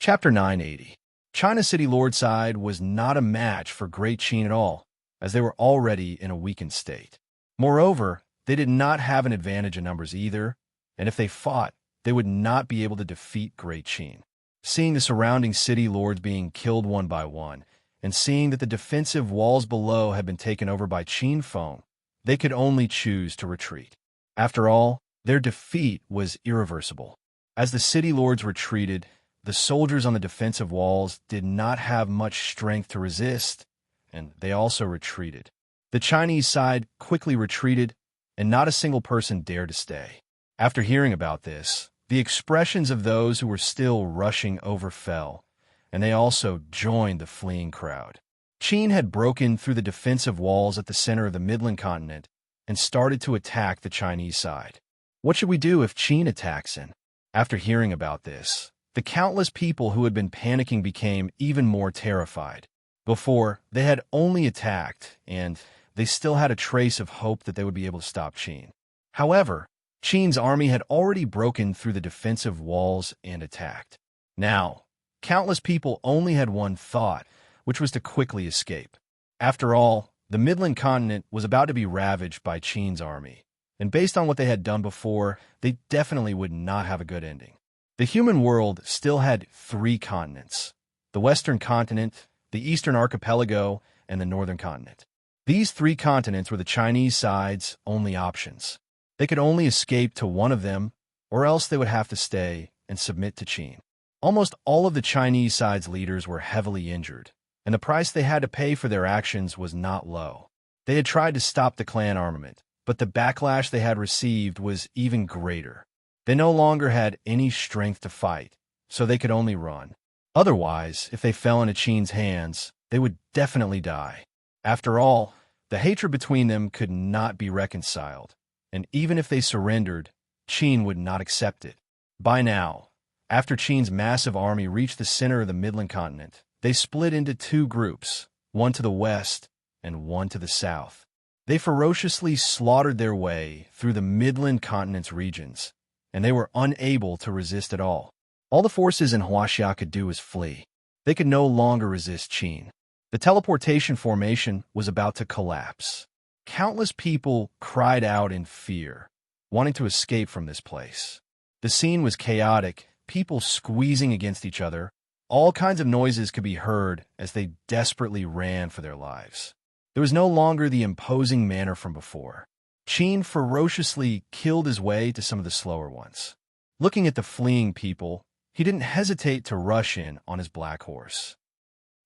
Chapter 980. China City Lordside was not a match for Great Qin at all, as they were already in a weakened state. Moreover, they did not have an advantage in numbers either, and if they fought, they would not be able to defeat Great Qin. Seeing the surrounding city lords being killed one by one, and seeing that the defensive walls below had been taken over by Qin Feng, they could only choose to retreat. After all, their defeat was irreversible. As the city lords retreated, the soldiers on the defensive walls did not have much strength to resist, and they also retreated. The Chinese side quickly retreated, and not a single person dared to stay. After hearing about this, the expressions of those who were still rushing over fell, and they also joined the fleeing crowd. Qin had broken through the defensive walls at the center of the Midland continent and started to attack the Chinese side. What should we do if Qin attacks in? After hearing about this, the countless people who had been panicking became even more terrified. Before, they had only attacked, and they still had a trace of hope that they would be able to stop Qin. However, Qin's army had already broken through the defensive walls and attacked. Now, countless people only had one thought, which was to quickly escape. After all, the Midland continent was about to be ravaged by Qin's army, and based on what they had done before, they definitely would not have a good ending. The human world still had 3 continents: the Western continent, the Eastern archipelago, and the Northern continent. These 3 continents were the Chinese side's only options. They could only escape to one of them, or else they would have to stay and submit to Qin. Almost all of the Chinese side's leaders were heavily injured, and the price they had to pay for their actions was not low. They had tried to stop the clan armament, but the backlash they had received was even greater. They no longer had any strength to fight, so they could only run. Otherwise, if they fell into Qin's hands, they would definitely die. After all, the hatred between them could not be reconciled, and even if they surrendered, Qin would not accept it. By now, after Qin's massive army reached the center of the Midland continent, they split into 2 groups, one to the west and one to the south. They ferociously slaughtered their way through the Midland continent's regions, and they were unable to resist at all. All the forces in Huaxia could do was flee. They could no longer resist Qin. The teleportation formation was about to collapse. Countless people cried out in fear, wanting to escape from this place. The scene was chaotic, people squeezing against each other. All kinds of noises could be heard as they desperately ran for their lives. There was no longer the imposing manner from before. Qin ferociously killed his way to some of the slower ones. Looking at the fleeing people, he didn't hesitate to rush in on his black horse.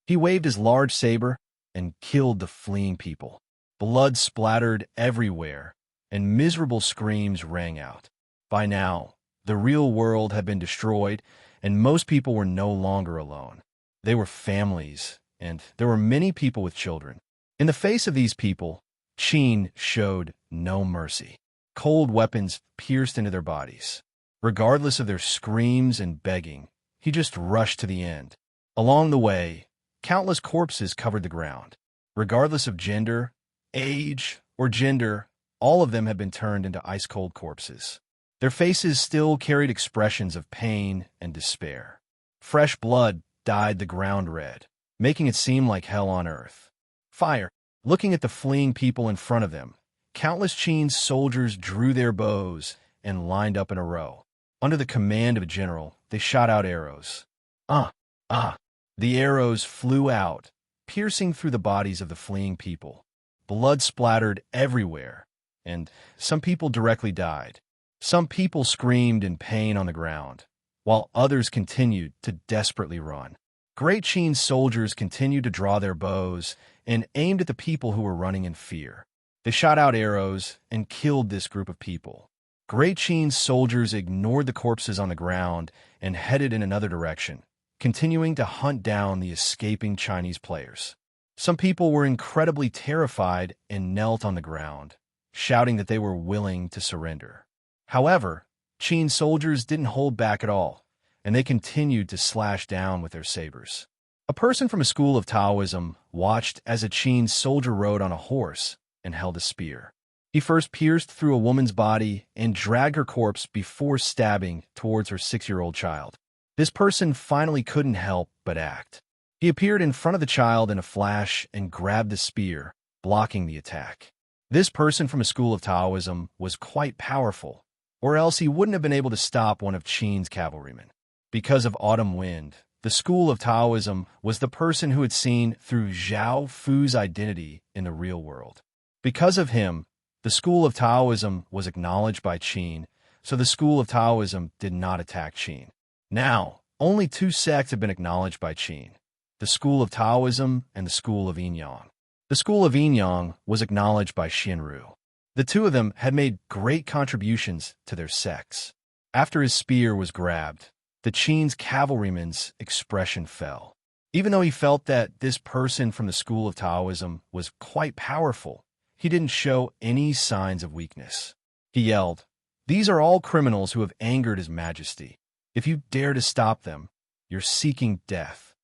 He waved his large saber and killed the fleeing people. Blood splattered everywhere, and miserable screams rang out. By now, the real world had been destroyed, and most people were no longer alone. They were families, and there were many people with children. In the face of these people, Qin showed no mercy. Cold weapons pierced into their bodies. Regardless of their screams and begging, he just rushed to the end. Along the way, countless corpses covered the ground. Regardless of gender, age, or gender, all of them had been turned into ice-cold corpses. Their faces still carried expressions of pain and despair. Fresh blood dyed the ground red, making it seem like hell on earth. Fire. Looking at the fleeing people in front of them, countless Qin's soldiers drew their bows and lined up in a row. Under the command of a general, they shot out arrows. The arrows flew out, piercing through the bodies of the fleeing people. Blood splattered everywhere, and some people directly died. Some people screamed in pain on the ground, while others continued to desperately run. Great Qin's soldiers continued to draw their bows and aimed at the people who were running in fear. They shot out arrows and killed this group of people. Great Qin's soldiers ignored the corpses on the ground and headed in another direction, continuing to hunt down the escaping Chinese players. Some people were incredibly terrified and knelt on the ground, shouting that they were willing to surrender. However, Qin's soldiers didn't hold back at all, and they continued to slash down with their sabers. A person from a school of Taoism watched as a Qin soldier rode on a horse and held a spear. He first pierced through a woman's body and dragged her corpse before stabbing towards her 6-year-old child. This person finally couldn't help but act. He appeared in front of the child in a flash and grabbed the spear, blocking the attack. This person from a school of Taoism was quite powerful, or else he wouldn't have been able to stop one of Qin's cavalrymen. Because of autumn wind, the school of Taoism was the person who had seen through Zhao Fu's identity in the real world. Because of him, the school of Taoism was acknowledged by Qin, so the school of Taoism did not attack Qin. Now, only two sects have been acknowledged by Qin: the school of Taoism and the school of Yin-Yang. The school of Yin-Yang was acknowledged by Xianru. The two of them had made great contributions to their sects. After his spear was grabbed, the Qin's cavalryman's expression fell. Even though he felt that this person from the school of Taoism was quite powerful, he didn't show any signs of weakness. He yelled, "These are all criminals who have angered His Majesty. If you dare to stop them, you're seeking death."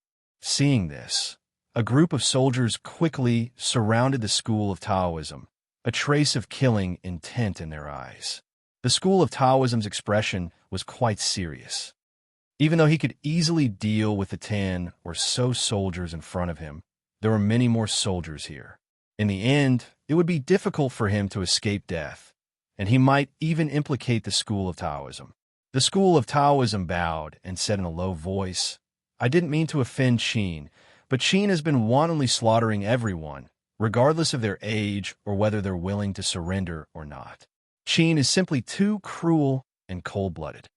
Seeing this, a group of soldiers quickly surrounded the school of Taoism, a trace of killing intent in their eyes. The school of Taoism's expression was quite serious. Even though he could easily deal with the 10 or so soldiers in front of him, there were many more soldiers here. In the end, it would be difficult for him to escape death, and he might even implicate the school of Taoism. The school of Taoism bowed and said in a low voice, "I didn't mean to offend Qin, but Qin has been wantonly slaughtering everyone, regardless of their age or whether they're willing to surrender or not. Qin is simply too cruel and cold-blooded.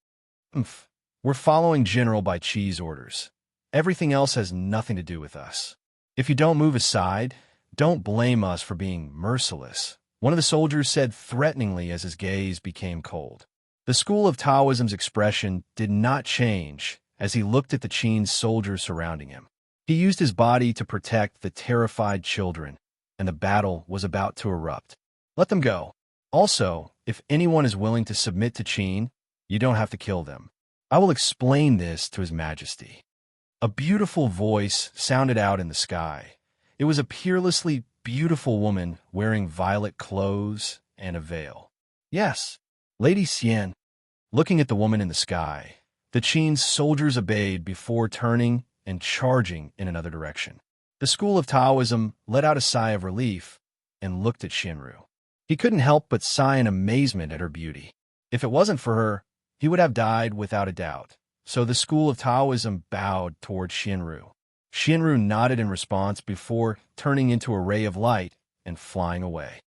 We're following General Bai Qi's orders. Everything else has nothing to do with us. If you don't move aside, don't blame us for being merciless," one of the soldiers said threateningly as his gaze became cold. The school of Taoism's expression did not change as he looked at the Qin's soldiers surrounding him. He used his body to protect the terrified children, and the battle was about to erupt. Let them go. Also, if anyone is willing to submit to Qin, you don't have to kill them. I will explain this to His Majesty. A beautiful voice sounded out in the sky. It was a peerlessly beautiful woman wearing violet clothes and a veil. "Yes, Lady Xian." Looking at the woman in the sky, the Qin's soldiers obeyed before turning and charging in another direction. The school of Taoism let out a sigh of relief and looked at Xianru. He couldn't help but sigh in amazement at her beauty. If it wasn't for her, he would have died without a doubt. So the school of Taoism bowed toward Xianru. Xianru nodded in response before turning into a ray of light and flying away.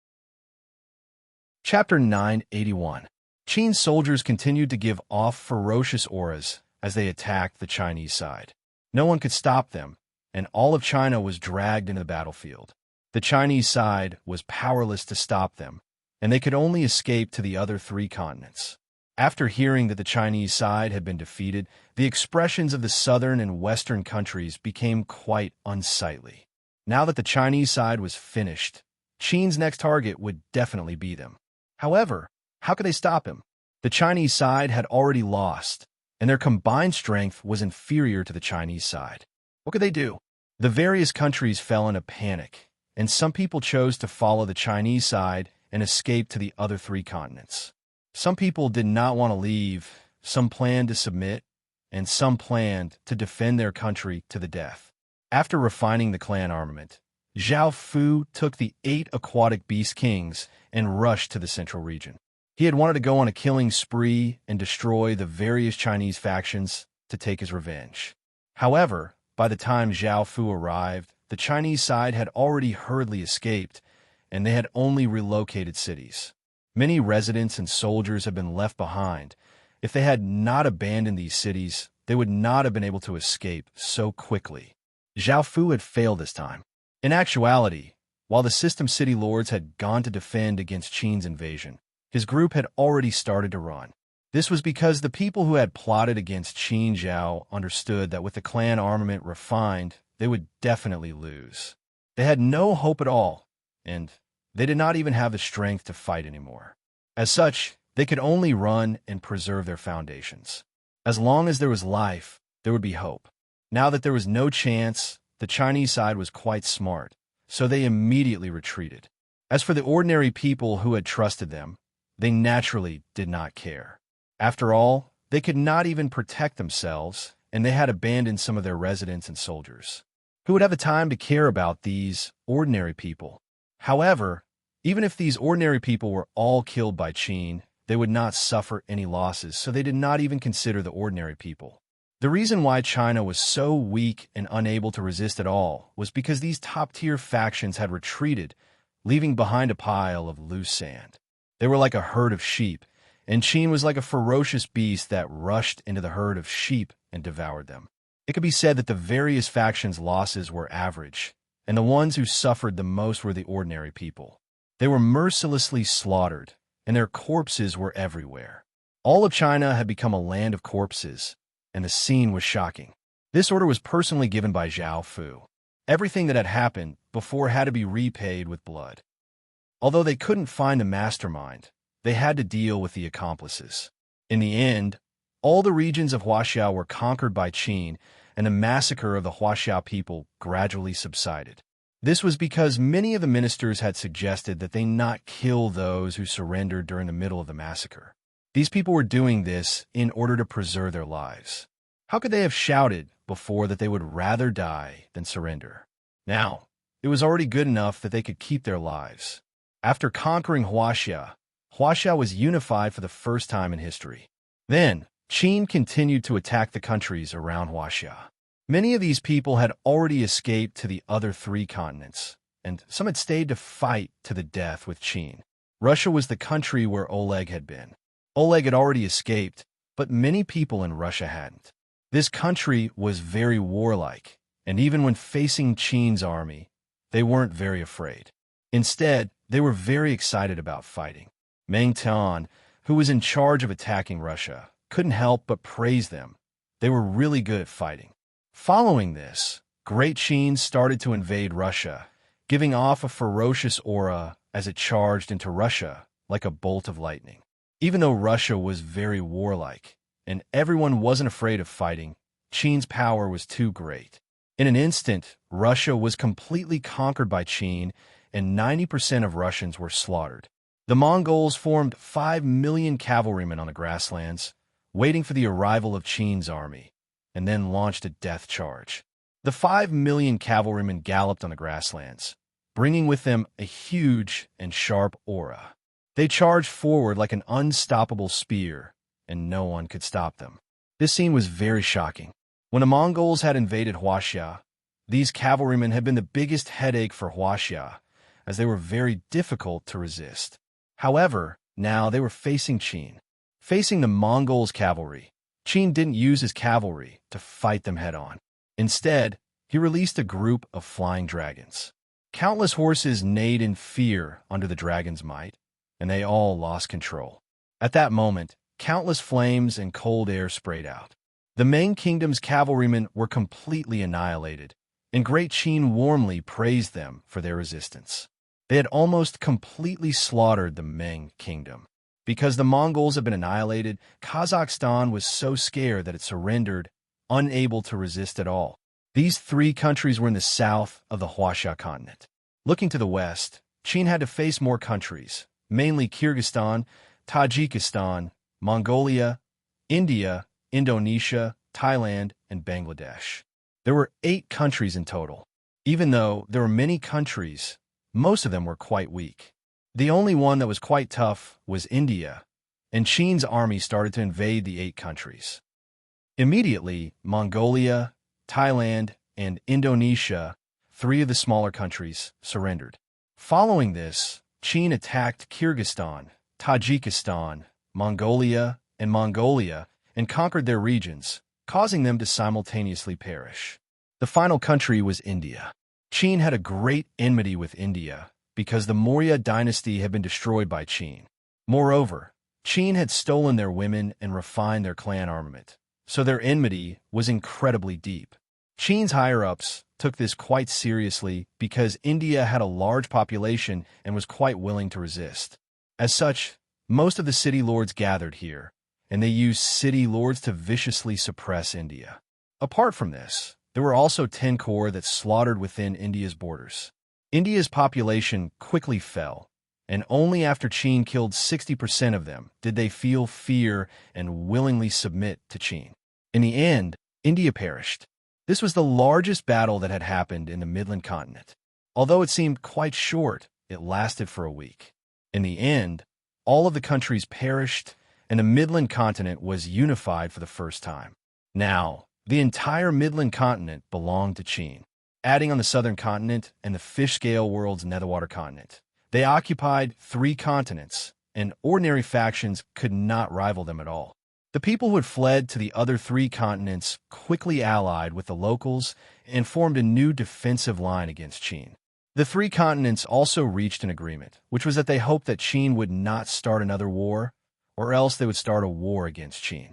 Chapter 981. Qin's soldiers continued to give off ferocious auras as they attacked the Chinese side. No one could stop them, and all of China was dragged into the battlefield. The Chinese side was powerless to stop them, and they could only escape to the other 3 continents. After hearing that the Chinese side had been defeated, the expressions of the southern and western countries became quite unsightly. Now that the Chinese side was finished, Qin's next target would definitely be them. However, how could they stop him? The Chinese side had already lost, and their combined strength was inferior to the Chinese side. What could they do? The various countries fell in a panic, and some people chose to follow the Chinese side and escape to the other 3 continents. Some people did not want to leave, some planned to submit, and some planned to defend their country to the death. After refining the clan armament, Zhao Fu took the 8 aquatic beast kings and rushed to the central region. He had wanted to go on a killing spree and destroy the various Chinese factions to take his revenge. However, by the time Zhao Fu arrived, the Chinese side had already hurriedly escaped, and they had only relocated cities. Many residents and soldiers had been left behind. If they had not abandoned these cities, they would not have been able to escape so quickly. Zhao Fu had failed this time. In actuality, while the system city lords had gone to defend against Qin's invasion, his group had already started to run. This was because the people who had plotted against Qin Zhao understood that with the clan armament refined, they would definitely lose. They had no hope at all, and they did not even have the strength to fight anymore. As such, they could only run and preserve their foundations. As long as there was life, there would be hope. Now that there was no chance, the Chinese side was quite smart, so they immediately retreated. As for the ordinary people who had trusted them, they naturally did not care. After all, they could not even protect themselves, and they had abandoned some of their residents and soldiers. Who would have the time to care about these ordinary people? However, even if these ordinary people were all killed by Qin, they would not suffer any losses, so they did not even consider the ordinary people. The reason why China was so weak and unable to resist at all was because these top-tier factions had retreated, leaving behind a pile of loose sand. They were like a herd of sheep, and Qin was like a ferocious beast that rushed into the herd of sheep and devoured them. It could be said that the various factions' losses were average, and the ones who suffered the most were the ordinary people. They were mercilessly slaughtered, and their corpses were everywhere. All of China had become a land of corpses, and the scene was shocking. This order was personally given by Zhao Fu. Everything that had happened before had to be repaid with blood. Although they couldn't find the mastermind, they had to deal with the accomplices. In the end, all the regions of Huaxia were conquered by Qin, and the massacre of the Huaxia people gradually subsided. This was because many of the ministers had suggested that they not kill those who surrendered during the middle of the massacre. These people were doing this in order to preserve their lives. How could they have shouted before that they would rather die than surrender? Now, it was already good enough that they could keep their lives. After conquering Huaxia, Huaxia was unified for the first time in history. Then, Qin continued to attack the countries around Huaxia. Many of these people had already escaped to the other 3 continents, and some had stayed to fight to the death with Qin. Russia was the country where Oleg had been. Oleg had already escaped, but many people in Russia hadn't. This country was very warlike, and even when facing Qin's army, they weren't very afraid. Instead, they were very excited about fighting. Meng Tian, who was in charge of attacking Russia, couldn't help but praise them. They were really good at fighting. Following this, Great Qin started to invade Russia, giving off a ferocious aura as it charged into Russia like a bolt of lightning. Even though Russia was very warlike, and everyone wasn't afraid of fighting, Qin's power was too great. In an instant, Russia was completely conquered by Qin, and 90% of Russians were slaughtered. The Mongols formed 5 million cavalrymen on the grasslands, waiting for the arrival of Qin's army, and then launched a death charge. The 5 million cavalrymen galloped on the grasslands, bringing with them a huge and sharp aura. They charged forward like an unstoppable spear, and no one could stop them. This scene was very shocking. When the Mongols had invaded Huaxia, these cavalrymen had been the biggest headache for Huaxia, as they were very difficult to resist. However, now they were facing Qin. Facing the Mongols' cavalry, Qin didn't use his cavalry to fight them head-on. Instead, he released a group of flying dragons. Countless horses neighed in fear under the dragon's might, and they all lost control. At that moment, countless flames and cold air sprayed out. The Ming Kingdom's cavalrymen were completely annihilated, and Great Qin warmly praised them for their resistance. They had almost completely slaughtered the Ming Kingdom. Because the Mongols had been annihilated, Kazakhstan was so scared that it surrendered, unable to resist at all. These 3 countries were in the south of the Huaxia continent. Looking to the west, Qin had to face more countries, mainly Kyrgyzstan, Tajikistan, Mongolia, India, Indonesia, Thailand, and Bangladesh. There were 8 countries in total. Even though there were many countries, most of them were quite weak. The only one that was quite tough was India, and Qin's army started to invade the 8 countries. Immediately, Mongolia, Thailand, and Indonesia, 3 of the smaller countries, surrendered. Following this, Qin attacked Kyrgyzstan, Tajikistan, Mongolia, and conquered their regions, causing them to simultaneously perish. The final country was India. Qin had a great enmity with India because the Maurya dynasty had been destroyed by Qin. Moreover, Qin had stolen their women and refined their clan armament, so their enmity was incredibly deep. Qin's higher-ups took this quite seriously because India had a large population and was quite willing to resist. As such, most of the city lords gathered here, and they used city lords to viciously suppress India. Apart from this, there were also 10 corps that slaughtered within India's borders. India's population quickly fell, and only after Qin killed 60% of them did they feel fear and willingly submit to Qin. In the end, India perished. This was the largest battle that had happened in the Midland continent. Although it seemed quite short, it lasted for a week. In the end, all of the countries perished, and the Midland continent was unified for the first time. Now, the entire Midland continent belonged to Qin. Adding on the southern continent and the fish-scale world's netherwater continent, they occupied 3 continents, and ordinary factions could not rival them at all. The people who had fled to the other 3 continents quickly allied with the locals and formed a new defensive line against Qin. The 3 continents also reached an agreement, which was that they hoped that Qin would not start another war, or else they would start a war against Qin.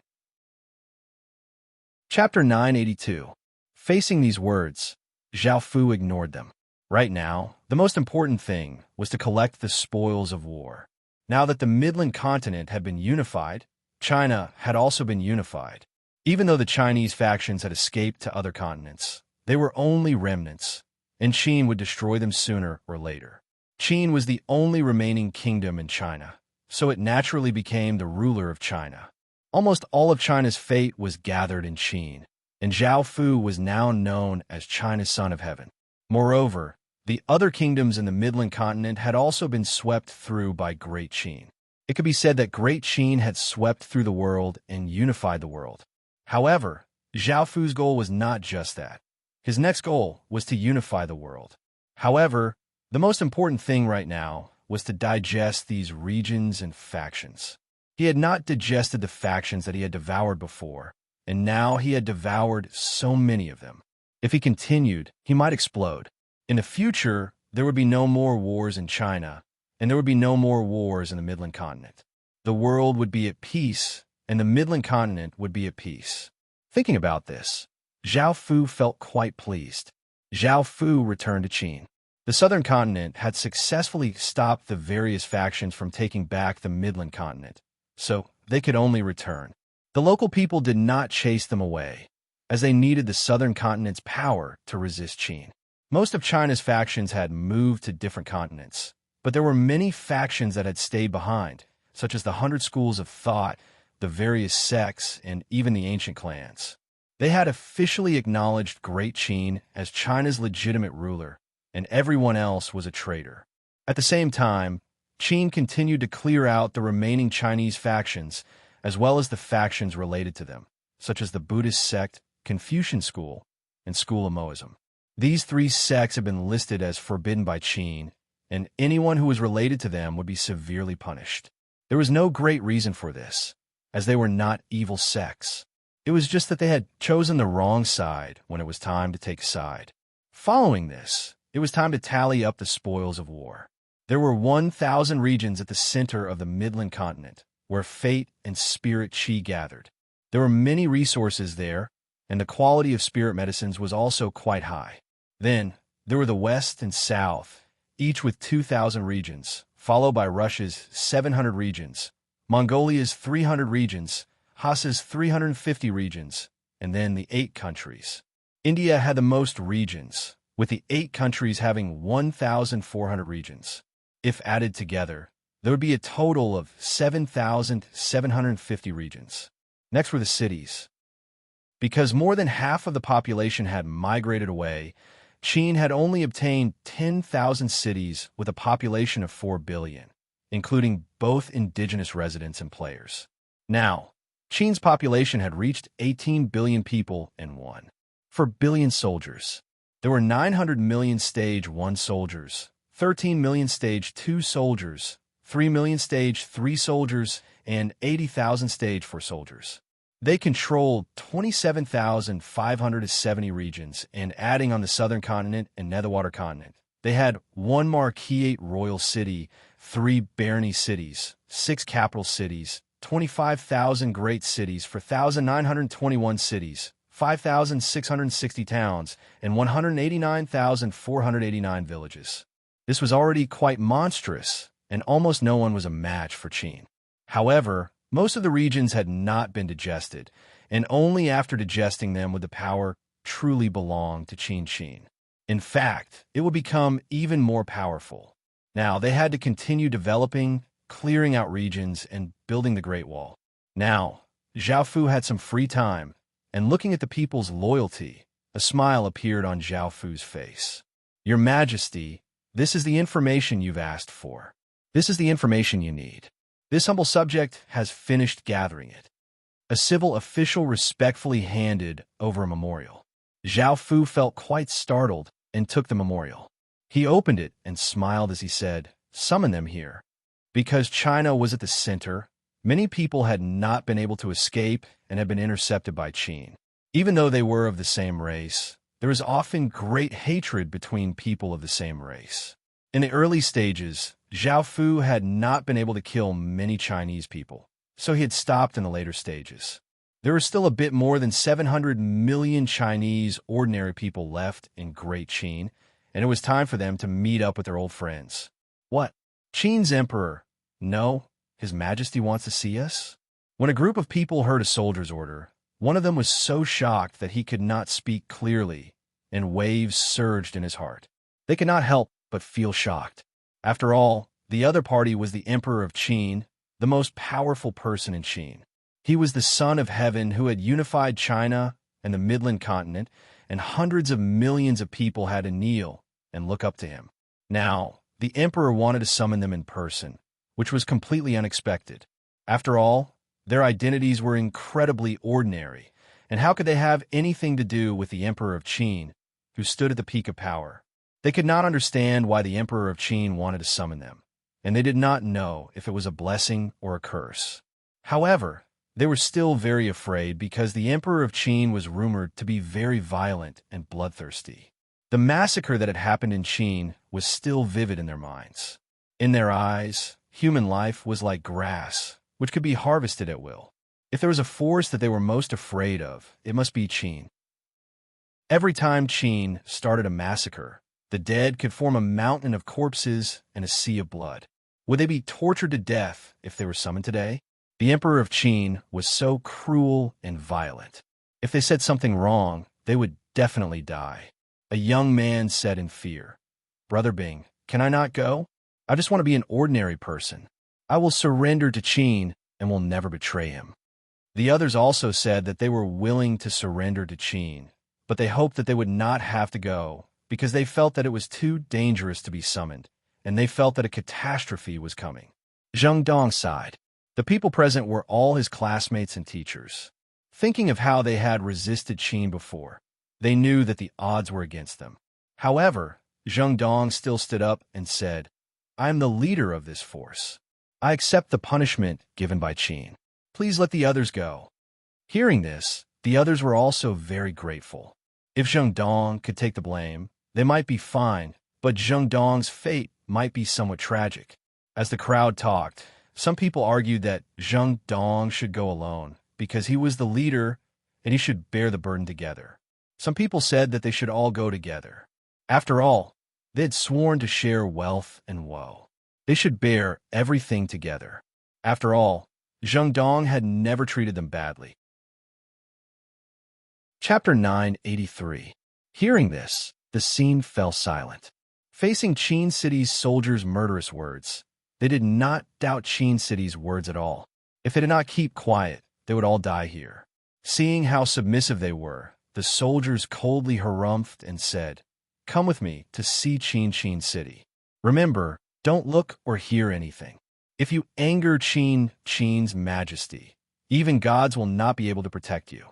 Chapter 982. Facing these words, Zhao Fu ignored them. Right now, the most important thing was to collect the spoils of war. Now that the Midland continent had been unified, China had also been unified. Even though the Chinese factions had escaped to other continents, they were only remnants, and Qin would destroy them sooner or later. Qin was the only remaining kingdom in China, so it naturally became the ruler of China. Almost all of China's fate was gathered in Qin, and Zhao Fu was now known as China's son of heaven. Moreover, the other kingdoms in the Midland continent had also been swept through by Great Qin. It could be said that Great Qin had swept through the world and unified the world. However, Zhao Fu's goal was not just that. His next goal was to unify the world. However, the most important thing right now was to digest these regions and factions. He had not digested the factions that he had devoured before, and now he had devoured so many of them. If he continued, he might explode. In the future, there would be no more wars in China, and there would be no more wars in the Midland continent. The world would be at peace, and the Midland continent would be at peace. Thinking about this, Zhao Fu felt quite pleased. Zhao Fu returned to Qin. The southern continent had successfully stopped the various factions from taking back the Midland continent, so they could only return. The local people did not chase them away, as they needed the southern continent's power to resist Qin. Most of China's factions had moved to different continents, but there were many factions that had stayed behind, such as the 100 schools of thought, the various sects, and even the ancient clans. They had officially acknowledged Great Qin as China's legitimate ruler, and everyone else was a traitor. At the same time, Qin continued to clear out the remaining Chinese factions, as well as the factions related to them, such as the Buddhist sect, Confucian school, and School of Moism. These 3 sects have been listed as forbidden by Qin, and anyone who was related to them would be severely punished. There was no great reason for this, as they were not evil sects. It was just that they had chosen the wrong side when it was time to take a side. Following this, it was time to tally up the spoils of war. There were 1,000 regions at the center of the Midland continent, where fate and spirit qi gathered. There were many resources there, and the quality of spirit medicines was also quite high. Then, there were the West and South, each with 2,000 regions, followed by Russia's 700 regions, Mongolia's 300 regions, Hasa's 350 regions, and then the 8 countries. India had the most regions, with the 8 countries having 1,400 regions. If added together, there would be a total of 7,750 regions. Next were the cities. Because more than half of the population had migrated away, Qin had only obtained 10,000 cities with a population of 4 billion, including both indigenous residents and players. Now, Qin's population had reached 18 billion people and 4 billion soldiers. There were 900 million Stage 1 soldiers, 13 million Stage 2 soldiers, 3 million Stage 3 soldiers, and 80,000 Stage 4 soldiers. They controlled 27,570 regions, and adding on the southern continent and netherwater continent, they had 1 marquisate royal city, 3 barony cities, 6 capital cities, 25,000 great cities, 4,921 cities, 5,660 towns, and 189,489 villages. This was already quite monstrous, and almost no one was a match for Qin. However, most of the regions had not been digested, and only after digesting them would the power truly belong to Qin. In fact, it would become even more powerful. Now, they had to continue developing, clearing out regions, and building the Great Wall. Now, Zhao Fu had some free time, and looking at the people's loyalty, a smile appeared on Zhao Fu's face. "Your Majesty, this is the information you've asked for. This is the information you need. This humble subject has finished gathering it." A civil official respectfully handed over a memorial. Zhao Fu felt quite startled and took the memorial. He opened it and smiled as he said, "Summon them here." Because China was at the center, many people had not been able to escape and had been intercepted by Qin. Even though they were of the same race, there is often great hatred between people of the same race. In the early stages, Zhao Fu had not been able to kill many Chinese people, so he had stopped in the later stages. There were still a bit more than 700 million Chinese ordinary people left in Great Qin, and it was time for them to meet up with their old friends. "What? Qin's emperor? No, His Majesty wants to see us?" When a group of people heard a soldier's order, one of them was so shocked that he could not speak clearly, and waves surged in his heart. They could not help but feel shocked. After all, the other party was the Emperor of Qin, the most powerful person in Qin. He was the Son of Heaven who had unified China and the Midland continent, and hundreds of millions of people had to kneel and look up to him. Now, the Emperor wanted to summon them in person, which was completely unexpected. After all, their identities were incredibly ordinary, and how could they have anything to do with the Emperor of Qin, who stood at the peak of power? They could not understand why the Emperor of Qin wanted to summon them, and they did not know if it was a blessing or a curse. However, they were still very afraid because the Emperor of Qin was rumored to be very violent and bloodthirsty. The massacre that had happened in Qin was still vivid in their minds. In their eyes, human life was like grass, which could be harvested at will. If there was a force that they were most afraid of, it must be Qin. Every time Qin started a massacre, the dead could form a mountain of corpses and a sea of blood. Would they be tortured to death if they were summoned today? The Emperor of Qin was so cruel and violent. If they said something wrong, they would definitely die. A young man said in fear, "Brother Bing, can I not go? I just want to be an ordinary person. I will surrender to Qin and will never betray him." The others also said that they were willing to surrender to Qin, but they hoped that they would not have to go because they felt that it was too dangerous to be summoned, and they felt that a catastrophe was coming. Zheng Dong sighed. The people present were all his classmates and teachers. Thinking of how they had resisted Qin before, they knew that the odds were against them. However, Zheng Dong still stood up and said, "I am the leader of this force. I accept the punishment given by Qin. Please let the others go." Hearing this, the others were also very grateful. If Zheng Dong could take the blame, they might be fine, but Zheng Dong's fate might be somewhat tragic. As the crowd talked, some people argued that Zheng Dong should go alone because he was the leader and he should bear the burden together. Some people said that they should all go together. After all, they had sworn to share wealth and woe. They should bear everything together. After all, Zheng Dong had never treated them badly. Chapter 983. Hearing this, the scene fell silent. Facing Qin City's soldiers' murderous words, they did not doubt Qin City's words at all. If they did not keep quiet, they would all die here. Seeing how submissive they were, the soldiers coldly harumphed and said, "Come with me to see Qin City. Remember, don't look or hear anything. If you anger Qin's majesty, even gods will not be able to protect you."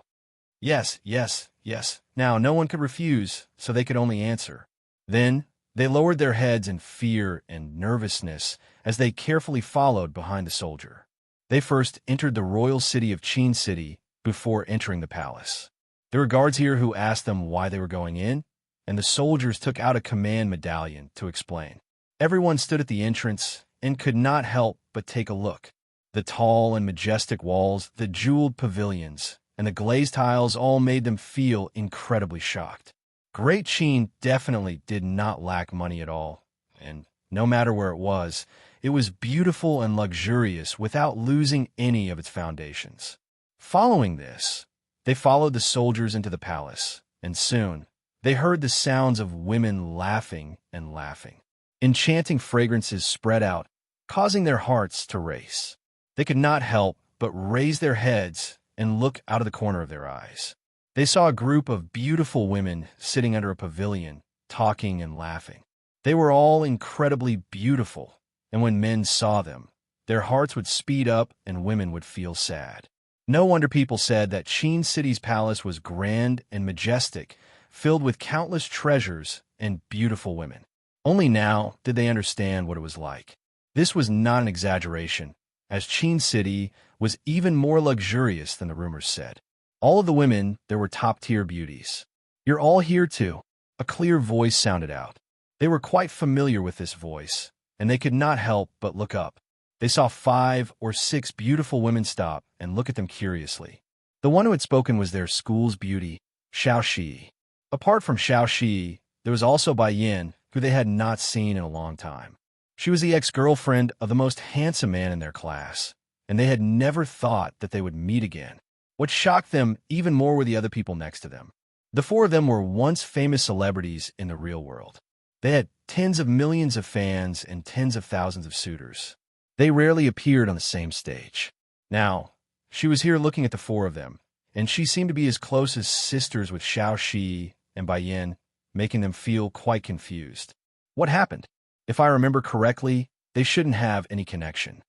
Yes, yes, yes. Now no one could refuse, so they could only answer. Then they lowered their heads in fear and nervousness as they carefully followed behind the soldier. They first entered the royal city of Qin City before entering the palace. There were guards here who asked them why they were going in, and the soldiers took out a command medallion to explain. Everyone stood at the entrance and could not help but take a look. The tall and majestic walls, the jeweled pavilions, and the glazed tiles all made them feel incredibly shocked. Great Qin definitely did not lack money at all, and no matter where it was beautiful and luxurious without losing any of its foundations. Following this, they followed the soldiers into the palace, and soon they heard the sounds of women laughing and laughing. Enchanting fragrances spread out, causing their hearts to race. They could not help but raise their heads and look out of the corner of their eyes. They saw a group of beautiful women sitting under a pavilion, talking and laughing. They were all incredibly beautiful, and when men saw them, their hearts would speed up and women would feel sad. No wonder people said that Qin City's palace was grand and majestic, filled with countless treasures and beautiful women. Only now did they understand what it was like. This was not an exaggeration, as Qin City was even more luxurious than the rumors said. All of the women there were top-tier beauties. "You're all here too," a clear voice sounded out. They were quite familiar with this voice, and they could not help but look up. They saw 5 or 6 beautiful women stop and look at them curiously. The one who had spoken was their school's beauty, Xiao Shi. Apart from Xiao Shi, there was also Bai Yin, who they had not seen in a long time. She was the ex-girlfriend of the most handsome man in their class, and they had never thought that they would meet again. What shocked them even more were the other people next to them. The 4 of them were once famous celebrities in the real world. They had tens of millions of fans and tens of thousands of suitors. They rarely appeared on the same stage. Now, she was here looking at the 4 of them, and she seemed to be as close as sisters with Xiao Shi and Bai Yin, making them feel quite confused. What happened? If I remember correctly, they shouldn't have any connection.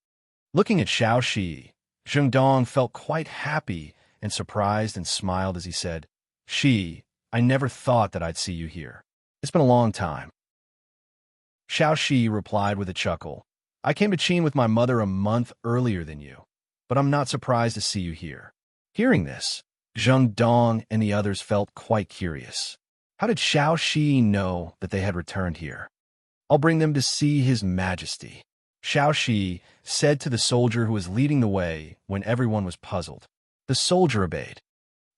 Looking at Xiao Shi, Zheng Dong felt quite happy and surprised and smiled as he said, "Shi, I never thought that I'd see you here. It's been a long time." Xiao Shi replied with a chuckle, "I came to Qin with my mother a month earlier than you, but I'm not surprised to see you here." Hearing this, Zheng Dong and the others felt quite curious. How did Xiao Shi know that they had returned here? "I'll bring them to see His Majesty," Xiao Shi said to the soldier who was leading the way when everyone was puzzled. The soldier obeyed.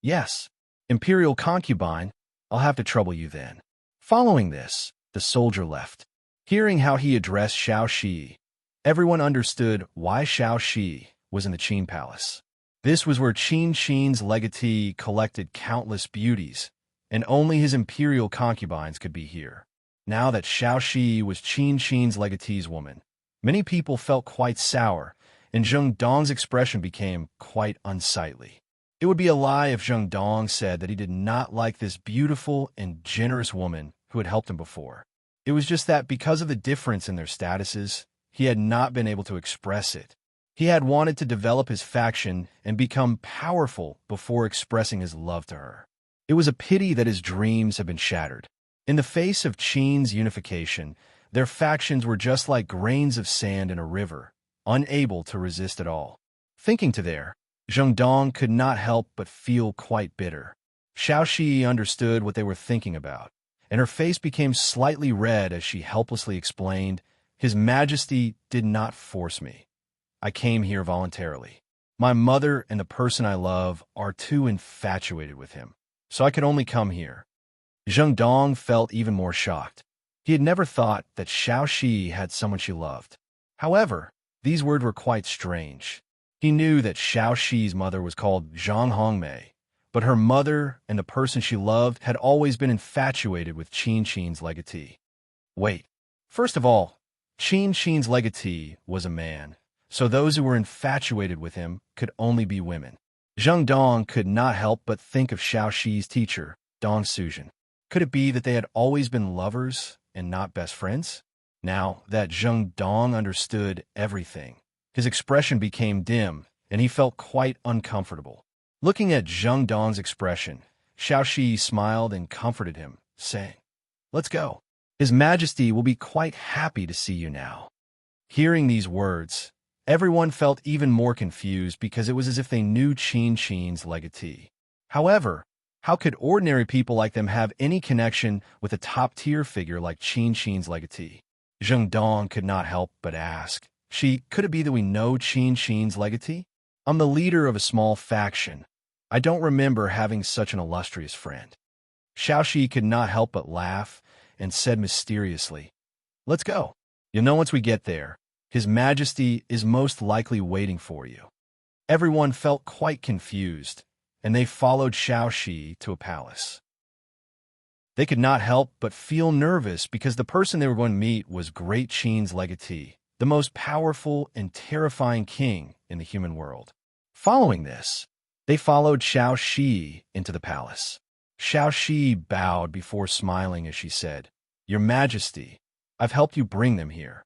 "Yes, Imperial concubine, I'll have to trouble you then." Following this, the soldier left. Hearing how he addressed Xiao Shi, everyone understood why Xiao Shi was in the Qin Palace. This was where Qin's legatee collected countless beauties, and only his imperial concubines could be here. Now that Xiao Shi was Qin's legatee's woman, many people felt quite sour, and Zheng Dong's expression became quite unsightly. It would be a lie if Zheng Dong said that he did not like this beautiful and generous woman who had helped him before. It was just that because of the difference in their statuses, he had not been able to express it. He had wanted to develop his faction and become powerful before expressing his love to her. It was a pity that his dreams had been shattered. In the face of Qin's unification, their factions were just like grains of sand in a river, unable to resist at all. Thinking to there, Zheng Dong could not help but feel quite bitter. Xiao Shi understood what they were thinking about, and her face became slightly red as she helplessly explained, "His Majesty did not force me. I came here voluntarily. My mother and the person I love are too infatuated with him, so I could only come here." Zheng Dong felt even more shocked. He had never thought that Xiao Shi had someone she loved. However, these words were quite strange. He knew that Xiao Shi's mother was called Zhang Hongmei, but her mother and the person she loved had always been infatuated with Qin's legatee. Wait, first of all, Qin's legatee was a man, so those who were infatuated with him could only be women. Zheng Dong could not help but think of Xiao Shi's teacher, Dong Suzhen. Could it be that they had always been lovers and not best friends? Now that Zheng Dong understood everything, his expression became dim, and he felt quite uncomfortable. Looking at Zheng Dong's expression, Xiao Shi smiled and comforted him, saying, "Let's go. His Majesty will be quite happy to see you now." Hearing these words, everyone felt even more confused because it was as if they knew Qin's legatee. However, how could ordinary people like them have any connection with a top-tier figure like Qin's legatee? Zheng Dong could not help but ask, could it be that we know Qin's legatee? I'm the leader of a small faction. I don't remember having such an illustrious friend." Xiao Shi could not help but laugh and said mysteriously, "Let's go. You'll know once we get there. His Majesty is most likely waiting for you." Everyone felt quite confused, and they followed Xiao Shi to a palace. They could not help but feel nervous because the person they were going to meet was Great Qin's legatee, the most powerful and terrifying king in the human world. Following this, They followed Xiao Shi into the palace. Xiao Shi bowed before smiling as she said, "Your Majesty, I've helped you bring them here."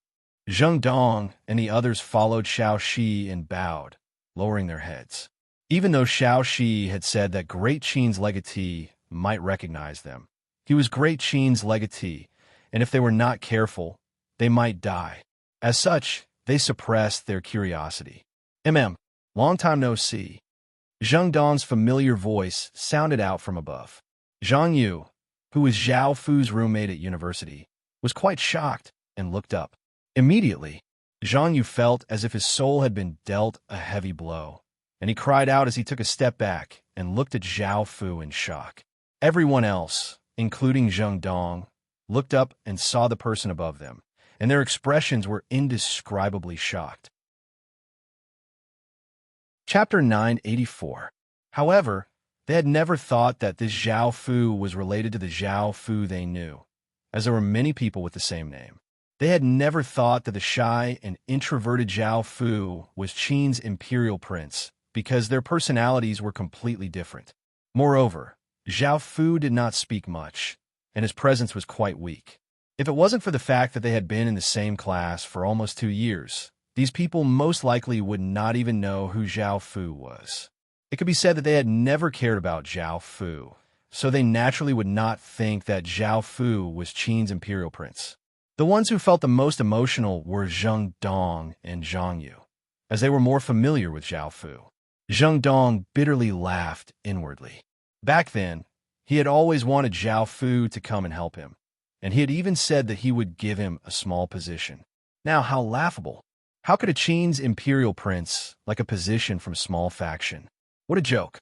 Zheng Dong and the others followed Xiao Shi and bowed, lowering their heads. Even though Xiao Shi had said that Great Qin's legatee might recognize them, he was Great Qin's legatee, and if they were not careful, they might die. As such, they suppressed their curiosity. Long time no see." Zheng Dong's familiar voice sounded out from above. Zhang Yu, who was Zhao Fu's roommate at university, was quite shocked and looked up. Immediately, Zhang Yu felt as if his soul had been dealt a heavy blow, and he cried out as he took a step back and looked at Zhao Fu in shock. Everyone else, including Zheng Dong, looked up and saw the person above them, and their expressions were indescribably shocked. Chapter 984. However, they had never thought that this Zhao Fu was related to the Zhao Fu they knew, as there were many people with the same name. They had never thought that the shy and introverted Zhao Fu was Qin's imperial prince, because their personalities were completely different. Moreover, Zhao Fu did not speak much, and his presence was quite weak. If it wasn't for the fact that they had been in the same class for almost 2 years, these people most likely would not even know who Zhao Fu was. It could be said that they had never cared about Zhao Fu, so they naturally would not think that Zhao Fu was Qin's imperial prince. The ones who felt the most emotional were Zheng Dong and Zhang Yu, as they were more familiar with Zhao Fu. Zheng Dong bitterly laughed inwardly. Back then, he had always wanted Zhao Fu to come and help him, and he had even said that he would give him a small position. Now, how laughable! How could a Qin's imperial prince like a position from a small faction? What a joke!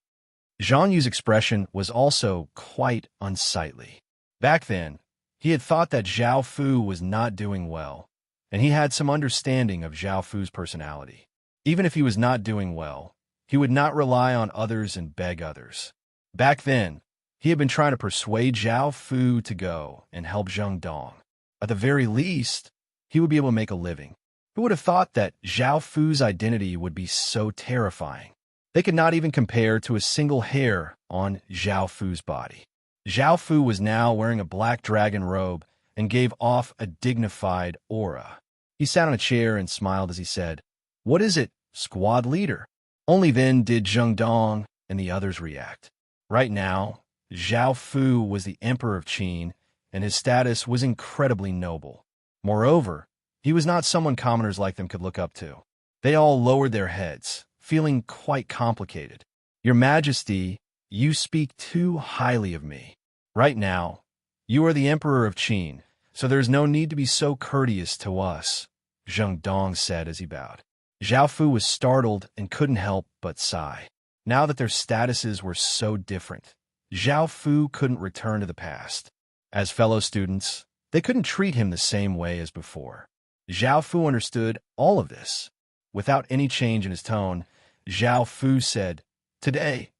Zhang Yu's expression was also quite unsightly. Back then, he had thought that Zhao Fu was not doing well, and he had some understanding of Zhao Fu's personality. Even if he was not doing well, he would not rely on others and beg others. Back then, he had been trying to persuade Zhao Fu to go and help Zheng Dong. At the very least, he would be able to make a living. Who would have thought that Zhao Fu's identity would be so terrifying? They could not even compare to a single hair on Zhao Fu's body. Zhao Fu was now wearing a black dragon robe and gave off a dignified aura. He sat on a chair and smiled as he said, "What is it, squad leader?" Only then did Zheng Dong and the others react. Right now, Zhao Fu was the emperor of Qin, and his status was incredibly noble. Moreover, he was not someone commoners like them could look up to. They all lowered their heads, feeling quite complicated. "Your Majesty, you speak too highly of me. Right now, you are the emperor of Qin, so there is no need to be so courteous to us," Zheng Dong said as he bowed. Zhao Fu was startled and couldn't help but sigh. Now that their statuses were so different, Zhao Fu couldn't return to the past. As fellow students, they couldn't treat him the same way as before. Zhao Fu understood all of this. Without any change in his tone, Zhao Fu said, "Today,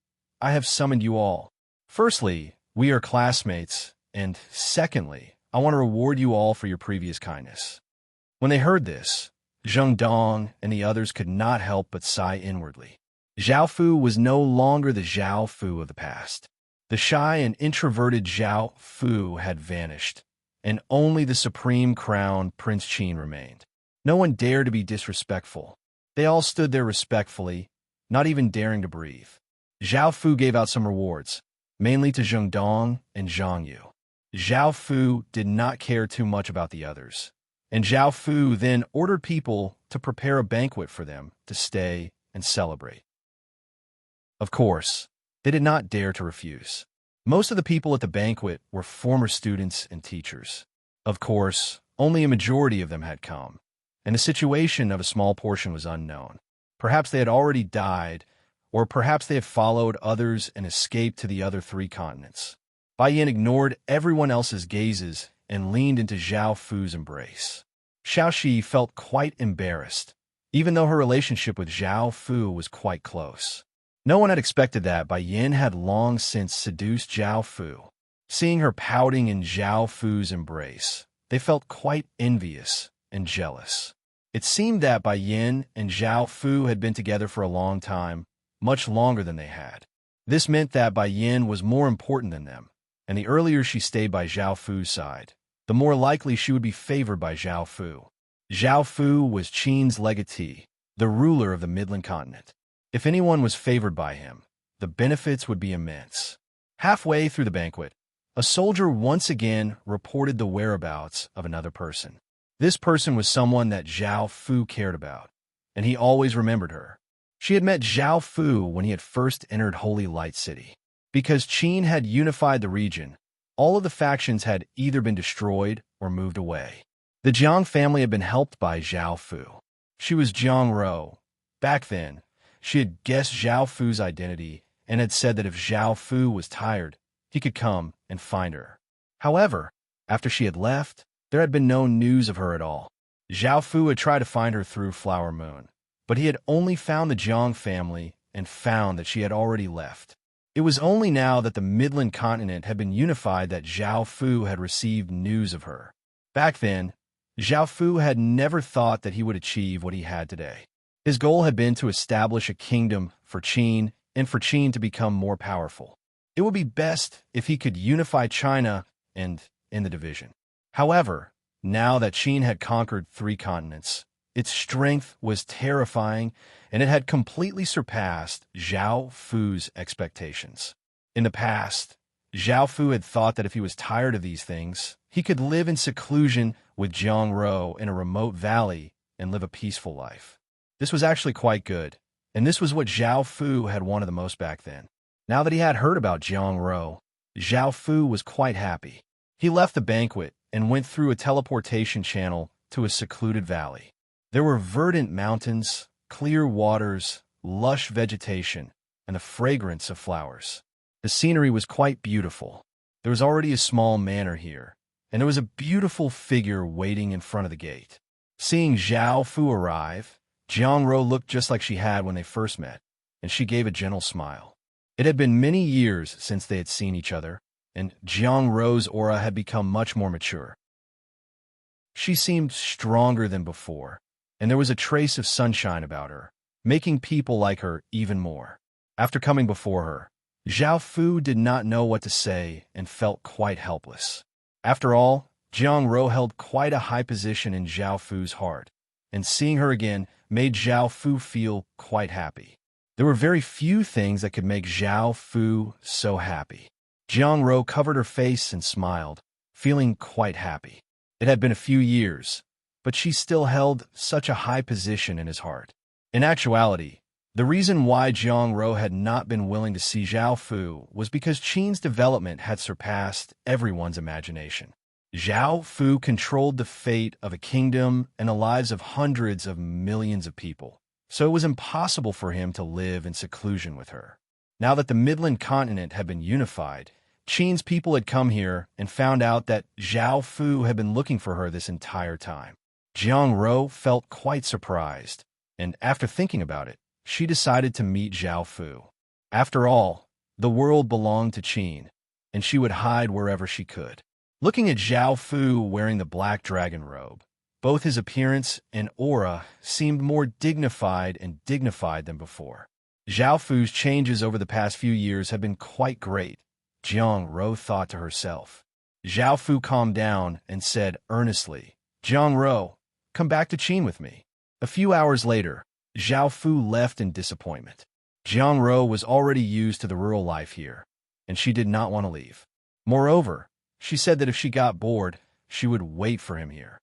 I have summoned you all. Firstly, we are classmates, and secondly, I want to reward you all for your previous kindness." When they heard this, Zheng Dong and the others could not help but sigh inwardly. Zhao Fu was no longer the Zhao Fu of the past. The shy and introverted Zhao Fu had vanished, and only the supreme crown Prince Qin remained. No one dared to be disrespectful. They all stood there respectfully, not even daring to breathe. Zhao Fu gave out some rewards, mainly to Zheng Dong and Zhang Yu. Zhao Fu did not care too much about the others, and Zhao Fu then ordered people to prepare a banquet for them to stay and celebrate. Of course, they did not dare to refuse. Most of the people at the banquet were former students and teachers. Of course, only a majority of them had come, and the situation of a small portion was unknown. Perhaps they had already died, or perhaps they had followed others and escaped to the other 3 continents. Bai Yin ignored everyone else's gazes and leaned into Zhao Fu's embrace. Xiao Shi felt quite embarrassed, even though her relationship with Zhao Fu was quite close. No one had expected that Bai Yin had long since seduced Zhao Fu. Seeing her pouting in Zhao Fu's embrace, they felt quite envious and jealous. It seemed that Bai Yin and Zhao Fu had been together for a long time, much longer than they had. This meant that Bai Yin was more important than them, and the earlier she stayed by Zhao Fu's side, the more likely she would be favored by Zhao Fu. Zhao Fu was Qin's legatee, the ruler of the Midland continent. If anyone was favored by him, the benefits would be immense. Halfway through the banquet, a soldier once again reported the whereabouts of another person. This person was someone that Zhao Fu cared about, and he always remembered her. She had met Zhao Fu when he had first entered Holy Light City. Because Qin had unified the region, all of the factions had either been destroyed or moved away. The Jiang family had been helped by Zhao Fu. She was Jiang Rou. Back then, she had guessed Zhao Fu's identity and had said that if Zhao Fu was tired, he could come and find her. However, after she had left, there had been no news of her at all. Zhao Fu had tried to find her through Flower Moon, but he had only found the Jiang family and found that she had already left. It was only now that the Midland continent had been unified that Zhao Fu had received news of her. Back then, Zhao Fu had never thought that he would achieve what he had today. His goal had been to establish a kingdom for Qin and for Qin to become more powerful. It would be best if he could unify China and end the division. However, now that Qin had conquered 3 continents, its strength was terrifying, and it had completely surpassed Zhao Fu's expectations. In the past, Zhao Fu had thought that if he was tired of these things, he could live in seclusion with Jiang Rou in a remote valley and live a peaceful life. This was actually quite good, and this was what Zhao Fu had wanted the most back then. Now that he had heard about Jiang Rou, Zhao Fu was quite happy. He left the banquet and went through a teleportation channel to a secluded valley. There were verdant mountains, clear waters, lush vegetation, and the fragrance of flowers. The scenery was quite beautiful. There was already a small manor here, and there was a beautiful figure waiting in front of the gate. Seeing Zhao Fu arrive, Jiang Rou looked just like she had when they first met, and she gave a gentle smile. It had been many years since they had seen each other, and Jiang Rou's aura had become much more mature. She seemed stronger than before, and there was a trace of sunshine about her, making people like her even more. After coming before her, Zhao Fu did not know what to say and felt quite helpless. After all, Jiang Rou held quite a high position in Zhao Fu's heart, and seeing her again made Zhao Fu feel quite happy. There were very few things that could make Zhao Fu so happy. Jiang Rou covered her face and smiled, feeling quite happy. It had been a few years, but she still held such a high position in his heart. In actuality, the reason why Jiang Rou had not been willing to see Zhao Fu was because Qin's development had surpassed everyone's imagination. Zhao Fu controlled the fate of a kingdom and the lives of hundreds of millions of people, so it was impossible for him to live in seclusion with her. Now that the Midland continent had been unified, Qin's people had come here and found out that Zhao Fu had been looking for her this entire time. Jiang Rou felt quite surprised, and after thinking about it, she decided to meet Zhao Fu. After all, the world belonged to Qin, and she would hide wherever she could. Looking at Zhao Fu wearing the black dragon robe, both his appearance and aura seemed more dignified than before. Zhao Fu's changes over the past few years have been quite great, Jiang Rou thought to herself. Zhao Fu calmed down and said earnestly, "Jiang Rou, come back to Qin with me." A few hours later, Zhao Fu left in disappointment. Jiang Rou was already used to the rural life here, and she did not want to leave. Moreover, she said that if she got bored, she would wait for him here.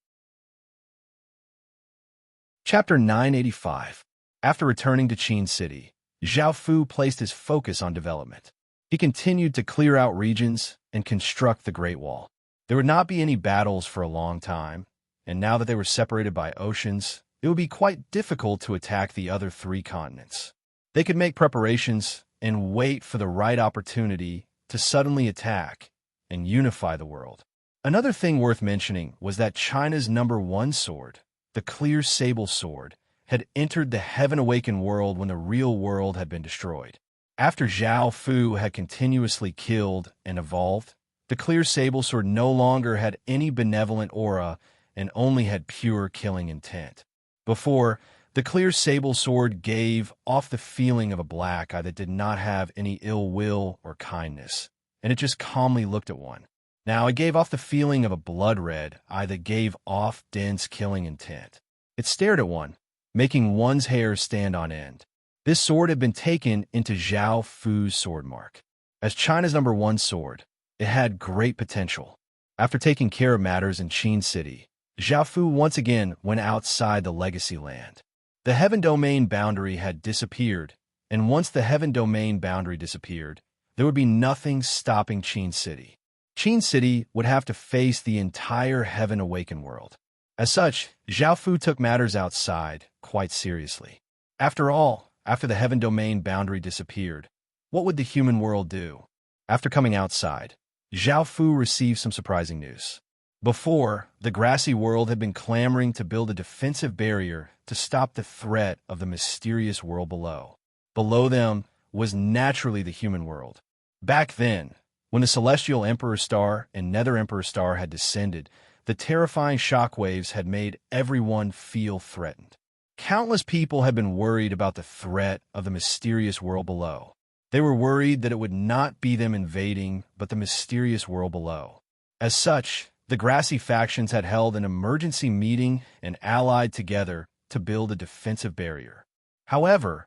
Chapter 985. After returning to Qin City, Zhao Fu placed his focus on development. He continued to clear out regions and construct the Great Wall. There would not be any battles for a long time, and now that they were separated by oceans, it would be quite difficult to attack the other 3 continents. They could make preparations and wait for the right opportunity to suddenly attack and unify the world. Another thing worth mentioning was that China's #1 sword, the clear sable sword, had entered the heaven-awakened world when the real world had been destroyed. After Zhao Fu had continuously killed and evolved, the clear sable sword no longer had any benevolent aura and only had pure killing intent. Before, The clear sable sword gave off the feeling of a black eye that did not have any ill will or kindness, and it just calmly looked at one. Now, it gave off the feeling of a blood red eye that gave off dense killing intent. It stared at one, making one's hair stand on end. This sword had been taken into Zhao Fu's sword mark. As China's #1 sword, it had great potential. After taking care of matters in Qin City, Zhao Fu once again went outside the legacy land. The heaven domain boundary had disappeared, and once the heaven domain boundary disappeared, there would be nothing stopping Qin City. Qin City would have to face the entire Heaven Awakened world. As such, Zhao Fu took matters outside quite seriously. After all, after the Heaven Domain boundary disappeared, what would the human world do? After coming outside, Zhao Fu received some surprising news. Before, the grassy world had been clamoring to build a defensive barrier to stop the threat of the mysterious world below. Below them was naturally the human world. Back then, when the Celestial Emperor Star and Nether Emperor Star had descended, the terrifying shockwaves had made everyone feel threatened. Countless people had been worried about the threat of the mysterious world below. They were worried that it would not be them invading, but the mysterious world below. As such, the grassy factions had held an emergency meeting and allied together to build a defensive barrier. However,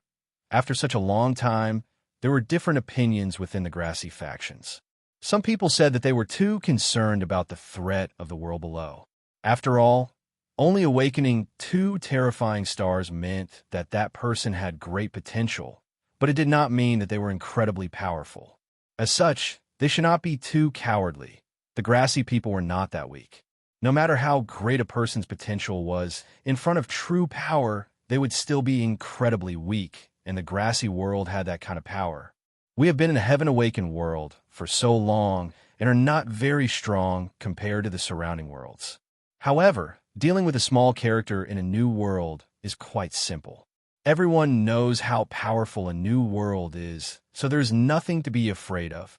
after such a long time, there were different opinions within the grassy factions. Some people said that they were too concerned about the threat of the world below. After all, only awakening 2 terrifying stars meant that that person had great potential, but it did not mean that they were incredibly powerful. As such, they should not be too cowardly. The grassy people were not that weak. No matter how great a person's potential was, in front of true power, they would still be incredibly weak, and the grassy world had that kind of power. We have been in a Heaven Awakened world for so long and are not very strong compared to the surrounding worlds. However, dealing with a small character in a new world is quite simple. Everyone knows how powerful a new world is, so there's nothing to be afraid of.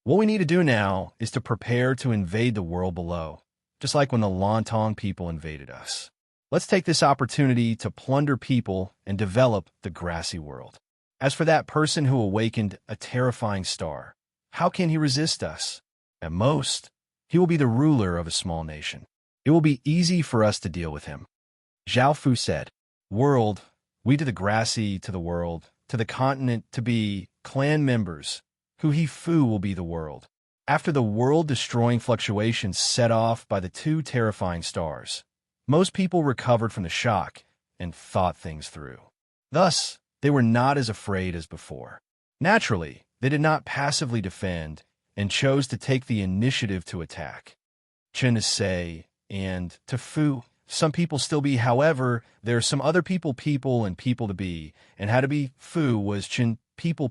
What we need to do now is to prepare to invade the world below, just like when the Lontong people invaded us. Let's take this opportunity to plunder people and develop the grassy world. As for that person who awakened a terrifying star, how can he resist us? At most, he will be the ruler of a small nation. It will be easy for us to deal with him. Zhao Fu said, "World, we to the grassy, to the world, to the continent, to be clan members, who he Fu will be the world." After the world-destroying fluctuations set off by the 2 terrifying stars, most people recovered from the shock and thought things through. Thus, they were not as afraid as before. Naturally, they did not passively defend and chose to take the initiative to attack. Chen is say, and to Fu, some people still be. However, there are some other people and people to be, and how to be Fu was Chen people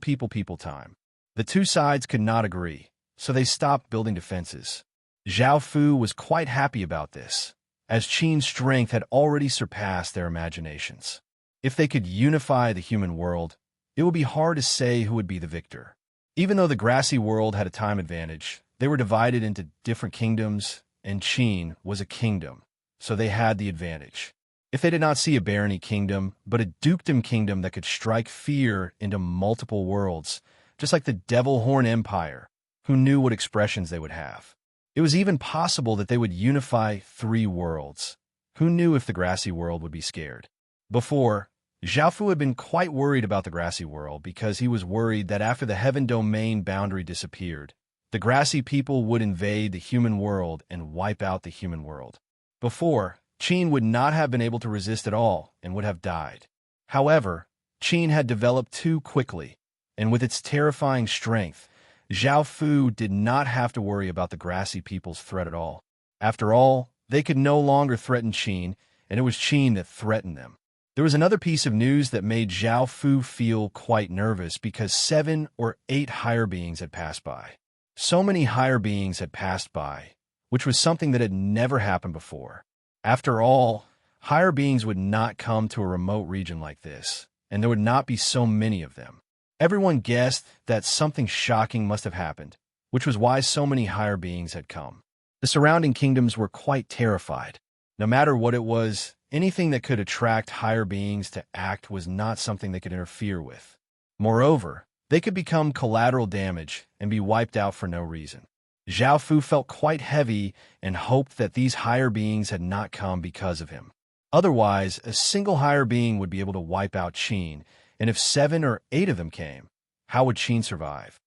time. The 2 sides could not agree, so they stopped building defenses. Zhao Fu was quite happy about this, as Qin's strength had already surpassed their imaginations. If they could unify the human world, it would be hard to say who would be the victor. Even though the grassy world had a time advantage, they were divided into different kingdoms, and Qin was a kingdom, so they had the advantage. If they did not see a barony kingdom, but a dukedom kingdom that could strike fear into multiple worlds, just like the Devil Horn Empire, who knew what expressions they would have. It was even possible that they would unify 3 worlds. Who knew if the grassy world would be scared? Before, Zhao Fu had been quite worried about the grassy world because he was worried that after the heaven domain boundary disappeared, the grassy people would invade the human world and wipe out the human world. Before, Qin would not have been able to resist at all and would have died. However, Qin had developed too quickly, and with its terrifying strength, Zhao Fu did not have to worry about the grassy people's threat at all. After all, they could no longer threaten Qin, and it was Qin that threatened them. There was another piece of news that made Zhao Fu feel quite nervous because 7 or 8 higher beings had passed by. So many higher beings had passed by, which was something that had never happened before. After all, higher beings would not come to a remote region like this, and there would not be so many of them. Everyone guessed that something shocking must have happened, which was why so many higher beings had come. The surrounding kingdoms were quite terrified. No matter what it was, anything that could attract higher beings to act was not something they could interfere with. Moreover, they could become collateral damage and be wiped out for no reason. Zhao Fu felt quite heavy and hoped that these higher beings had not come because of him. Otherwise, a single higher being would be able to wipe out Qin, and if 7 or 8 of them came, how would Qin survive?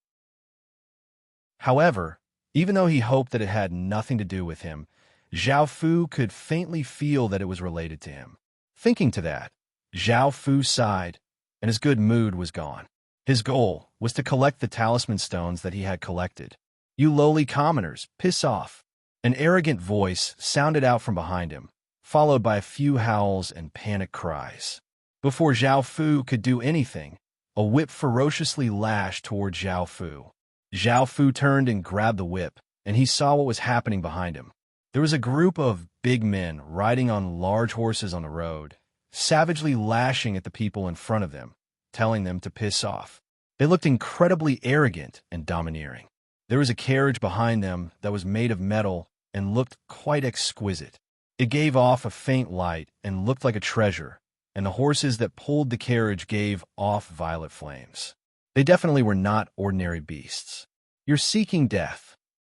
However, even though he hoped that it had nothing to do with him, Zhao Fu could faintly feel that it was related to him. Thinking to that, Zhao Fu sighed, and his good mood was gone. His goal was to collect the talisman stones that he had collected. "You lowly commoners, piss off!" An arrogant voice sounded out from behind him, followed by a few howls and panic cries. Before Zhao Fu could do anything, a whip ferociously lashed toward Zhao Fu. Zhao Fu turned and grabbed the whip, and he saw what was happening behind him. There was a group of big men riding on large horses on the road, savagely lashing at the people in front of them, telling them to piss off. They looked incredibly arrogant and domineering. There was a carriage behind them that was made of metal and looked quite exquisite. It gave off a faint light and looked like a treasure, and the horses that pulled the carriage gave off violet flames. They definitely were not ordinary beasts. "You're seeking death."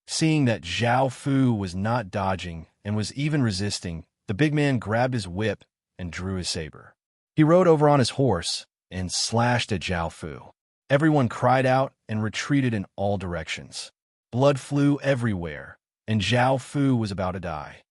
Seeing that Zhao Fu was not dodging and was even resisting, the big man grabbed his whip and drew his saber. He rode over on his horse and slashed at Zhao Fu. Everyone cried out and retreated in all directions. Blood flew everywhere, and Zhao Fu was about to die.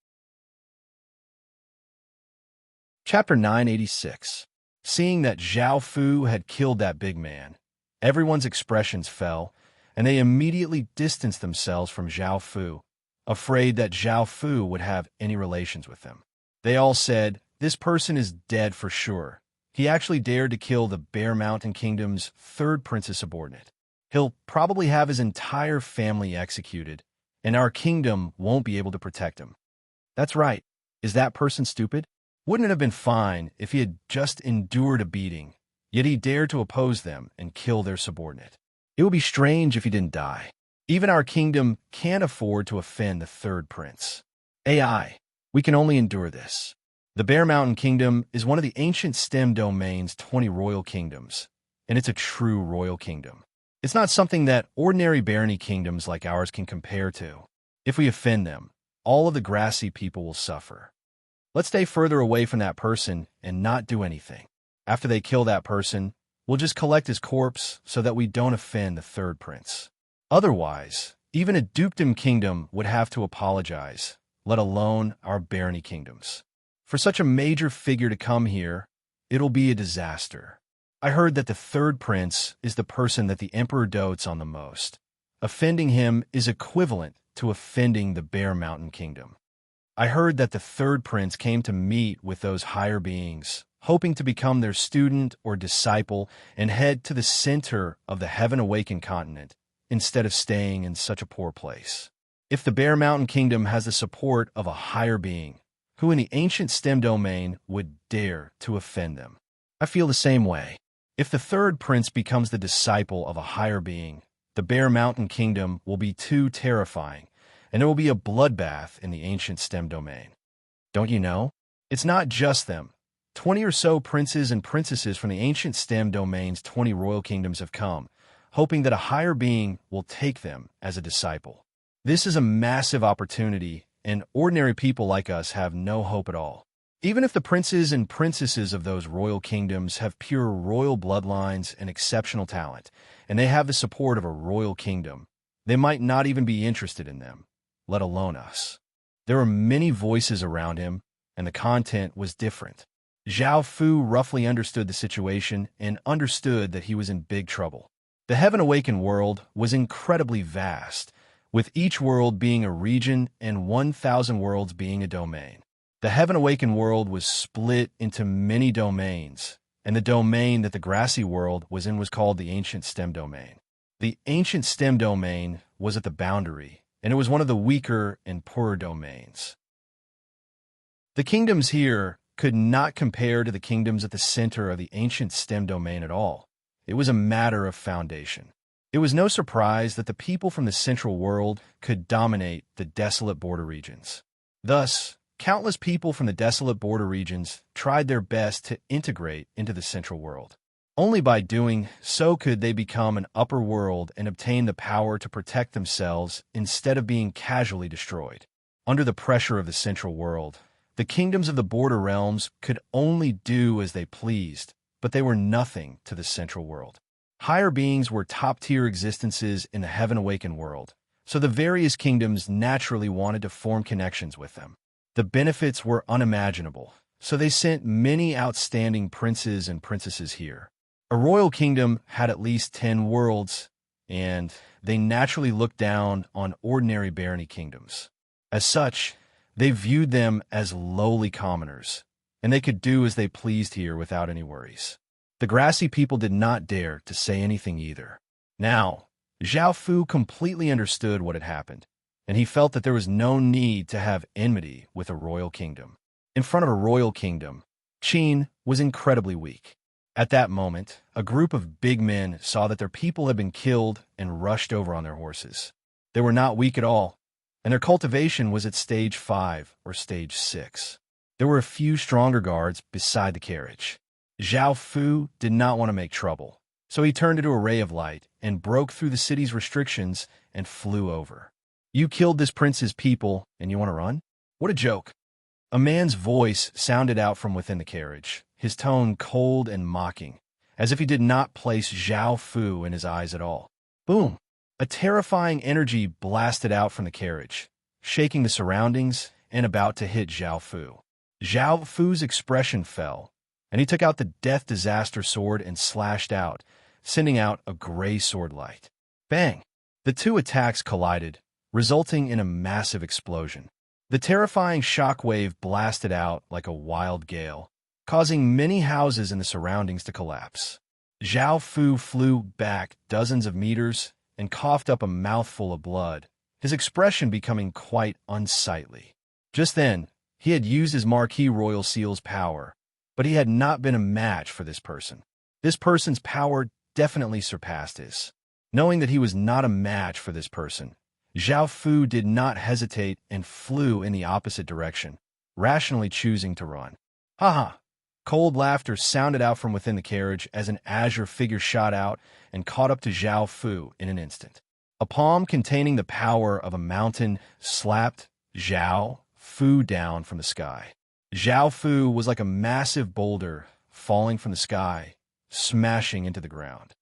Chapter 986. Seeing that Zhao Fu had killed that big man, everyone's expressions fell, and they immediately distanced themselves from Zhao Fu, afraid that Zhao Fu would have any relations with them. They all said, "This person is dead for sure. He actually dared to kill the Bear Mountain Kingdom's 3rd prince's subordinate. He'll probably have his entire family executed, and our kingdom won't be able to protect him." That's right. Is that person stupid? Wouldn't it have been fine if he had just endured a beating, yet he dared to oppose them and kill their subordinate? It would be strange if he didn't die. Even our kingdom can't afford to offend the 3rd prince. AI, we can only endure this. The Bear Mountain Kingdom is one of the ancient stem domain's 20 royal kingdoms, and it's a true royal kingdom. It's not something that ordinary barony kingdoms like ours can compare to. If we offend them, all of the grassy people will suffer. Let's stay further away from that person and not do anything. After they kill that person, we'll just collect his corpse so that we don't offend the 3rd prince. Otherwise, even a dukedom kingdom would have to apologize, let alone our barony kingdoms. For such a major figure to come here, it'll be a disaster. I heard that the 3rd prince is the person that the emperor dotes on the most. Offending him is equivalent to offending the Bear Mountain Kingdom. I heard that the 3rd prince came to meet with those higher beings, hoping to become their student or disciple and head to the center of the heaven-awakened continent, instead of staying in such a poor place. If the Bear Mountain Kingdom has the support of a higher being, who in the ancient stem domain would dare to offend them? I feel the same way. If the 3rd prince becomes the disciple of a higher being, the Bear Mountain Kingdom will be too terrifying, and there will be a bloodbath in the ancient stem domain. Don't you know? It's not just them. 20 or so princes and princesses from the ancient stem domain's 20 royal kingdoms have come, hoping that a higher being will take them as a disciple. This is a massive opportunity, and ordinary people like us have no hope at all. Even if the princes and princesses of those royal kingdoms have pure royal bloodlines and exceptional talent, and they have the support of a royal kingdom, they might not even be interested in them, let alone us. There were many voices around him, and the content was different. Zhao Fu roughly understood the situation and understood that he was in big trouble. The Heaven-Awakened world was incredibly vast, with each world being a region and 1,000 worlds being a domain. The Heaven-Awakened world was split into many domains, and the domain that the grassy world was in was called the Ancient Stem Domain. The Ancient Stem Domain was at the boundary, and it was one of the weaker and poorer domains. The kingdoms here could not compare to the kingdoms at the center of the Ancient Stem Domain at all. It was a matter of foundation. It was no surprise that the people from the central world could dominate the desolate border regions. Thus, Countless people from the desolate border regions tried their best to integrate into the central world. Only by doing so could they become an upper world and obtain the power to protect themselves instead of being casually destroyed. Under the pressure of the central world, the kingdoms of the border realms could only do as they pleased, but they were nothing to the central world. Higher beings were top-tier existences in the heaven-awakened world, so the various kingdoms naturally wanted to form connections with them. The benefits were unimaginable, so they sent many outstanding princes and princesses here. A royal kingdom had at least 10 worlds, and they naturally looked down on ordinary barony kingdoms. As such, they viewed them as lowly commoners, and they could do as they pleased here without any worries. The grassy people did not dare to say anything either. Now, Zhao Fu completely understood what had happened, and he felt that there was no need to have enmity with a royal kingdom. In front of a royal kingdom, Qin was incredibly weak. At that moment, a group of big men saw that their people had been killed and rushed over on their horses. They were not weak at all, and their cultivation was at stage 5 or stage 6. There were a few stronger guards beside the carriage. Zhao Fu did not want to make trouble, so he turned into a ray of light and broke through the city's restrictions and flew over. "You killed this prince's people, and you want to run? What a joke." A man's voice sounded out from within the carriage, his tone cold and mocking, as if he did not place Zhao Fu in his eyes at all. Boom! A terrifying energy blasted out from the carriage, shaking the surroundings and about to hit Zhao Fu. Zhao Fu's expression fell, and he took out the Death Disaster sword and slashed out, sending out a gray sword light. Bang! The two attacks collided, resulting in a massive explosion. The terrifying shockwave blasted out like a wild gale, causing many houses in the surroundings to collapse. Zhao Fu flew back dozens of meters and coughed up a mouthful of blood, his expression becoming quite unsightly. Just then, he had used his Marquis Royal Seal's power, but he had not been a match for this person. This person's power definitely surpassed his. Knowing that he was not a match for this person, Zhao Fu did not hesitate and flew in the opposite direction, rationally choosing to run. Haha! Cold laughter sounded out from within the carriage as an azure figure shot out and caught up to Zhao Fu in an instant. A palm containing the power of a mountain slapped Zhao Fu down from the sky. Zhao Fu was like a massive boulder falling from the sky, smashing into the ground.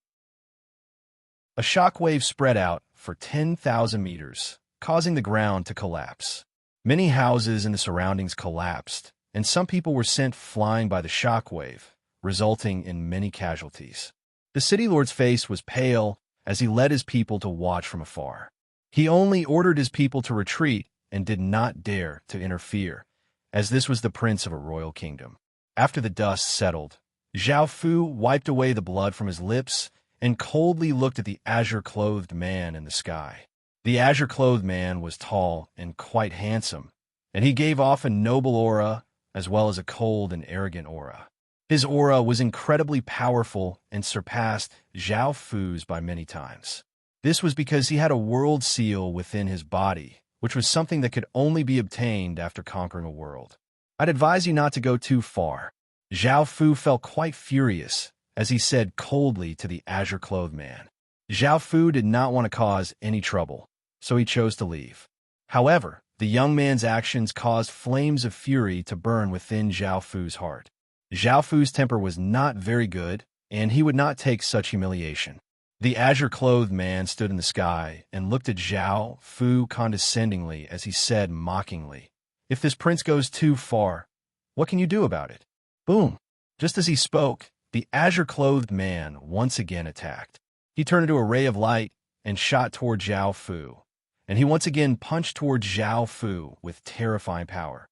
A shockwave spread out for 10,000 meters, causing the ground to collapse. Many houses in the surroundings collapsed, and some people were sent flying by the shockwave, resulting in many casualties. The city lord's face was pale as he led his people to watch from afar. He only ordered his people to retreat and did not dare to interfere, as this was the prince of a royal kingdom. After the dust settled, Zhao Fu wiped away the blood from his lips and coldly looked at the azure-clothed man in the sky. The azure-clothed man was tall and quite handsome, and he gave off a noble aura as well as a cold and arrogant aura. His aura was incredibly powerful and surpassed Zhao Fu's by many times. This was because he had a world seal within his body, which was something that could only be obtained after conquering a world. I'd advise you not to go too far. Zhao Fu felt quite furious as he said coldly to the azure-clothed man. Zhao Fu did not want to cause any trouble, so he chose to leave. However, the young man's actions caused flames of fury to burn within Zhao Fu's heart. Zhao Fu's temper was not very good, and he would not take such humiliation. The azure-clothed man stood in the sky and looked at Zhao Fu condescendingly as he said mockingly, "If this prince goes too far, what can you do about it?" Boom! Just as he spoke, the azure-clothed man once again attacked. He turned into a ray of light and shot toward Zhao Fu, and he once again punched toward Zhao Fu with terrifying power.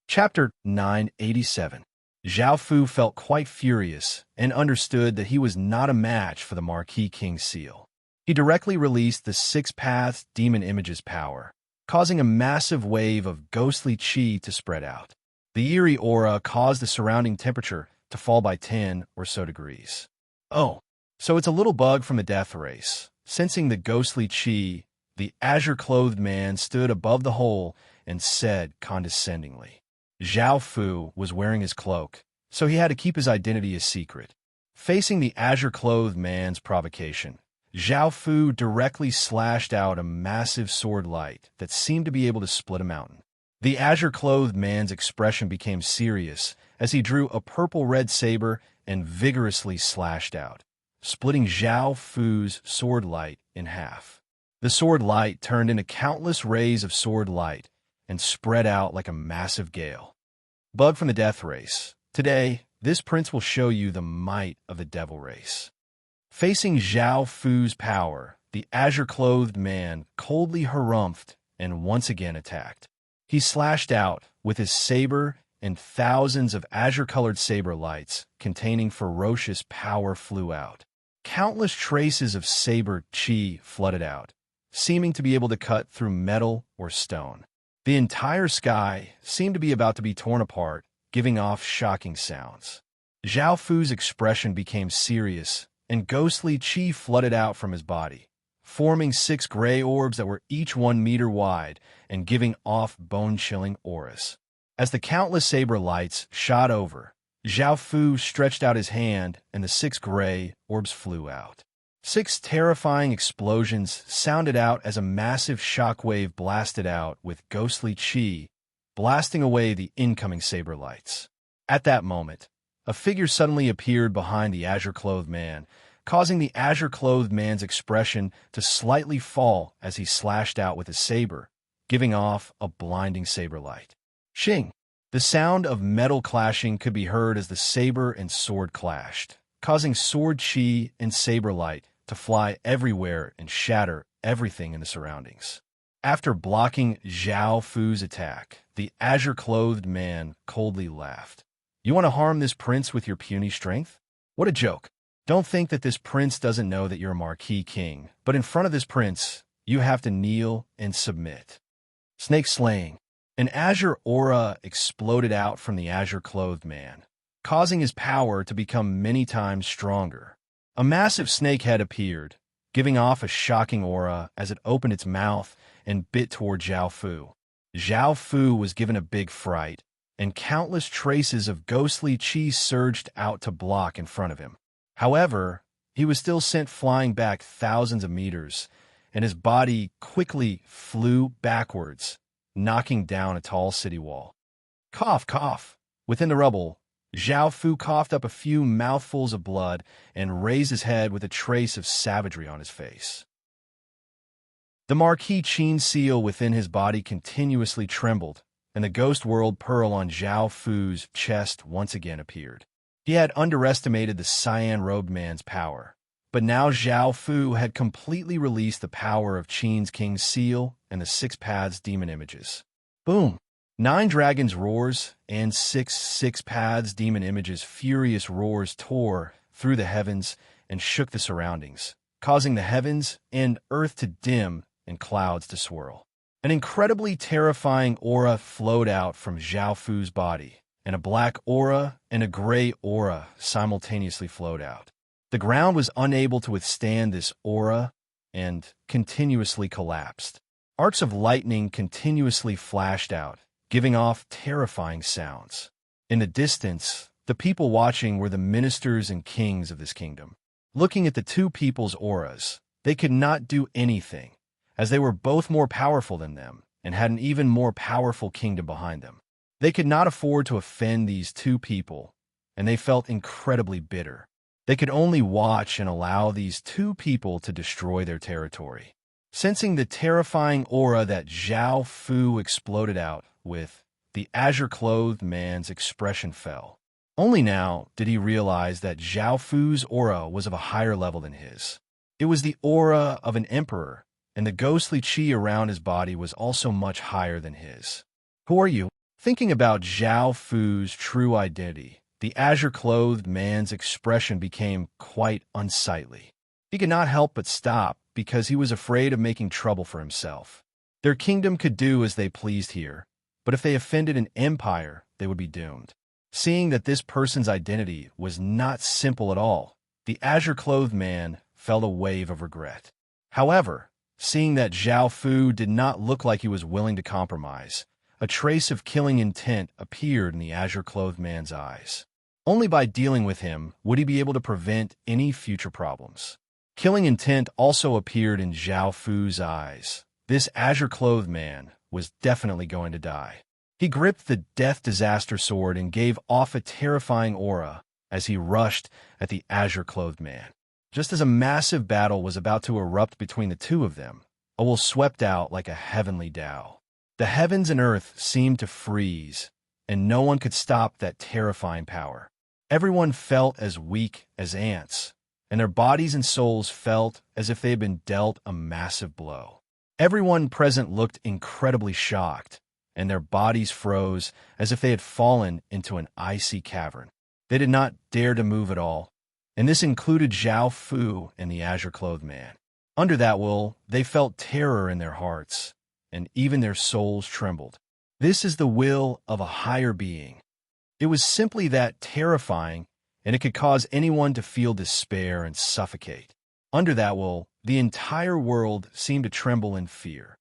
Chapter 987. Zhao Fu felt quite furious and understood that he was not a match for the Marquis King's seal. He directly released the Six-Paths Demon Image's power, causing a massive wave of ghostly chi to spread out. The eerie aura caused the surrounding temperature to fall by 10 or so degrees. Oh, so it's a little bug from the death race. Sensing the ghostly chi, the azure-clothed man stood above the hole and said condescendingly. Zhao Fu was wearing his cloak, so he had to keep his identity a secret. Facing the azure-clothed man's provocation, Zhao Fu directly slashed out a massive sword light that seemed to be able to split a mountain. The azure-clothed man's expression became serious as he drew a purple-red saber and vigorously slashed out, splitting Zhao Fu's sword light in half. The sword light turned into countless rays of sword light and spread out like a massive gale. Bug from the Death Race. Today, this prince will show you the might of the Devil Race. Facing Zhao Fu's power, the azure-clothed man coldly harumphed and once again attacked. He slashed out with his saber, and thousands of azure-colored saber lights containing ferocious power flew out. Countless traces of saber chi flooded out, seeming to be able to cut through metal or stone. The entire sky seemed to be about to be torn apart, giving off shocking sounds. Zhao Fu's expression became serious, and ghostly chi flooded out from his body, forming 6 gray orbs that were each 1 meter wide and giving off bone-chilling auras. As the countless saber lights shot over, Zhao Fu stretched out his hand and the 6 gray orbs flew out. 6 terrifying explosions sounded out as a massive shockwave blasted out with ghostly chi, blasting away the incoming saber lights. At that moment, a figure suddenly appeared behind the azure-clothed man, causing the azure-clothed man's expression to slightly fall as he slashed out with his saber, giving off a blinding saber light. Shing! The sound of metal clashing could be heard as the saber and sword clashed, causing sword chi and saber light to fly everywhere and shatter everything in the surroundings. After blocking Zhao Fu's attack, the azure-clothed man coldly laughed. You want to harm this prince with your puny strength? What a joke. Don't think that this prince doesn't know that you're a marquis king, but in front of this prince, you have to kneel and submit. Snake slaying. An azure aura exploded out from the azure-clothed man, causing his power to become many times stronger. A massive snake head appeared, giving off a shocking aura as it opened its mouth and bit toward Zhao Fu. Zhao Fu was given a big fright, and countless traces of ghostly chi surged out to block in front of him. However, he was still sent flying back thousands of meters, and his body quickly flew backwards, knocking down a tall city wall. Cough, cough. Within the rubble, Zhao Fu coughed up a few mouthfuls of blood and raised his head with a trace of savagery on his face. The Marquis Qin seal within his body continuously trembled, and the ghost world pearl on Zhao Fu's chest once again appeared. He had underestimated the cyan-robed man's power, but now Zhao Fu had completely released the power of Qin's King seal and the 6 paths demon images. Boom! 9 dragons roars and 6 paths demon images furious roars tore through the heavens and shook the surroundings, causing the heavens and earth to dim and clouds to swirl. An incredibly terrifying aura flowed out from Zhao Fu's body, and a black aura and a gray aura simultaneously flowed out. The ground was unable to withstand this aura and continuously collapsed. Arcs of lightning continuously flashed out, giving off terrifying sounds. In the distance, the people watching were the ministers and kings of this kingdom. Looking at the 2 people's auras, they could not do anything, as they were both more powerful than them and had an even more powerful kingdom behind them. They could not afford to offend these 2 people, and they felt incredibly bitter. They could only watch and allow these 2 people to destroy their territory. Sensing the terrifying aura that Zhao Fu exploded out with, the azure-clothed man's expression fell. Only now did he realize that Zhao Fu's aura was of a higher level than his. It was the aura of an emperor, and the ghostly chi around his body was also much higher than his. Who are you? Thinking about Zhao Fu's true identity, the azure-clothed man's expression became quite unsightly. He could not help but stop because he was afraid of making trouble for himself. Their kingdom could do as they pleased here, but if they offended an empire, they would be doomed. Seeing that this person's identity was not simple at all, the azure-clothed man felt a wave of regret. However, Seeing that Zhao Fu did not look like he was willing to compromise, a trace of killing intent appeared in the azure-clothed man's eyes. Only by dealing with him would he be able to prevent any future problems. Killing intent also appeared in Zhao Fu's eyes. This azure-clothed man was definitely going to die. He gripped the Death Disaster sword and gave off a terrifying aura as he rushed at the azure-clothed man. Just as a massive battle was about to erupt between the two of them, a will swept out like a heavenly Tao. The heavens and earth seemed to freeze, and no one could stop that terrifying power. Everyone felt as weak as ants, and their bodies and souls felt as if they had been dealt a massive blow. Everyone present looked incredibly shocked, and their bodies froze as if they had fallen into an icy cavern. They did not dare to move at all, and this included Zhao Fu and the azure-clothed man. Under that will, they felt terror in their hearts, and even their souls trembled. This is the will of a higher being. It was simply that terrifying, and it could cause anyone to feel despair and suffocate. Under that will, the entire world seemed to tremble in fear.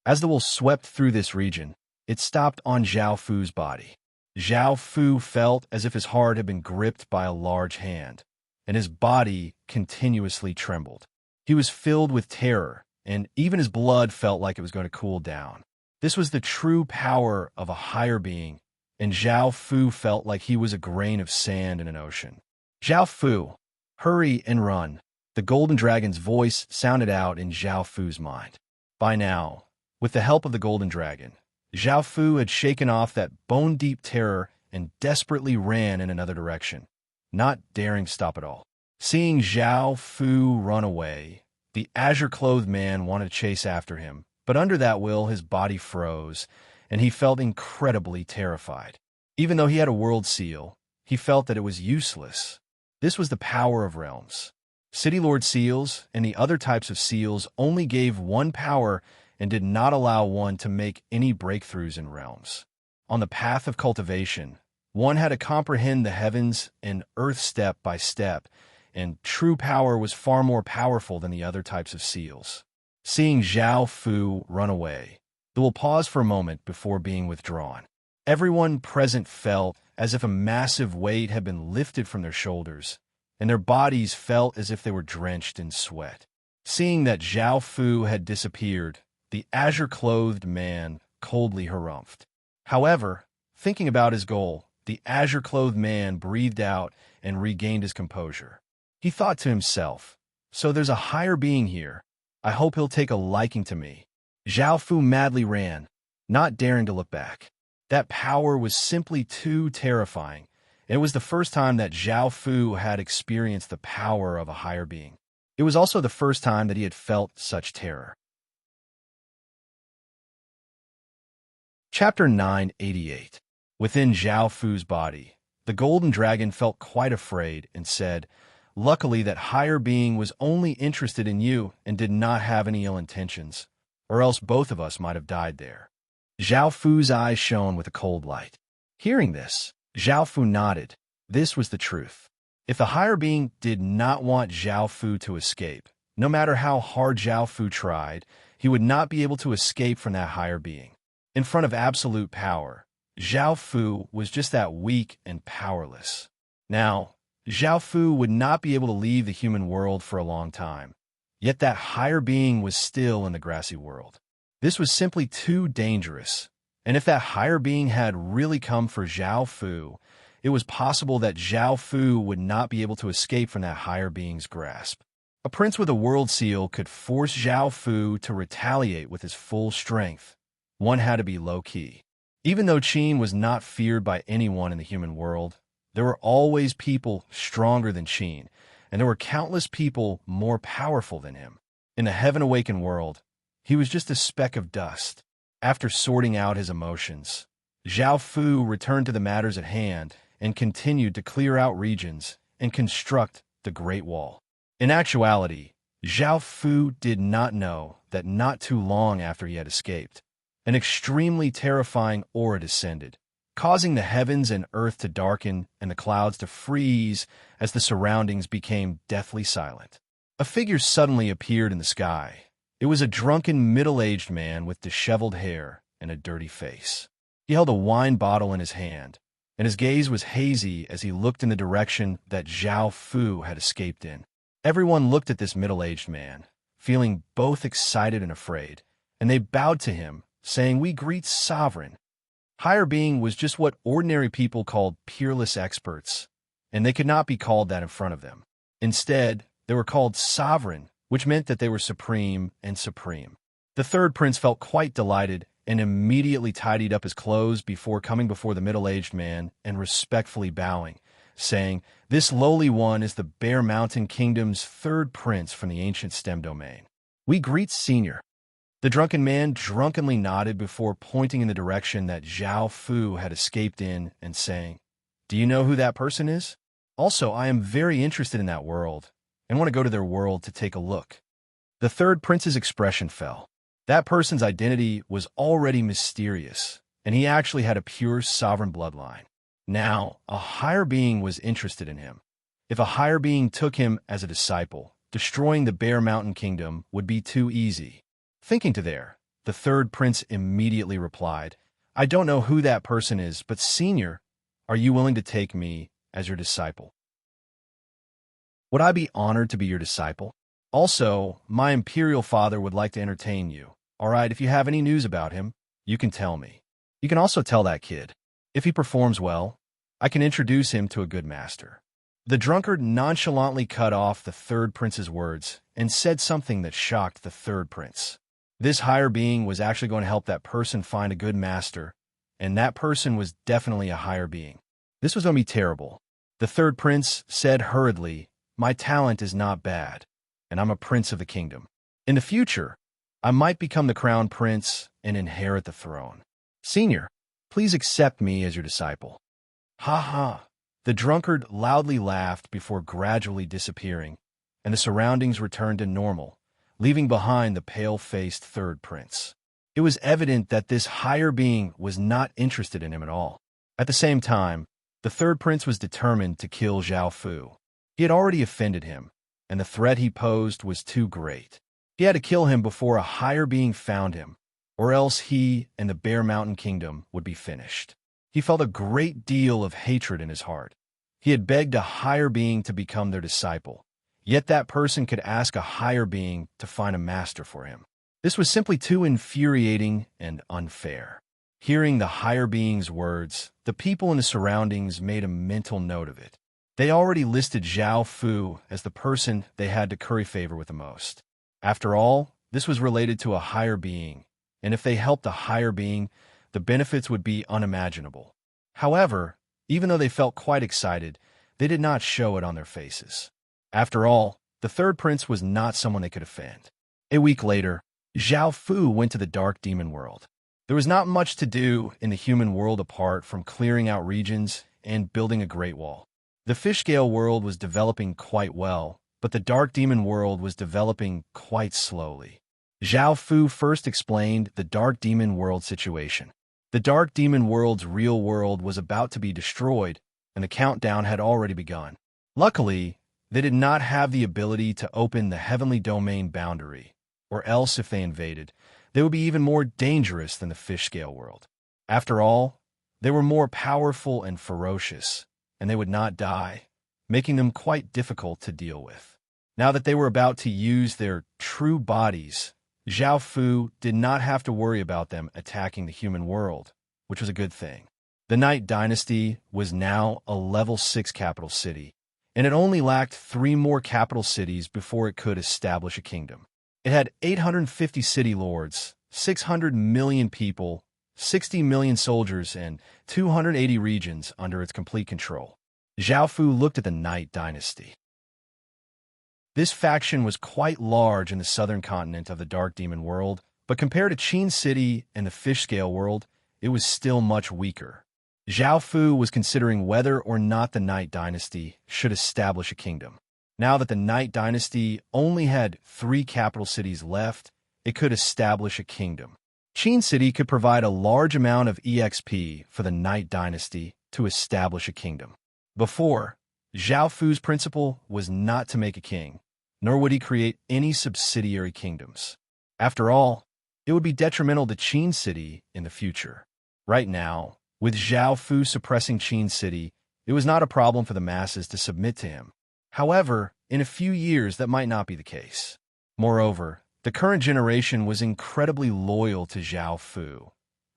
As the will swept through this region, it stopped on Zhao Fu's body. Zhao Fu felt as if his heart had been gripped by a large hand, and his body continuously trembled. He was filled with terror, and even his blood felt like it was going to cool down. This was the true power of a higher being, and Zhao Fu felt like he was a grain of sand in an ocean. Zhao Fu, hurry and run. The golden dragon's voice sounded out in Zhao Fu's mind. By now, with the help of the golden dragon, Zhao Fu had shaken off that bone-deep terror and desperately ran in another direction, not daring to stop at all. Seeing Zhao Fu run away, the azure-clothed man wanted to chase after him, but under that will his body froze, and he felt incredibly terrified. Even though he had a world seal, he felt that it was useless. This was the power of realms. City Lord seals and the other types of seals only gave one power and did not allow one to make any breakthroughs in realms. On the path of cultivation, one had to comprehend the heavens and earth step by step, and true power was far more powerful than the other types of seals. Seeing Zhao Fu run away, they will pause for a moment before being withdrawn. Everyone present felt as if a massive weight had been lifted from their shoulders, and their bodies felt as if they were drenched in sweat. Seeing that Zhao Fu had disappeared, the azure-clothed man coldly harumphed. However, thinking about his goal, the azure-clothed man breathed out and regained his composure. He thought to himself, "So there's a higher being here. I hope he'll take a liking to me." Zhao Fu madly ran, not daring to look back. That power was simply too terrifying, and it was the first time that Zhao Fu had experienced the power of a higher being. It was also the first time that he had felt such terror. Chapter 988. Within Zhao Fu's body, the golden dragon felt quite afraid and said, "Luckily that higher being was only interested in you and did not have any ill intentions, or else both of us might have died there." Zhao Fu's eyes shone with a cold light. Hearing this, Zhao Fu nodded. This was the truth. If the higher being did not want Zhao Fu to escape, no matter how hard Zhao Fu tried, he would not be able to escape from that higher being. In front of absolute power, Zhao Fu was just that weak and powerless. Now, Zhao Fu would not be able to leave the human world for a long time, yet that higher being was still in the grassy world. This was simply too dangerous, and if that higher being had really come for Zhao Fu, it was possible that Zhao Fu would not be able to escape from that higher being's grasp. A prince with a world seal could force Zhao Fu to retaliate with his full strength. One had to be low-key. Even though Qin was not feared by anyone in the human world, there were always people stronger than Qin, and there were countless people more powerful than him. In the heaven-awakened world, he was just a speck of dust. After sorting out his emotions, Zhao Fu returned to the matters at hand and continued to clear out regions and construct the Great Wall. In actuality, Zhao Fu did not know that not too long after he had escaped, an extremely terrifying aura descended, causing the heavens and earth to darken and the clouds to freeze as the surroundings became deathly silent. A figure suddenly appeared in the sky. It was a drunken, middle-aged man with disheveled hair and a dirty face. He held a wine bottle in his hand, and his gaze was hazy as he looked in the direction that Zhao Fu had escaped in. Everyone looked at this middle-aged man, feeling both excited and afraid, and they bowed to him, saying, "We greet Sovereign." Higher being was just what ordinary people called peerless experts, and they could not be called that in front of them. Instead, they were called Sovereign, which meant that they were supreme and supreme. The third prince felt quite delighted and immediately tidied up his clothes before coming before the middle-aged man and respectfully bowing, saying, "This lowly one is the Bear Mountain Kingdom's third prince from the ancient stem domain. We greet Senior." The drunken man drunkenly nodded before pointing in the direction that Zhao Fu had escaped in and saying, "Do you know who that person is? Also, I am very interested in that world and want to go to their world to take a look." The third prince's expression fell. That person's identity was already mysterious, and he actually had a pure sovereign bloodline. Now, a higher being was interested in him. If a higher being took him as a disciple, destroying the Bear Mountain Kingdom would be too easy. Thinking to there, the third prince immediately replied, "I don't know who that person is, but Senior, are you willing to take me as your disciple? Would I be honored to be your disciple? Also, my imperial father would like to entertain you. All right, if you have any news about him, you can tell me. You can also tell that kid. If he performs well, I can introduce him to a good master." The drunkard nonchalantly cut off the third prince's words and said something that shocked the third prince. This higher being was actually going to help that person find a good master, and that person was definitely a higher being. This was going to be terrible. The third prince said hurriedly, "My talent is not bad, and I'm a prince of the kingdom. In the future, I might become the crown prince and inherit the throne. Senior, please accept me as your disciple." "Ha ha!" The drunkard loudly laughed before gradually disappearing, and the surroundings returned to normal, leaving behind the pale-faced third prince. It was evident that this higher being was not interested in him at all. At the same time, the third prince was determined to kill Zhao Fu. He had already offended him, and the threat he posed was too great. He had to kill him before a higher being found him, or else he and the Bear Mountain Kingdom would be finished. He felt a great deal of hatred in his heart. He had begged a higher being to become their disciple, yet that person could ask a higher being to find a master for him. This was simply too infuriating and unfair. Hearing the higher being's words, the people in the surroundings made a mental note of it. They already listed Zhao Fu as the person they had to curry favor with the most. After all, this was related to a higher being, and if they helped a higher being, the benefits would be unimaginable. However, even though they felt quite excited, they did not show it on their faces. After all, the third prince was not someone they could offend. A week later, Zhao Fu went to the dark demon world. There was not much to do in the human world apart from clearing out regions and building a great wall. The fish scale world was developing quite well, but the dark demon world was developing quite slowly. Zhao Fu first explained the dark demon world situation. The dark demon world's real world was about to be destroyed, and the countdown had already begun. Luckily, they did not have the ability to open the heavenly domain boundary, or else if they invaded, they would be even more dangerous than the fish scale world. After all, they were more powerful and ferocious, and they would not die, making them quite difficult to deal with. Now that they were about to use their true bodies, Zhao Fu did not have to worry about them attacking the human world, which was a good thing. The Night Dynasty was now a level 6 capital city, and it only lacked 3 more capital cities before it could establish a kingdom. It had 850 city lords, 600 million people, 60 million soldiers, and 280 regions under its complete control. Zhao Fu looked at the Night Dynasty. This faction was quite large in the southern continent of the Dark Demon world, but compared to Qin City and the Fish Scale world, it was still much weaker. Zhao Fu was considering whether or not the Night Dynasty should establish a kingdom. Now that the Night Dynasty only had 3 capital cities left, it could establish a kingdom. Qin City could provide a large amount of EXP for the Night Dynasty to establish a kingdom. Before, Zhao Fu's principle was not to make a king, nor would he create any subsidiary kingdoms. After all, it would be detrimental to Qin City in the future. Right now, with Zhao Fu suppressing Qin City, it was not a problem for the masses to submit to him. However, in a few years that might not be the case. Moreover, the current generation was incredibly loyal to Zhao Fu,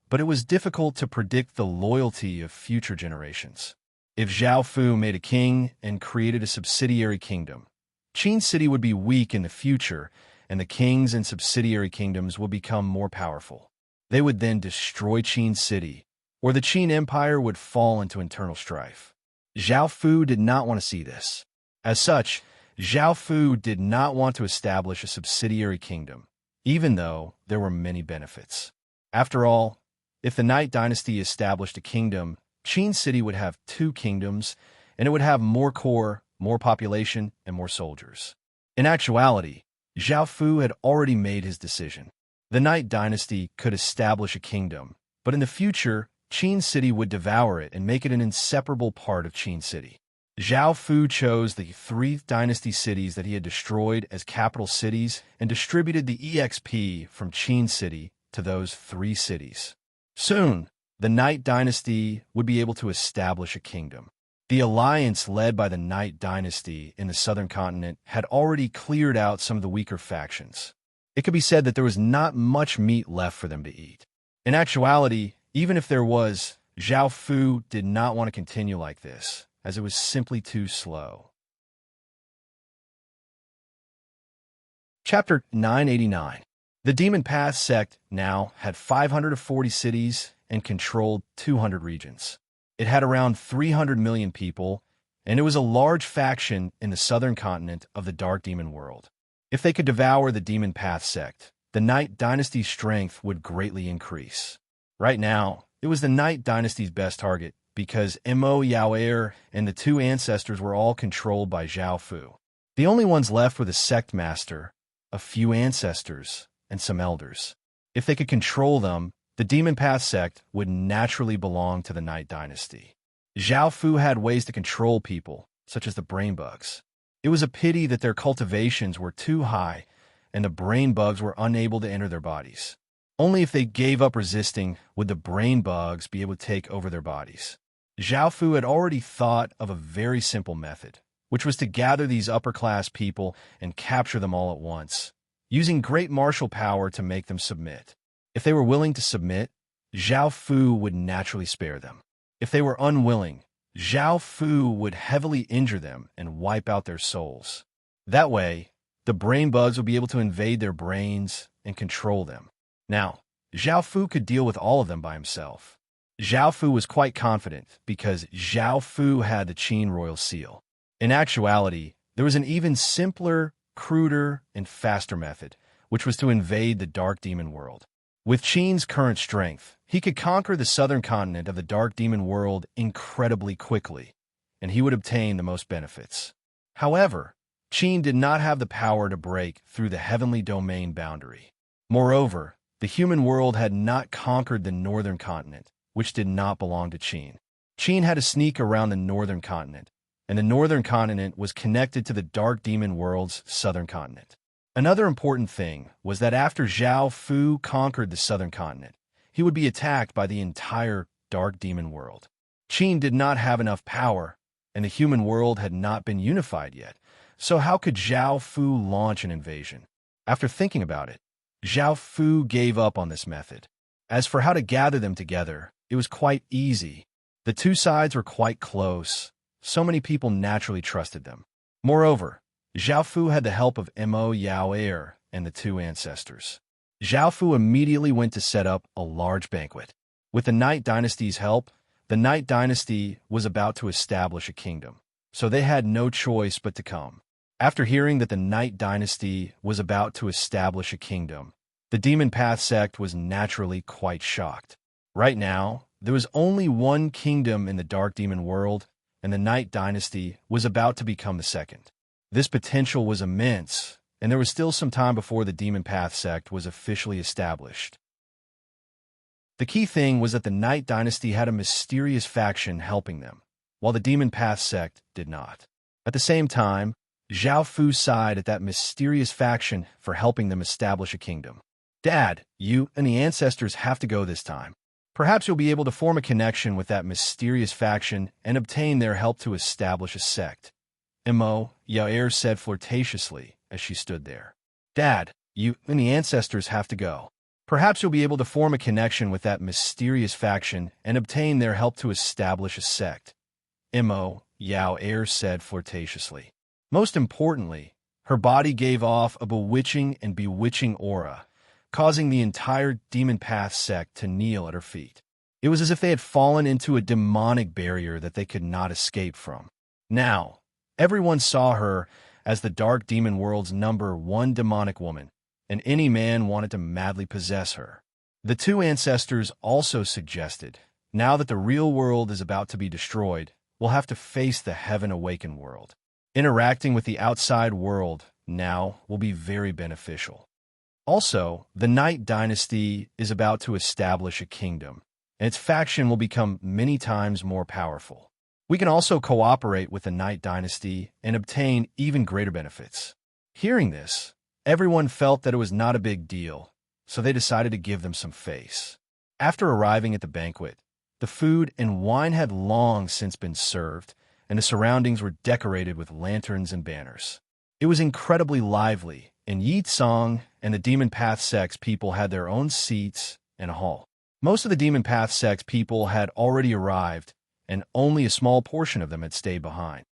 but it was difficult to predict the loyalty of future generations. If Zhao Fu made a king and created a subsidiary kingdom, Qin City would be weak in the future, and the kings and subsidiary kingdoms would become more powerful. They would then destroy Qin City, or the Qin Empire would fall into internal strife. Zhao Fu did not want to see this. As such, Zhao Fu did not want to establish a subsidiary kingdom, even though there were many benefits. After all, if the Night Dynasty established a kingdom, Qin City would have 2 kingdoms, and it would have more core, more population, and more soldiers. In actuality, Zhao Fu had already made his decision. The Night Dynasty could establish a kingdom, but in the future, Qin City would devour it and make it an inseparable part of Qin City. Zhao Fu chose the 3 dynasty cities that he had destroyed as capital cities and distributed the EXP from Qin City to those 3 cities. Soon, the Night Dynasty would be able to establish a kingdom. The alliance led by the Night Dynasty in the southern continent had already cleared out some of the weaker factions. It could be said that there was not much meat left for them to eat. In actuality, even if there was, Zhao Fu did not want to continue like this, as it was simply too slow. Chapter 989. The Demon Path sect now had 540 cities and controlled 200 regions. It had around 300 million people, and it was a large faction in the southern continent of the Dark Demon world. If they could devour the Demon Path sect, the Night Dynasty's strength would greatly increase. Right now, it was the Night Dynasty's best target because Mo Yaoer and the 2 ancestors were all controlled by Zhao Fu. The only ones left were the sect master, a few ancestors, and some elders. If they could control them, the Demon Path sect would naturally belong to the Night Dynasty. Zhao Fu had ways to control people, such as the brain bugs. It was a pity that their cultivations were too high and the brain bugs were unable to enter their bodies. Only if they gave up resisting would the brain bugs be able to take over their bodies. Zhao Fu had already thought of a very simple method, which was to gather these upper-class people and capture them all at once, using great martial power to make them submit. If they were willing to submit, Zhao Fu would naturally spare them. If they were unwilling, Zhao Fu would heavily injure them and wipe out their souls. That way, the brain bugs would be able to invade their brains and control them. Now, Zhao Fu could deal with all of them by himself. Zhao Fu was quite confident because Zhao Fu had the Qin royal seal. In actuality, there was an even simpler, cruder, and faster method, which was to invade the Dark Demon world. With Qin's current strength, he could conquer the southern continent of the Dark Demon world incredibly quickly, and he would obtain the most benefits. However, Qin did not have the power to break through the heavenly domain boundary. Moreover, the human world had not conquered the northern continent, which did not belong to Qin. Qin had to sneak around the northern continent, and the northern continent was connected to the Dark Demon world's southern continent. Another important thing was that after Zhao Fu conquered the southern continent, he would be attacked by the entire Dark Demon world. Qin did not have enough power, and the human world had not been unified yet, so how could Zhao Fu launch an invasion? After thinking about it, Zhao Fu gave up on this method. As for how to gather them together, it was quite easy. The 2 sides were quite close. So many people naturally trusted them. Moreover, Zhao Fu had the help of Mo Yaoer and the 2 ancestors. Zhao Fu immediately went to set up a large banquet. With the Night Dynasty's help, the Night Dynasty was about to establish a kingdom, so they had no choice but to come. After hearing that the Night Dynasty was about to establish a kingdom, the Demon Path sect was naturally quite shocked. Right now, there was only one kingdom in the Dark Demon world, and the Night Dynasty was about to become the second. This potential was immense, and there was still some time before the Demon Path sect was officially established. The key thing was that the Night Dynasty had a mysterious faction helping them, while the Demon Path sect did not. At the same time, Zhao Fu sighed at that mysterious faction for helping them establish a kingdom. Dad, you and the ancestors have to go this time. Perhaps you'll be able to form a connection with that mysterious faction and obtain their help to establish a sect. Mo, Yair said flirtatiously as she stood there. Dad, you and the ancestors have to go. Perhaps you'll be able to form a connection with that mysterious faction and obtain their help to establish a sect. Mo, Yair said flirtatiously. Most importantly, her body gave off a bewitching aura, causing the entire Demon Path sect to kneel at her feet. It was as if they had fallen into a demonic barrier that they could not escape from. Now, everyone saw her as the dark demon world's #1 demonic woman, and any man wanted to madly possess her. The two ancestors also suggested, now that the real world is about to be destroyed, we'll have to face the heaven-awakened world. Interacting with the outside world now will be very beneficial. Also, the Night Dynasty is about to establish a kingdom, and its faction will become many times more powerful. We can also cooperate with the Night Dynasty and obtain even greater benefits. Hearing this, everyone felt that it was not a big deal, so they decided to give them some face. After arriving at the banquet, the food and wine had long since been served, and the surroundings were decorated with lanterns and banners. It was incredibly lively, and Yi Tsang and the Demon Path Sect's people had their own seats and a hall. Most of the Demon Path Sect's people had already arrived, and only a small portion of them had stayed behind.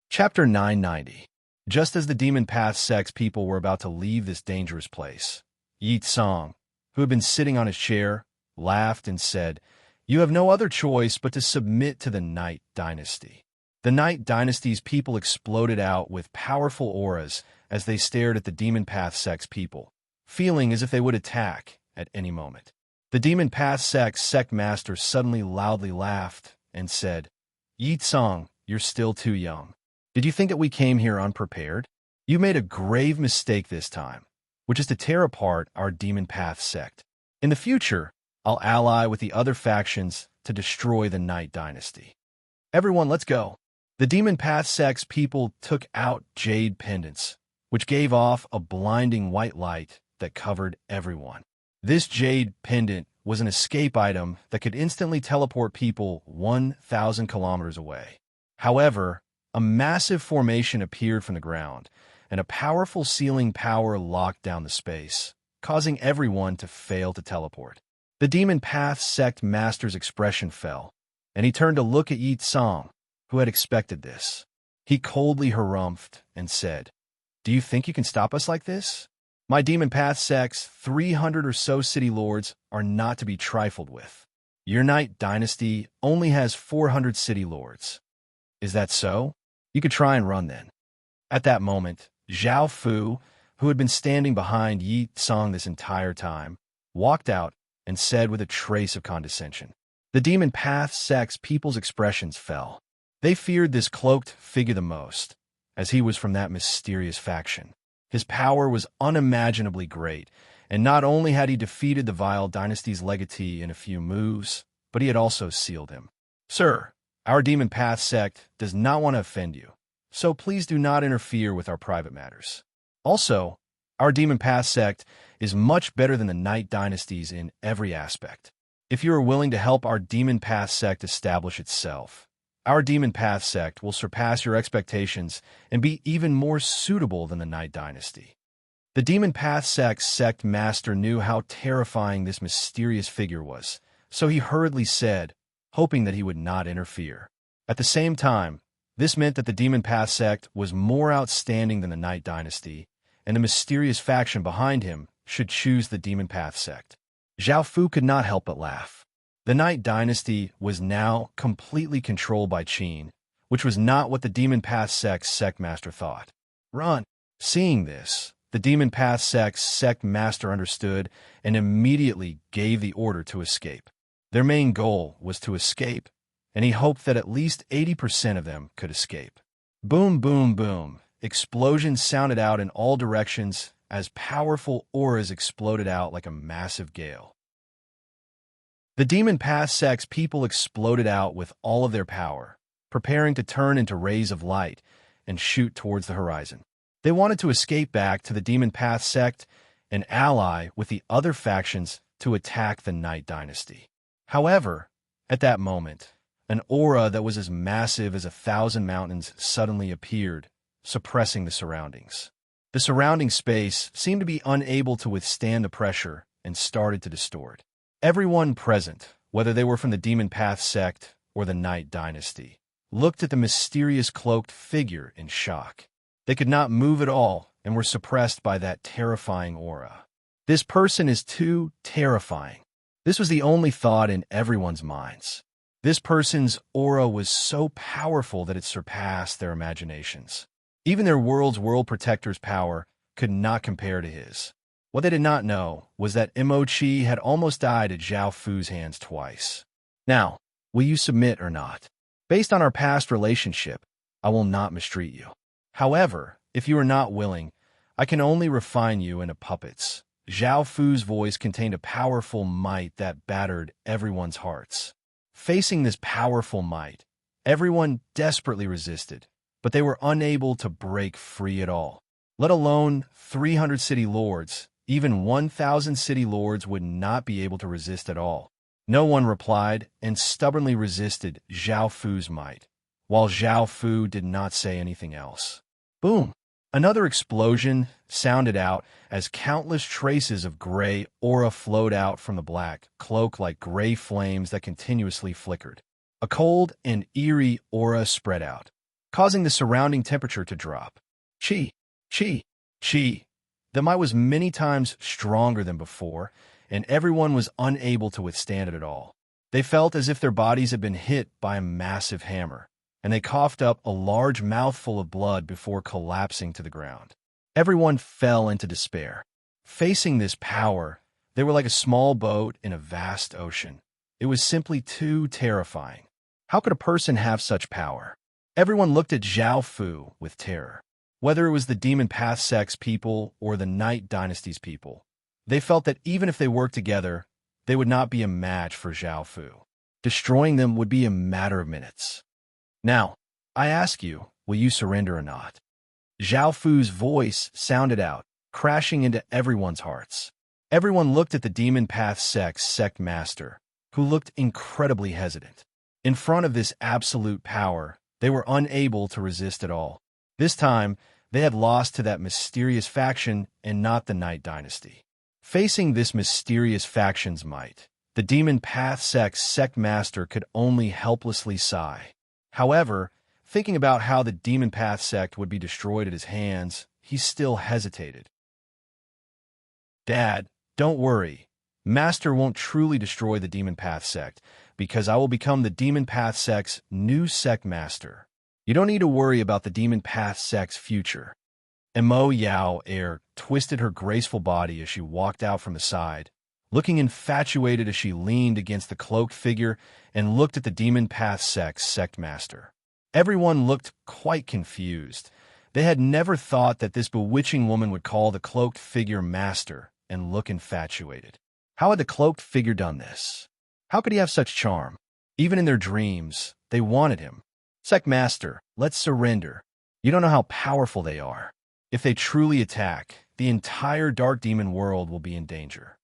Chapter 990. Just as the Demon Path Sect's people were about to leave this dangerous place, Yi Tsang, who had been sitting on his chair, laughed and said, "You have no other choice but to submit to the Night Dynasty." The Night Dynasty's people exploded out with powerful auras as they stared at the Demon Path Sect's people, feeling as if they would attack at any moment. The Demon Path Sect's sect master suddenly loudly laughed and said, "Yi Tsang, you're still too young. Did you think that we came here unprepared? You made a grave mistake this time, which is to tear apart our Demon Path sect. In the future, I'll ally with the other factions to destroy the Night Dynasty. Everyone, let's go." The Demon Path Sect's people took out jade pendants, which gave off a blinding white light that covered everyone. This jade pendant was an escape item that could instantly teleport people 1,000 kilometers away. However, a massive formation appeared from the ground, and a powerful sealing power locked down the space, causing everyone to fail to teleport. The Demon Path Sect Master's expression fell, and he turned to look at Yi Tsang, who had expected this. He coldly harumphed and said, "Do you think you can stop us like this? My Demon Path Sect's 300 or so city lords are not to be trifled with. Your Night Dynasty only has 400 city lords. Is that so? You could try and run then." At that moment, Zhao Fu, who had been standing behind Yi Tsang this entire time, walked out and said with a trace of condescension. The Demon Path Sect's people's expressions fell. They feared this cloaked figure the most, as he was from that mysterious faction. His power was unimaginably great, and not only had he defeated the Vile Dynasty's legatee in a few moves, but he had also sealed him. "Sir, our Demon Path Sect does not want to offend you, so please do not interfere with our private matters. Also, our Demon Path Sect is much better than the Night Dynasties in every aspect. If you are willing to help our Demon Path Sect establish itself, our Demon Path Sect will surpass your expectations and be even more suitable than the Night Dynasty." The Demon Path Sect's sect master knew how terrifying this mysterious figure was, so he hurriedly said, hoping that he would not interfere. At the same time, this meant that the Demon Path Sect was more outstanding than the Night Dynasty, and the mysterious faction behind him should choose the Demon Path Sect. Zhao Fu could not help but laugh. The Night Dynasty was now completely controlled by Qin, which was not what the Demon Path Sect's sect master thought. "Run!" Seeing this, the Demon Path Sect's sect master understood and immediately gave the order to escape. Their main goal was to escape, and he hoped that at least 80% of them could escape. Boom, boom, boom. Explosions sounded out in all directions as powerful auras exploded out like a massive gale. The Demon Path Sect's people exploded out with all of their power, preparing to turn into rays of light and shoot towards the horizon. They wanted to escape back to the Demon Path sect and ally with the other factions to attack the Night Dynasty. However, at that moment, an aura that was as massive as 1,000 mountains suddenly appeared, suppressing the surroundings. The surrounding space seemed to be unable to withstand the pressure and started to distort. Everyone present, whether they were from the Demon Path sect or the Night Dynasty, looked at the mysterious cloaked figure in shock. They could not move at all and were suppressed by that terrifying aura. This person is too terrifying. This was the only thought in everyone's minds. This person's aura was so powerful that it surpassed their imaginations. Even their world protector's power could not compare to his. What they did not know was that Imochi had almost died at Zhao Fu's hands twice. Now, will you submit or not? Based on our past relationship, I will not mistreat you. However, if you are not willing, I can only refine you into puppets. Zhao Fu's voice contained a powerful might that battered everyone's hearts. Facing this powerful might, everyone desperately resisted, but they were unable to break free at all. Let alone 300 city lords, even 1,000 city lords would not be able to resist at all. No one replied and stubbornly resisted Zhao Fu's might, while Zhao Fu did not say anything else. Boom! Another explosion sounded out as countless traces of gray aura flowed out from the black cloak like gray flames that continuously flickered. A cold and eerie aura spread out, causing the surrounding temperature to drop. Chi! Chi! Chi! The might was many times stronger than before, and everyone was unable to withstand it at all. They felt as if their bodies had been hit by a massive hammer, and they coughed up a large mouthful of blood before collapsing to the ground. Everyone fell into despair. Facing this power, they were like a small boat in a vast ocean. It was simply too terrifying. How could a person have such power? Everyone looked at Zhao Fu with terror. Whether it was the Demon Path sect's people or the Night Dynasty's people, they felt that even if they worked together, they would not be a match for Zhao Fu. Destroying them would be a matter of minutes. Now, I ask you, will you surrender or not? Zhao Fu's voice sounded out, crashing into everyone's hearts. Everyone looked at the Demon Path sect's sect master, who looked incredibly hesitant. In front of this absolute power, they were unable to resist at all. This time, they had lost to that mysterious faction and not the Night Dynasty. Facing this mysterious faction's might, the Demon Path sect's sect master could only helplessly sigh. However, thinking about how the Demon Path sect would be destroyed at his hands, he still hesitated. Dad, don't worry. Master won't truly destroy the Demon Path sect, because I will become the Demon Path sect's new sect master. You don't need to worry about the Demon Path sect's future. Mo Yao Air twisted her graceful body as she walked out from the side, looking infatuated as she leaned against the cloaked figure and looked at the Demon Path sect's sect master. Everyone looked quite confused. They had never thought that this bewitching woman would call the cloaked figure master and look infatuated. How had the cloaked figure done this? How could he have such charm? Even in their dreams, they wanted him. Sect master, let's surrender. You don't know how powerful they are. If they truly attack, the entire dark demon world will be in danger.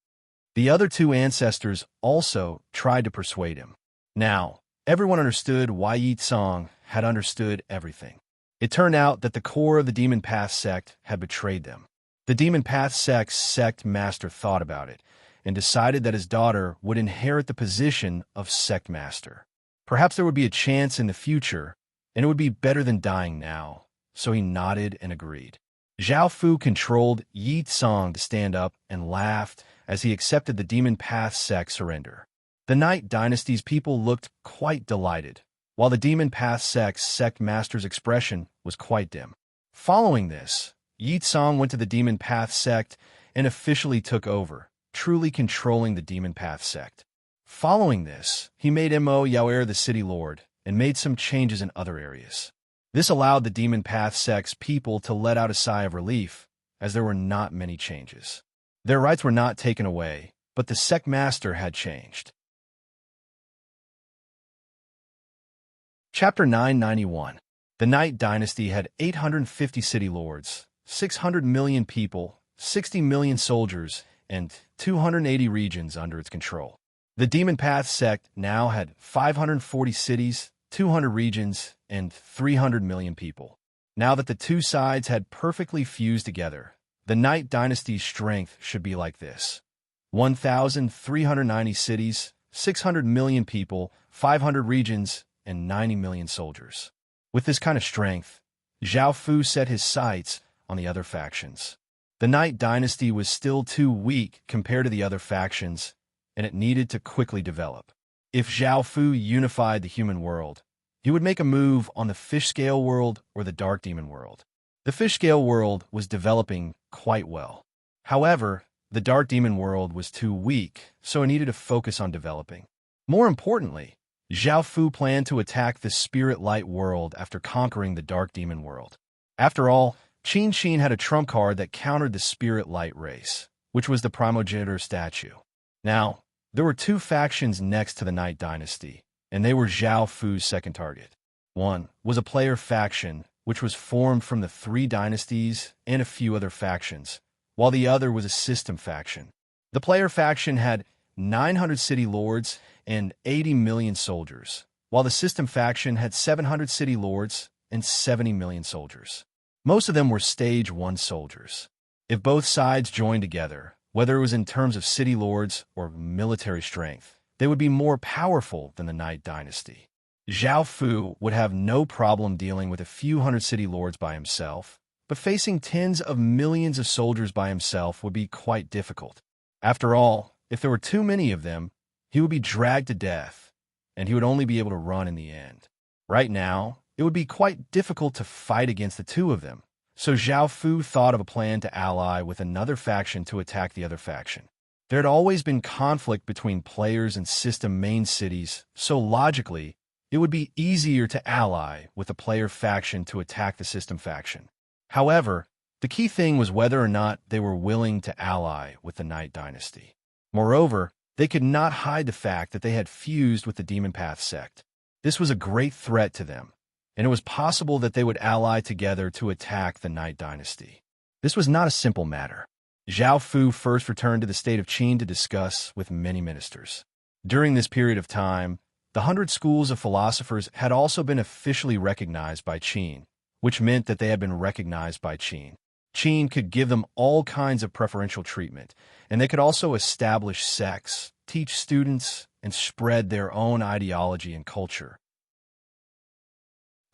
The other two ancestors also tried to persuade him. Now, everyone understood why Yi Tsang had understood everything. It turned out that the core of the Demon Path sect had betrayed them. The Demon Path sect's sect master thought about it and decided that his daughter would inherit the position of sect master. Perhaps there would be a chance in the future, and it would be better than dying now, so he nodded and agreed. Zhao Fu controlled Yi Tsang to stand up and laughed as he accepted the Demon Path sect's surrender. The Night Dynasty's people looked quite delighted, while the Demon Path sect's sect master's expression was quite dim. Following this, Yi Tsang went to the Demon Path sect and officially took over, truly controlling the Demon Path sect. Following this, he made Mo Yaoer the city lord and made some changes in other areas. This allowed the Demon Path sect's people to let out a sigh of relief, as there were not many changes. Their rights were not taken away, but the sect master had changed. Chapter 991. The Night Dynasty had 850 city lords, 600 million people, 60 million soldiers, and 280 regions under its control. The Demon Path sect now had 540 cities, 200 regions, and 300 million people. Now that the two sides had perfectly fused together, the Night Dynasty's strength should be like this: 1,390 cities, 600 million people, 500 regions, and 90 million soldiers. With this kind of strength, Zhao Fu set his sights on the other factions. The Night Dynasty was still too weak compared to the other factions, and it needed to quickly develop. If Zhao Fu unified the human world, he would make a move on the fish scale world or the dark demon world. The fish scale world was developing quite well. However, the dark demon world was too weak, so it needed to focus on developing. More importantly, Zhao Fu planned to attack the spirit light world after conquering the dark demon world. After all, Qin Xin had a trump card that countered the spirit light race, which was the primogenitor statue. Now, there were two factions next to the Night Dynasty, and they were Zhao Fu's second target. One was a player faction, which was formed from the three dynasties and a few other factions, while the other was a system faction. The player faction had 900 city lords and 80 million soldiers, while the system faction had 700 city lords and 70 million soldiers. Most of them were Stage 1 soldiers. If both sides joined together, whether it was in terms of city lords or military strength, they would be more powerful than the Night Dynasty. Zhao Fu would have no problem dealing with a few hundred city lords by himself, but facing tens of millions of soldiers by himself would be quite difficult. After all, if there were too many of them, he would be dragged to death, and he would only be able to run in the end. Right now, it would be quite difficult to fight against the two of them, so Zhao Fu thought of a plan to ally with another faction to attack the other faction. There had always been conflict between players and system main cities, so logically, it would be easier to ally with a player faction to attack the system faction. However, the key thing was whether or not they were willing to ally with the Night Dynasty. Moreover, they could not hide the fact that they had fused with the Demon Path sect. This was a great threat to them, and it was possible that they would ally together to attack the Night Dynasty. This was not a simple matter. Zhao Fu first returned to the state of Qin to discuss with many ministers. During this period of time, the 100 schools of philosophers had also been officially recognized by Qin, which meant that they had been recognized by Qin. Qin could give them all kinds of preferential treatment, and they could also establish sects, teach students, and spread their own ideology and culture.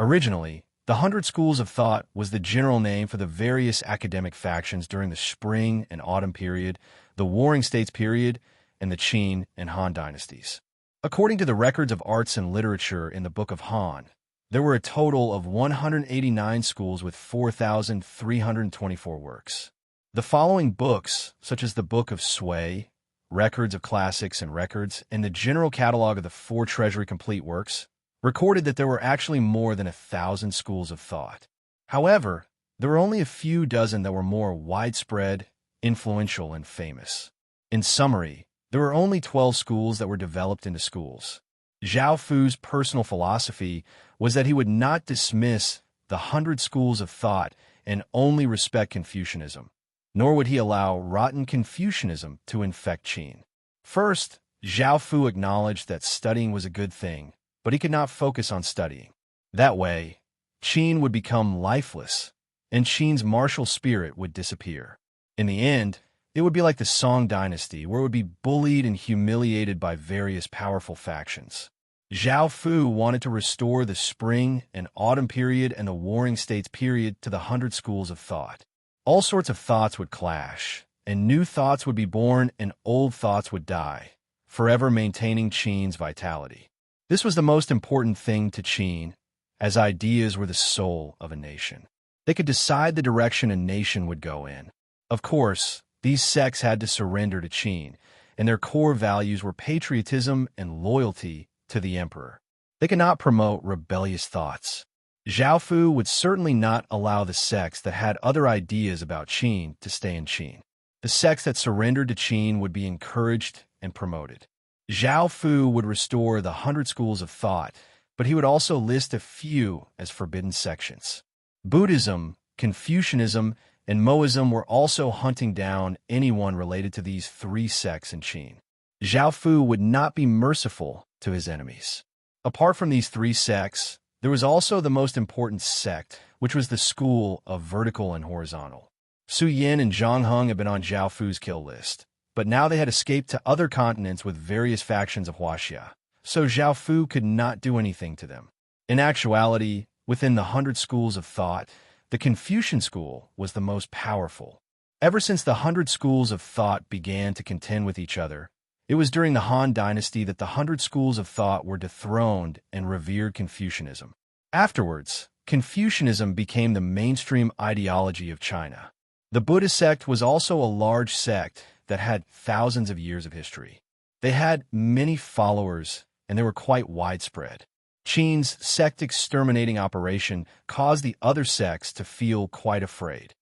Originally, the 100 Schools of Thought was the general name for the various academic factions during the Spring and Autumn period, the Warring States period, and the Qin and Han dynasties. According to the records of arts and literature in the Book of Han, there were a total of 189 schools with 4,324 works. The following books, such as the Book of Sui, Records of Classics and Records, and the General Catalog of the Four Treasury Complete Works, recorded that there were actually more than 1,000 schools of thought. However, there were only a few dozen that were more widespread, influential, and famous. In summary, there were only 12 schools that were developed into schools. Zhao Fu's personal philosophy was that he would not dismiss the 100 schools of thought and only respect Confucianism, nor would he allow rotten Confucianism to infect Qin. First, Zhao Fu acknowledged that studying was a good thing, but he could not focus on studying. That way, Qin would become lifeless, and Qin's martial spirit would disappear. In the end, it would be like the Song dynasty, where it would be bullied and humiliated by various powerful factions. Zhao Fu wanted to restore the Spring and Autumn period and the Warring States period to the 100 schools of thought. All sorts of thoughts would clash, and new thoughts would be born and old thoughts would die, forever maintaining Qin's vitality. This was the most important thing to Qin, as ideas were the soul of a nation. They could decide the direction a nation would go in. Of course, these sects had to surrender to Qin, and their core values were patriotism and loyalty to the emperor. They could not promote rebellious thoughts. Zhao Fu would certainly not allow the sects that had other ideas about Qin to stay in Qin. The sects that surrendered to Qin would be encouraged and promoted. Zhao Fu would restore the 100 schools of thought but he would also list a few as forbidden sections. Buddhism, Confucianism, and Moism were also hunting down anyone related to these three sects in Qin. Zhao Fu would not be merciful to his enemies. Apart from these three sects, there was also the most important sect, which was the school of vertical and horizontal. Su Yin and Zhang Heng had been on Zhao Fu's kill list, but now they had escaped to other continents with various factions of Huaxia, so Zhao Fu could not do anything to them. In actuality, within the 100 schools of thought, the Confucian school was the most powerful. Ever since the 100 schools of thought began to contend with each other, it was during the Han Dynasty that the 100 schools of thought were dethroned and revered Confucianism. Afterwards, Confucianism became the mainstream ideology of China. The Buddhist sect was also a large sect that had thousands of years of history. They had many followers, and they were quite widespread. Qin's sect exterminating operation caused the other sects to feel quite afraid.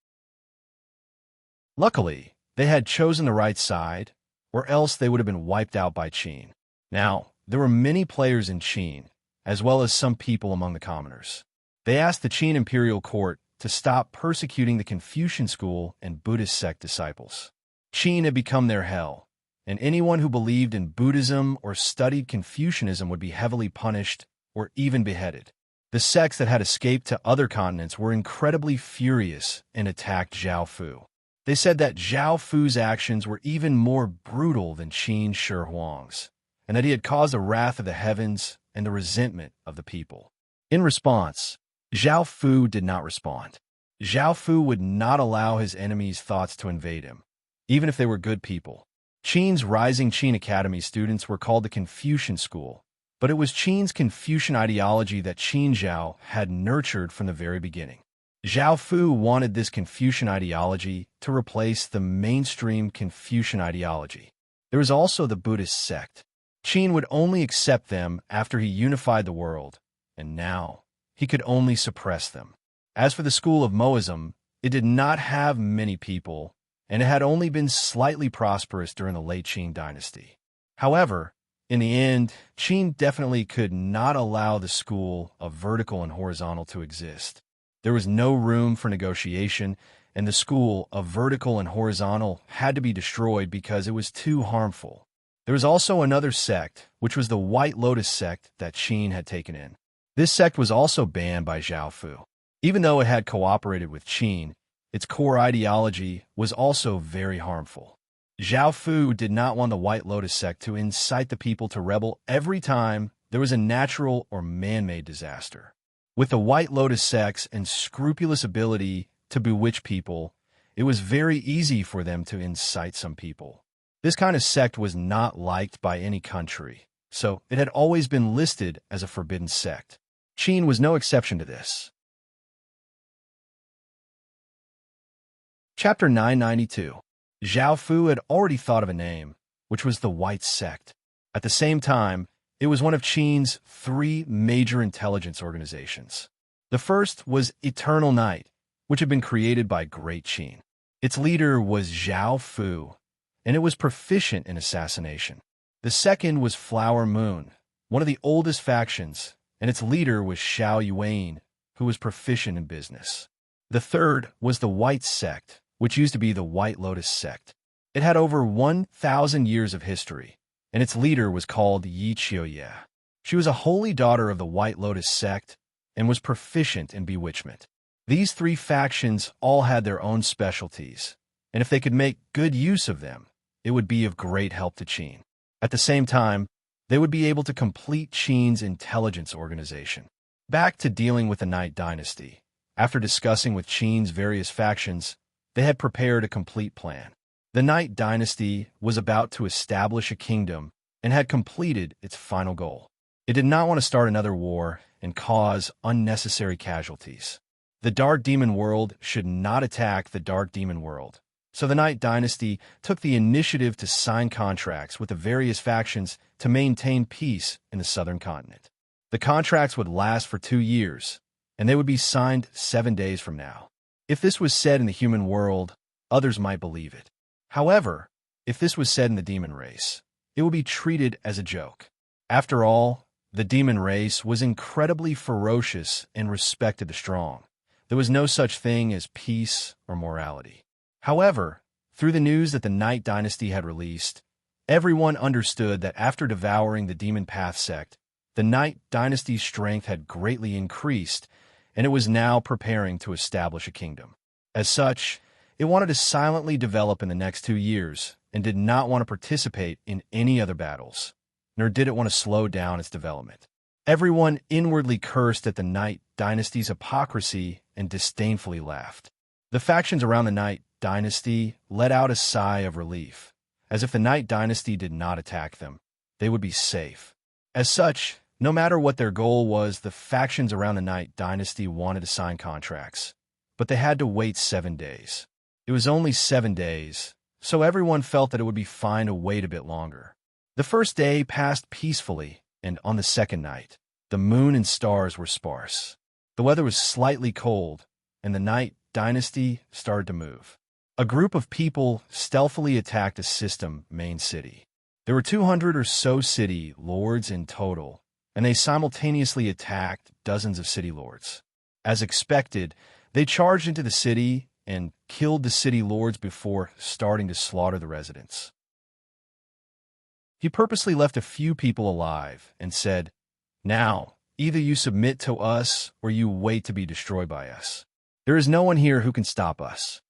Luckily, they had chosen the right side, or else they would have been wiped out by Qin. Now, there were many players in Qin, as well as some people among the commoners. They asked the Qin imperial court to stop persecuting the Confucian school and Buddhist sect disciples. Qin had become their hell, and anyone who believed in Buddhism or studied Confucianism would be heavily punished or even beheaded. The sects that had escaped to other continents were incredibly furious and attacked Zhao Fu. They said that Zhao Fu's actions were even more brutal than Qin Shi Huang's, and that he had caused the wrath of the heavens and the resentment of the people. In response, Zhao Fu did not respond. Zhao Fu would not allow his enemies' thoughts to invade him, even if they were good people. Qin's Rising Qin Academy students were called the Confucian School, but it was Qin's Confucian ideology that Qin Zhao had nurtured from the very beginning. Zhao Fu wanted this Confucian ideology to replace the mainstream Confucian ideology. There was also the Buddhist sect. Qin would only accept them after he unified the world, and now he could only suppress them. As for the school of Moism, it did not have many people, and it had only been slightly prosperous during the late Qin dynasty. However, in the end, Qin definitely could not allow the school of vertical and horizontal to exist. There was no room for negotiation, and the school of vertical and horizontal had to be destroyed because it was too harmful. There was also another sect, which was the White Lotus sect that Qin had taken in. This sect was also banned by Zhao Fu. Even though it had cooperated with Qin, its core ideology was also very harmful. Zhao Fu did not want the White Lotus sect to incite the people to rebel every time there was a natural or man-made disaster. With the White Lotus sect's unscrupulous ability to bewitch people, it was very easy for them to incite some people. This kind of sect was not liked by any country, so it had always been listed as a forbidden sect. Qin was no exception to this. Chapter 992. Zhao Fu had already thought of a name, which was the White Sect. At the same time, it was one of Qin's three major intelligence organizations. The first was Eternal Night, which had been created by Great Qin. Its leader was Zhao Fu, and it was proficient in assassination. The second was Flower Moon, one of the oldest factions, and its leader was Xiao Yuan, who was proficient in business. The third was the White Sect, which used to be the White Lotus sect. It had over 1,000 years of history, and its leader was called Yi Qiuye. She was a holy daughter of the White Lotus sect and was proficient in bewitchment. These three factions all had their own specialties, and if they could make good use of them, it would be of great help to Qin. At the same time, they would be able to complete Qin's intelligence organization. Back to dealing with the Night Dynasty. After discussing with Qin's various factions, they had prepared a complete plan. The Night Dynasty was about to establish a kingdom and had completed its final goal. It did not want to start another war and cause unnecessary casualties. The Dark Demon World should not attack the Dark Demon World, so the Night Dynasty took the initiative to sign contracts with the various factions to maintain peace in the southern continent. The contracts would last for 2 years, and they would be signed 7 days from now. If this was said in the human world, others might believe it. However, if this was said in the demon race, it would be treated as a joke. After all, The demon race was incredibly ferocious and respected the strong. There was no such thing as peace or morality. However, through the news that the Night Dynasty had released, everyone understood that after devouring the Demon Path sect, the Night Dynasty's strength had greatly increased, and it was now preparing to establish a kingdom. As such, it wanted to silently develop in the next 2 years and did not want to participate in any other battles, nor did it want to slow down its development. Everyone inwardly cursed at the Night Dynasty's hypocrisy and disdainfully laughed. The factions around the Night Dynasty let out a sigh of relief, as if the Night Dynasty did not attack them. They would be safe. As such, no matter what their goal was, the factions around the Night Dynasty wanted to sign contracts, but they had to wait 7 days. It was only 7 days, so everyone felt that it would be fine to wait a bit longer. The first day passed peacefully, and on the second night, the moon and stars were sparse. The weather was slightly cold, and the Night Dynasty started to move. A group of people stealthily attacked a system main city. There were 200 or so city lords in total, and they simultaneously attacked dozens of city lords. As expected, they charged into the city and killed the city lords before starting to slaughter the residents. He purposely left a few people alive and said, "Now, either you submit to us or you wait to be destroyed by us. There is no one here who can stop us."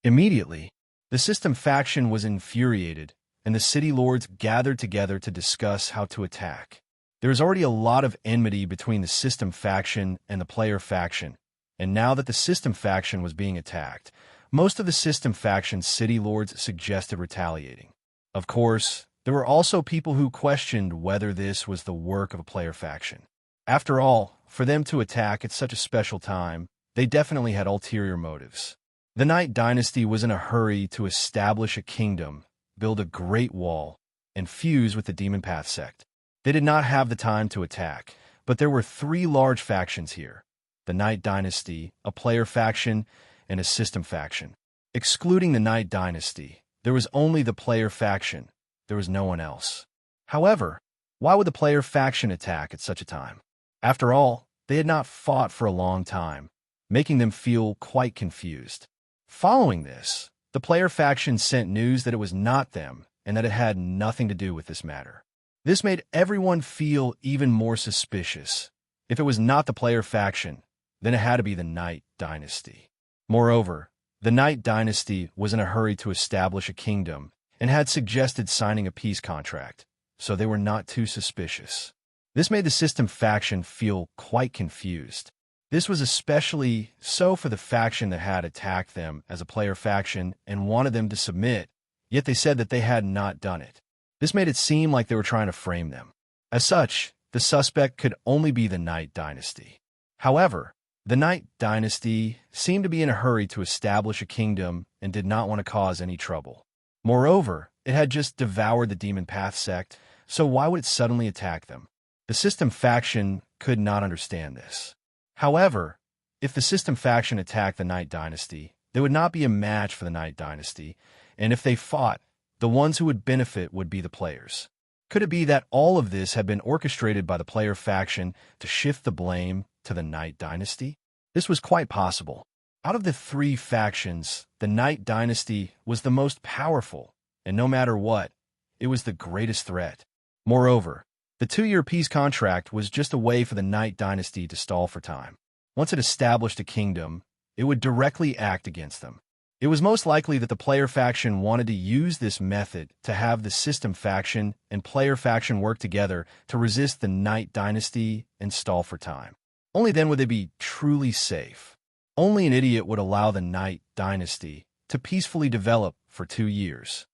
Immediately, the system faction was infuriated, and the city lords gathered together to discuss how to attack. There is already a lot of enmity between the system faction and the player faction, and now that the system faction was being attacked, most of the system faction's city lords suggested retaliating. Of course, there were also people who questioned whether this was the work of a player faction. After all, for them to attack at such a special time, they definitely had ulterior motives. The Night Dynasty was in a hurry to establish a kingdom, build a great wall, and fuse with the Demon Path sect. They did not have the time to attack, but there were 3 large factions here: the Night Dynasty, a player faction, and a system faction. Excluding the Night Dynasty, there was only the player faction. There was no one else. However, why would the player faction attack at such a time? After all, they had not fought for a long time, making them feel quite confused. Following this, the player faction sent news that it was not them and that it had nothing to do with this matter. This made everyone feel even more suspicious. If it was not the player faction, then it had to be the Night Dynasty. Moreover, the Night Dynasty was in a hurry to establish a kingdom and had suggested signing a peace contract, so they were not too suspicious. This made the system faction feel quite confused. This was especially so for the faction that had attacked them as a player faction and wanted them to submit, yet they said that they had not done it. This made it seem like they were trying to frame them. As such, the suspect could only be the Night Dynasty. However, the Night Dynasty seemed to be in a hurry to establish a kingdom and did not want to cause any trouble. Moreover, it had just devoured the Demon Path sect, so why would it suddenly attack them? The system faction could not understand this. However, if the system faction attacked the Night Dynasty, they would not be a match for the Night Dynasty, and if they fought, the ones who would benefit would be the players. Could it be that all of this had been orchestrated by the player faction to shift the blame to the Night Dynasty? This was quite possible. Out of the 3 factions, the Night Dynasty was the most powerful, and no matter what, it was the greatest threat. Moreover, the 2-year peace contract was just a way for the Night Dynasty to stall for time. Once it established a kingdom, it would directly act against them. It was most likely that the player faction wanted to use this method to have the system faction and player faction work together to resist the Night Dynasty and stall for time. Only then would they be truly safe. Only an idiot would allow the Night Dynasty to peacefully develop for 2 years.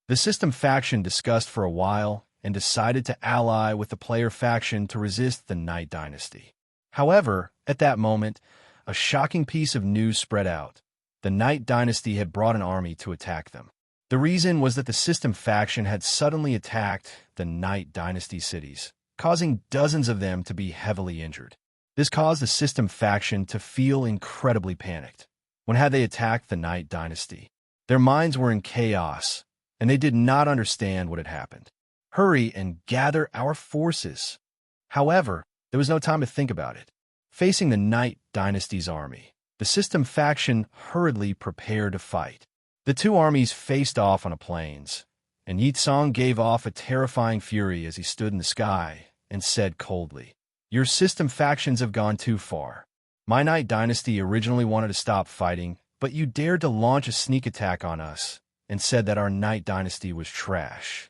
The system faction discussed for a while and decided to ally with the player faction to resist the Night Dynasty. However, at that moment, a shocking piece of news spread out. The Night Dynasty had brought an army to attack them. The reason was that the system faction had suddenly attacked the Night Dynasty cities, causing dozens of them to be heavily injured. This caused the system faction to feel incredibly panicked. When had they attacked the Night Dynasty? Their minds were in chaos, and they did not understand what had happened. Hurry and gather our forces." However, there was no time to think about it. Facing the Night Dynasty's army, the System faction hurriedly prepared to fight. The two armies faced off on the plains, and Yitsong gave off a terrifying fury as he stood in the sky and said coldly, "Your System factions have gone too far. My Night Dynasty originally wanted to stop fighting, but you dared to launch a sneak attack on us and said that our Night Dynasty was trash."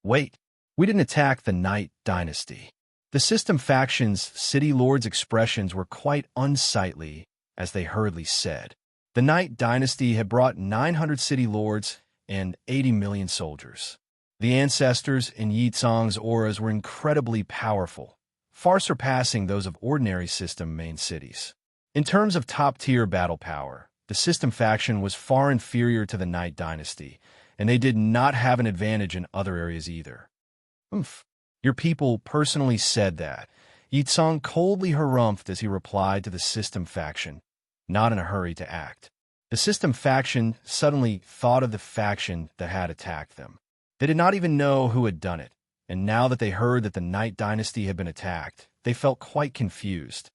Wait, we didn't attack the Night Dynasty. The System faction's city lords' expressions were quite unsightly as they hurriedly said. The Night Dynasty had brought 900 city lords and 80 million soldiers. The ancestors in Yitsong's auras were incredibly powerful, far surpassing those of ordinary System main cities. In terms of top-tier battle power, the System faction was far inferior to the Night Dynasty, and they did not have an advantage in other areas either. "Oomph, your people personally said that." Yitsong coldly harumphed as he replied to the System faction, not in a hurry to act. The System faction suddenly thought of the faction that had attacked them. They did not even know who had done it, and now that they heard that the Night Dynasty had been attacked, they felt quite confused.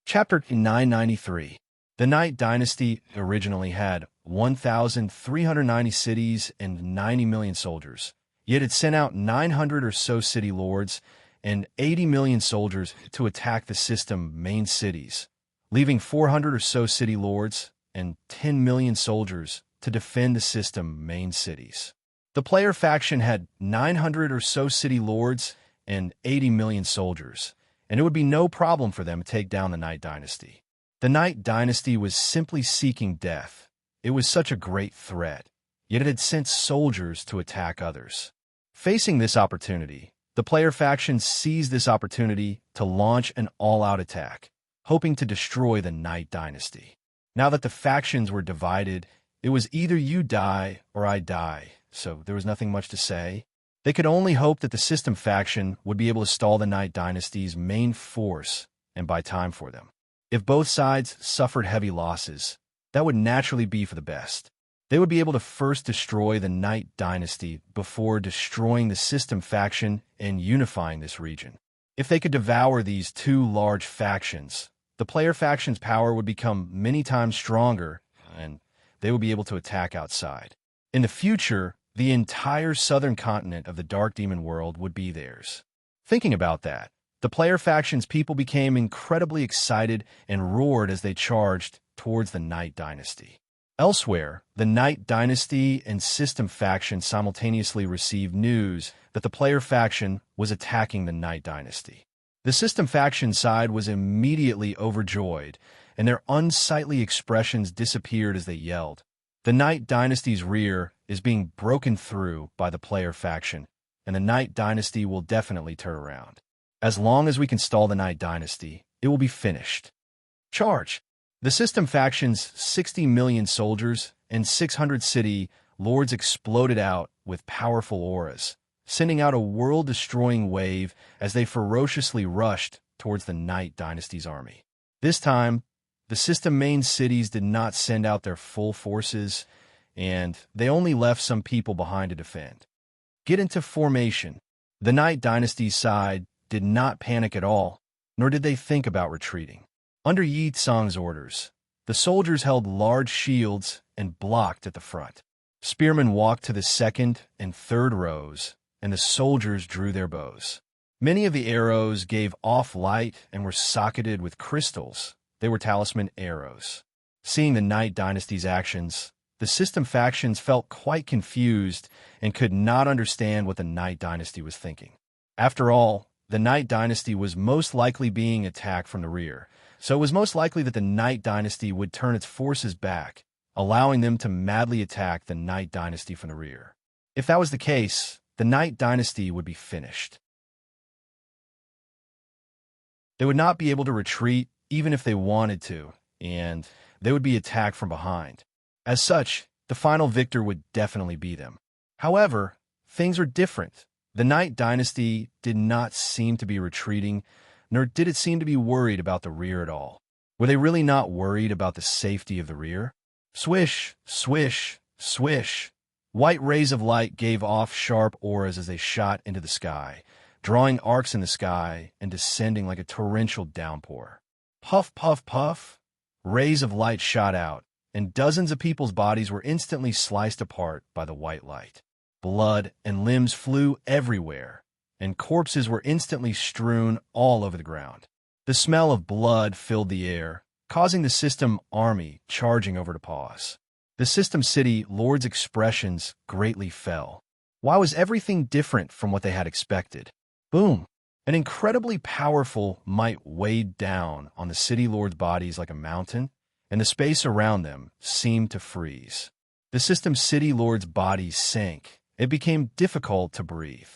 Chapter 993. The Night Dynasty originally had 1,390 cities and 90 million soldiers, yet it sent out 900 or so city lords and 80 million soldiers to attack the System main cities, leaving 400 or so city lords and 10 million soldiers to defend the System main cities. The player faction had 900 or so city lords and 80 million soldiers, and it would be no problem for them to take down the Night Dynasty. The Night Dynasty was simply seeking death. It was such a great threat, yet it had sent soldiers to attack others. Facing this opportunity, the player faction seized this opportunity to launch an all-out attack, hoping to destroy the Night Dynasty. Now that the factions were divided, it was either you die or I die, so there was nothing much to say. They could only hope that the System faction would be able to stall the Night Dynasty's main force and buy time for them. If both sides suffered heavy losses, that would naturally be for the best. They would be able to first destroy the Night Dynasty before destroying the System faction and unifying this region. If they could devour these two large factions, the player faction's power would become many times stronger, and they would be able to attack outside. In the future, the entire southern continent of the Dark Demon world would be theirs. Thinking about that, the player faction's people became incredibly excited and roared as they charged towards the Night Dynasty. Elsewhere, the Night Dynasty and System faction simultaneously received news that the player faction was attacking the Night Dynasty. The System faction side was immediately overjoyed, and their unsightly expressions disappeared as they yelled. The Night Dynasty's rear is being broken through by the player faction, and the Night Dynasty will definitely turn around. As long as we can stall the Night Dynasty, it will be finished. Charge! The System faction's 60 million soldiers and 600 city lords exploded out with powerful auras, sending out a world-destroying wave as they ferociously rushed towards the Night Dynasty's army. This time, the System main cities did not send out their full forces, and they only left some people behind to defend. Get into formation. The Night Dynasty's side did not panic at all, nor did they think about retreating. Under Yitsong's orders, the soldiers held large shields and blocked at the front. Spearmen walked to the second and third rows, and the soldiers drew their bows. Many of the arrows gave off light and were socketed with crystals. They were talisman arrows. Seeing the Night Dynasty's actions, the System factions felt quite confused and could not understand what the Night Dynasty was thinking. After all, the Night Dynasty was most likely being attacked from the rear, so it was most likely that the Night Dynasty would turn its forces back, allowing them to madly attack the Night Dynasty from the rear. If that was the case, the Night Dynasty would be finished. They would not be able to retreat even if they wanted to, and they would be attacked from behind. As such, the final victor would definitely be them. However, things are different. The Night Dynasty did not seem to be retreating, nor did it seem to be worried about the rear at all. Were they really not worried about the safety of the rear? Swish, swish, swish. White rays of light gave off sharp auras as they shot into the sky, drawing arcs in the sky and descending like a torrential downpour. Puff, puff, puff. Rays of light shot out, and dozens of people's bodies were instantly sliced apart by the white light. Blood and limbs flew everywhere, and corpses were instantly strewn all over the ground. The smell of blood filled the air, causing the system army charging over to pause. The System City Lord's expressions greatly fell. Why was everything different from what they had expected? Boom! An incredibly powerful might weighed down on the City Lord's bodies like a mountain, and the space around them seemed to freeze. The System City Lord's bodies sank. It became difficult to breathe.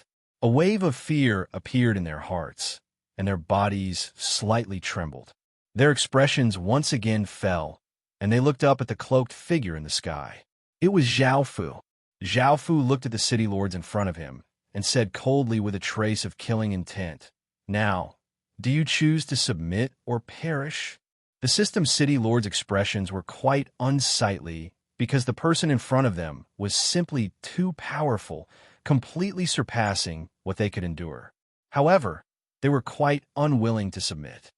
A wave of fear appeared in their hearts, and their bodies slightly trembled. Their expressions once again fell, and they looked up at the cloaked figure in the sky. It was Zhao Fu. Zhao Fu looked at the city lords in front of him and said coldly with a trace of killing intent, "Now, do you choose to submit or perish?" The System City Lord's expressions were quite unsightly because the person in front of them was simply too powerful, completely surpassing what they could endure. However, they were quite unwilling to submit.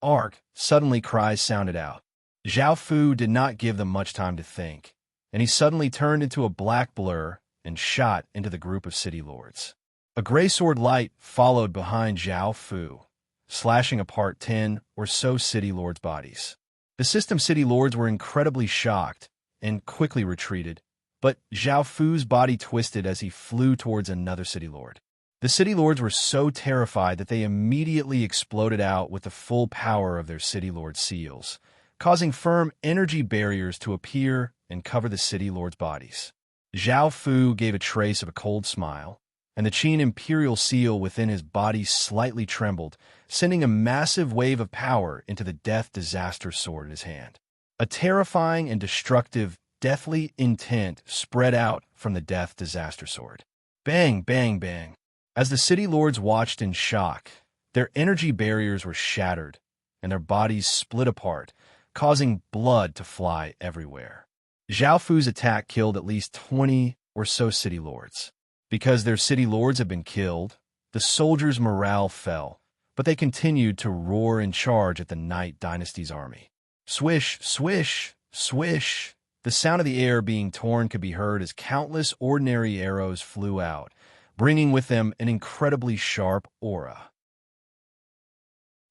"Ark!" Suddenly cries sounded out. Zhao Fu did not give them much time to think, and he suddenly turned into a black blur and shot into the group of city lords. A gray sword light followed behind Zhao Fu, slashing apart 10 or so city lords' bodies. The System City Lords were incredibly shocked and quickly retreated, but Zhao Fu's body twisted as he flew towards another city lord. The city lords were so terrified that they immediately exploded out with the full power of their city lord seals, causing firm energy barriers to appear and cover the city lords' bodies. Zhao Fu gave a trace of a cold smile, and the Qin Imperial seal within his body slightly trembled, sending a massive wave of power into the Death Disaster sword in his hand. A terrifying and destructive, deathly intent spread out from the Death Disaster sword. Bang, bang, bang. As the city lords watched in shock, their energy barriers were shattered, and their bodies split apart, causing blood to fly everywhere. Zhao Fu's attack killed at least 20 or so city lords. Because their city lords had been killed, the soldiers' morale fell, but they continued to roar and charge at the Night Dynasty's army. Swish, swish, swish. The sound of the air being torn could be heard as countless ordinary arrows flew out, bringing with them an incredibly sharp aura.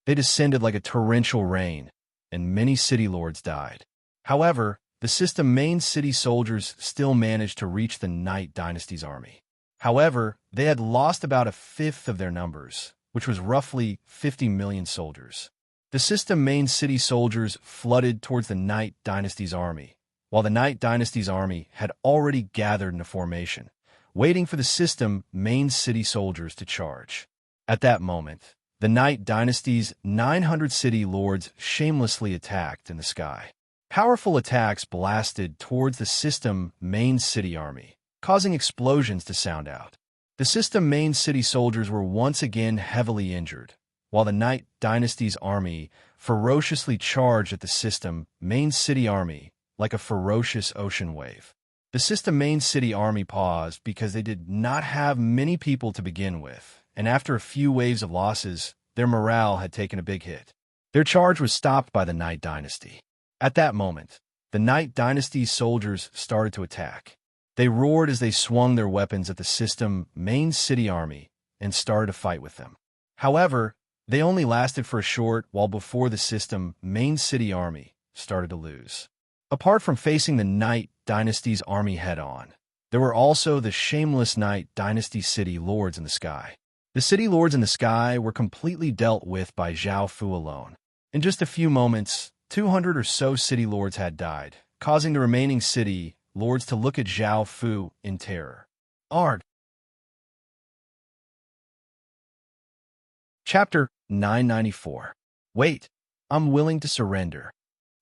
They descended like a torrential rain, and many city lords died. However, the system main city soldiers still managed to reach the Night Dynasty's army. However, they had lost about a fifth of their numbers, which was roughly 50 million soldiers. The system main city soldiers flooded towards the Night Dynasty's army, while the Night Dynasty's army had already gathered in a formation, waiting for the system main city soldiers to charge. At that moment, the Night Dynasty's 900 city lords shamelessly attacked in the sky. Powerful attacks blasted towards the system main city army, causing explosions to sound out. The system main city soldiers were once again heavily injured, while the Night Dynasty's army ferociously charged at the system main city army like a ferocious ocean wave. The system main city army paused because they did not have many people to begin with, and after a few waves of losses, their morale had taken a big hit. Their charge was stopped by the Night Dynasty. At that moment, the Night Dynasty's soldiers started to attack. They roared as they swung their weapons at the system main city army and started to fight with them. However, they only lasted for a short while before the system main city army started to lose. Apart from facing the Night Dynasty's army head-on, there were also the shameless Night Dynasty city lords in the sky. The city lords in the sky were completely dealt with by Zhao Fu alone. In just a few moments, 200 or so city lords had died, causing the remaining city lords to look at Zhao Fu in terror. Ard. Chapter 994. Wait, I'm willing to surrender.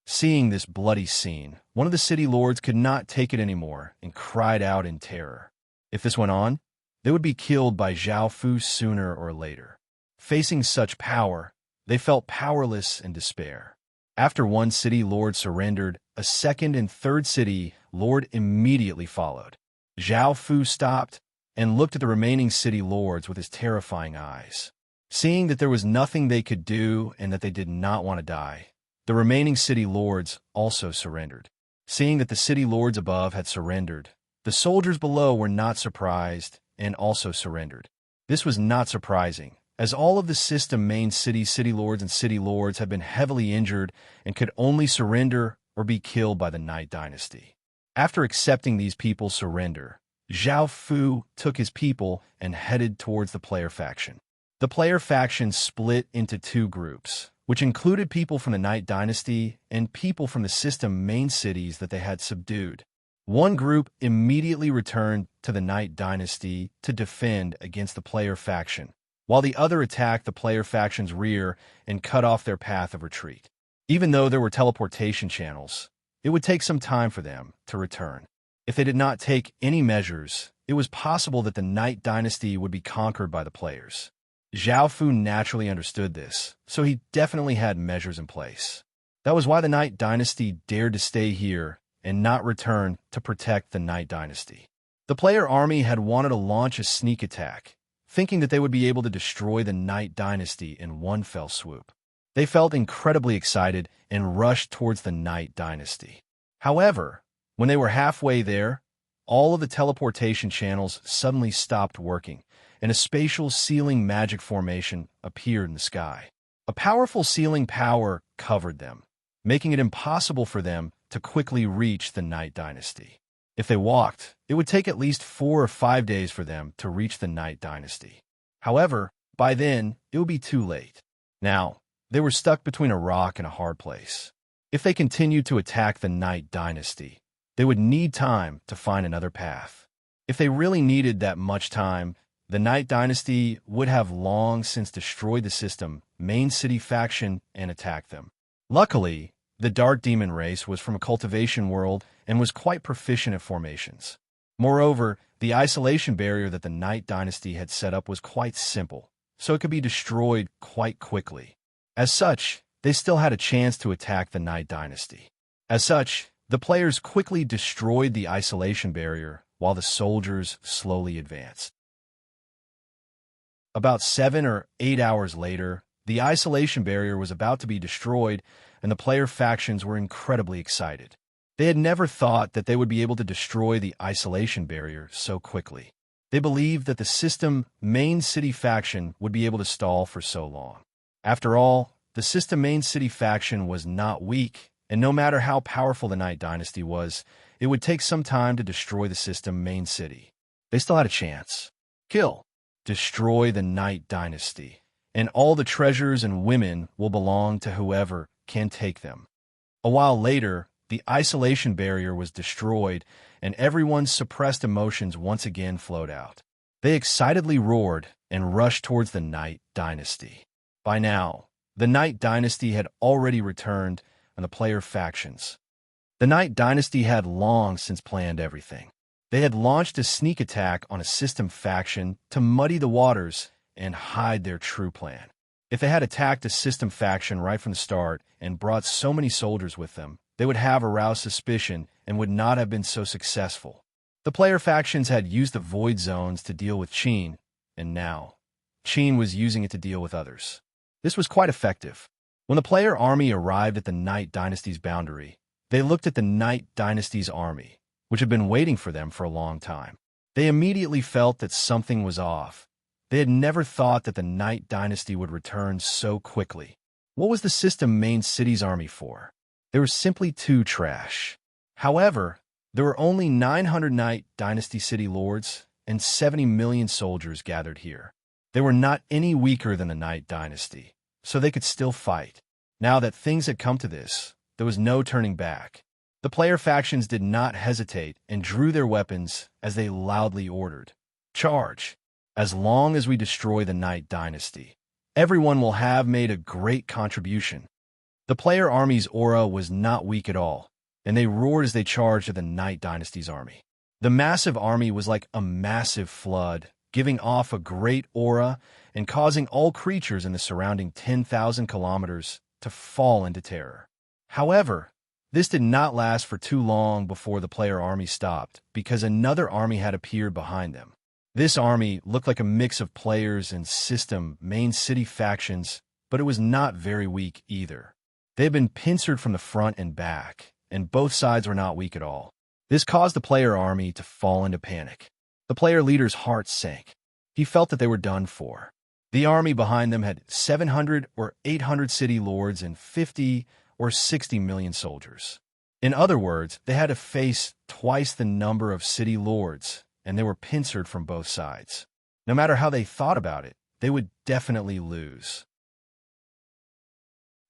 Seeing this bloody scene, one of the city lords could not take it anymore and cried out in terror. If this went on, they would be killed by Zhao Fu sooner or later. Facing such power, they felt powerless and despair. After one city lord surrendered, a second and third city lord immediately followed. Zhao Fu stopped and looked at the remaining city lords with his terrifying eyes. Seeing that there was nothing they could do and that they did not want to die, the remaining city lords also surrendered. Seeing that the city lords above had surrendered, the soldiers below were not surprised and also surrendered. This was not surprising, as all of the system main city lords and city lords had been heavily injured and could only surrender or be killed by the Night Dynasty. After accepting these people's surrender, Zhao Fu took his people and headed towards the player faction. The player faction split into two groups, which included people from the Night Dynasty and people from the system main cities that they had subdued. One group immediately returned to the Night Dynasty to defend against the player faction, while the other attacked the player faction's rear and cut off their path of retreat. Even though there were teleportation channels, it would take some time for them to return. If they did not take any measures, it was possible that the Night Dynasty would be conquered by the players. Zhao Fu naturally understood this, so he definitely had measures in place. That was why the Night Dynasty dared to stay here and not return to protect the Night Dynasty. The player army had wanted to launch a sneak attack, thinking that they would be able to destroy the Night Dynasty in one fell swoop. They felt incredibly excited and rushed towards the Night Dynasty. However, when they were halfway there, all of the teleportation channels suddenly stopped working, and a spatial sealing magic formation appeared in the sky. A powerful sealing power covered them, making it impossible for them to quickly reach the Night Dynasty. If they walked, it would take at least 4 or 5 days for them to reach the Night Dynasty. However, by then, it would be too late. Now, they were stuck between a rock and a hard place. If they continued to attack the Night Dynasty, they would need time to find another path. If they really needed that much time, the Night Dynasty would have long since destroyed the system main city faction and attacked them. Luckily, the Dark Demon race was from a cultivation world and was quite proficient at formations. Moreover, the isolation barrier that the Night Dynasty had set up was quite simple, so it could be destroyed quite quickly. As such, they still had a chance to attack the Night Dynasty. As such, the players quickly destroyed the isolation barrier while the soldiers slowly advanced. About 7 or 8 hours later, the isolation barrier was about to be destroyed, and the player factions were incredibly excited. They had never thought that they would be able to destroy the isolation barrier so quickly. They believed that the system main city faction would be able to stall for so long. After all, the system main city faction was not weak, and no matter how powerful the Night Dynasty was, it would take some time to destroy the system main city. They still had a chance. Kill. Destroy the Night Dynasty, and all the treasures and women will belong to whoever can take them. A while later, the isolation barrier was destroyed, and everyone's suppressed emotions once again flowed out. They excitedly roared and rushed towards the Night Dynasty. By now, the Night Dynasty had already returned, and the player factions. The Night Dynasty had long since planned everything. They had launched a sneak attack on a system faction to muddy the waters and hide their true plan. If they had attacked a system faction right from the start and brought so many soldiers with them, they would have aroused suspicion and would not have been so successful. The player factions had used the void zones to deal with Qin, and now, Qin was using it to deal with others. This was quite effective. When the player army arrived at the Night Dynasty's boundary, they looked at the Night Dynasty's army, which had been waiting for them for a long time. They immediately felt that something was off. They had never thought that the Night Dynasty would return so quickly. What was the system main city's army for? They were simply too trash. However, there were only 900 Night Dynasty city lords and 70 million soldiers gathered here. They were not any weaker than the Night Dynasty, so they could still fight. Now that things had come to this, there was no turning back. The player factions did not hesitate and drew their weapons as they loudly ordered, "Charge! As long as we destroy the Night Dynasty, everyone will have made a great contribution." The player army's aura was not weak at all, and they roared as they charged at the Night Dynasty's army. The massive army was like a massive flood, giving off a great aura and causing all creatures in the surrounding 10,000 kilometers to fall into terror. However, This did not last for too long before the player army stopped, because another army had appeared behind them. This army looked like a mix of players and system main city factions, but it was not very weak either. They had been pincered from the front and back, and both sides were not weak at all. This caused the player army to fall into panic. The player leader's heart sank. He felt that they were done for. The army behind them had 700 or 800 city lords and 50 or 60 million soldiers. In other words, they had to face twice the number of city lords, and they were pincered from both sides. No matter how they thought about it, they would definitely lose.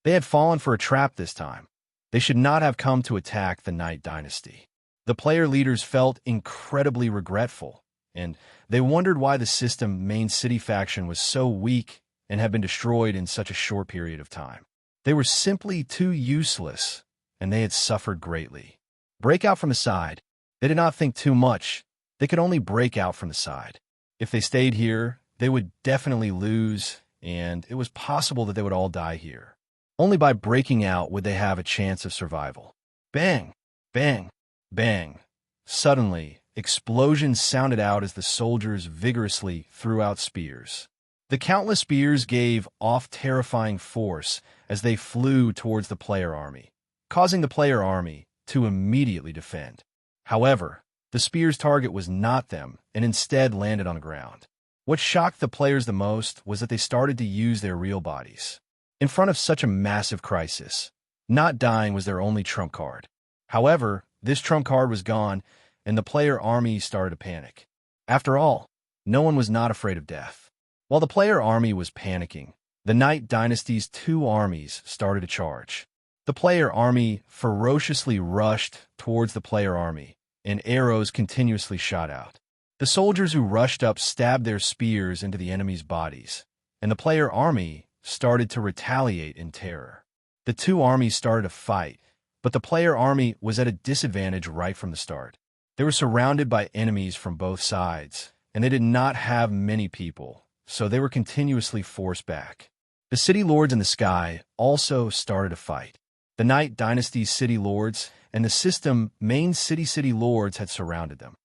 They had fallen for a trap this time. They should not have come to attack the Night Dynasty. The player leaders felt incredibly regretful, and they wondered why the system main city faction was so weak and had been destroyed in such a short period of time. They were simply too useless, and they had suffered greatly. Break out from the side. They did not think too much. They could only break out from the side. If they stayed here, they would definitely lose, and it was possible that they would all die here. Only by breaking out would they have a chance of survival. Bang! Bang! Bang! Suddenly, explosions sounded out as the soldiers vigorously threw out spears. The countless spears gave off terrifying force as they flew towards the player army, causing the player army to immediately defend. However, the spear's target was not them and instead landed on the ground. What shocked the players the most was that they started to use their real bodies. In front of such a massive crisis, not dying was their only trump card. However, this trump card was gone, and the player army started to panic. After all, no one was not afraid of death. While the player army was panicking, the Night Dynasty's two armies started to charge. The player army ferociously rushed towards the player army, and arrows continuously shot out. The soldiers who rushed up stabbed their spears into the enemy's bodies, and the player army started to retaliate in terror. The two armies started to fight, but the player army was at a disadvantage right from the start. They were surrounded by enemies from both sides, and they did not have many people, so they were continuously forced back. The city lords in the sky also started to fight. The Night Dynasty's city lords and the system main city lords had surrounded them.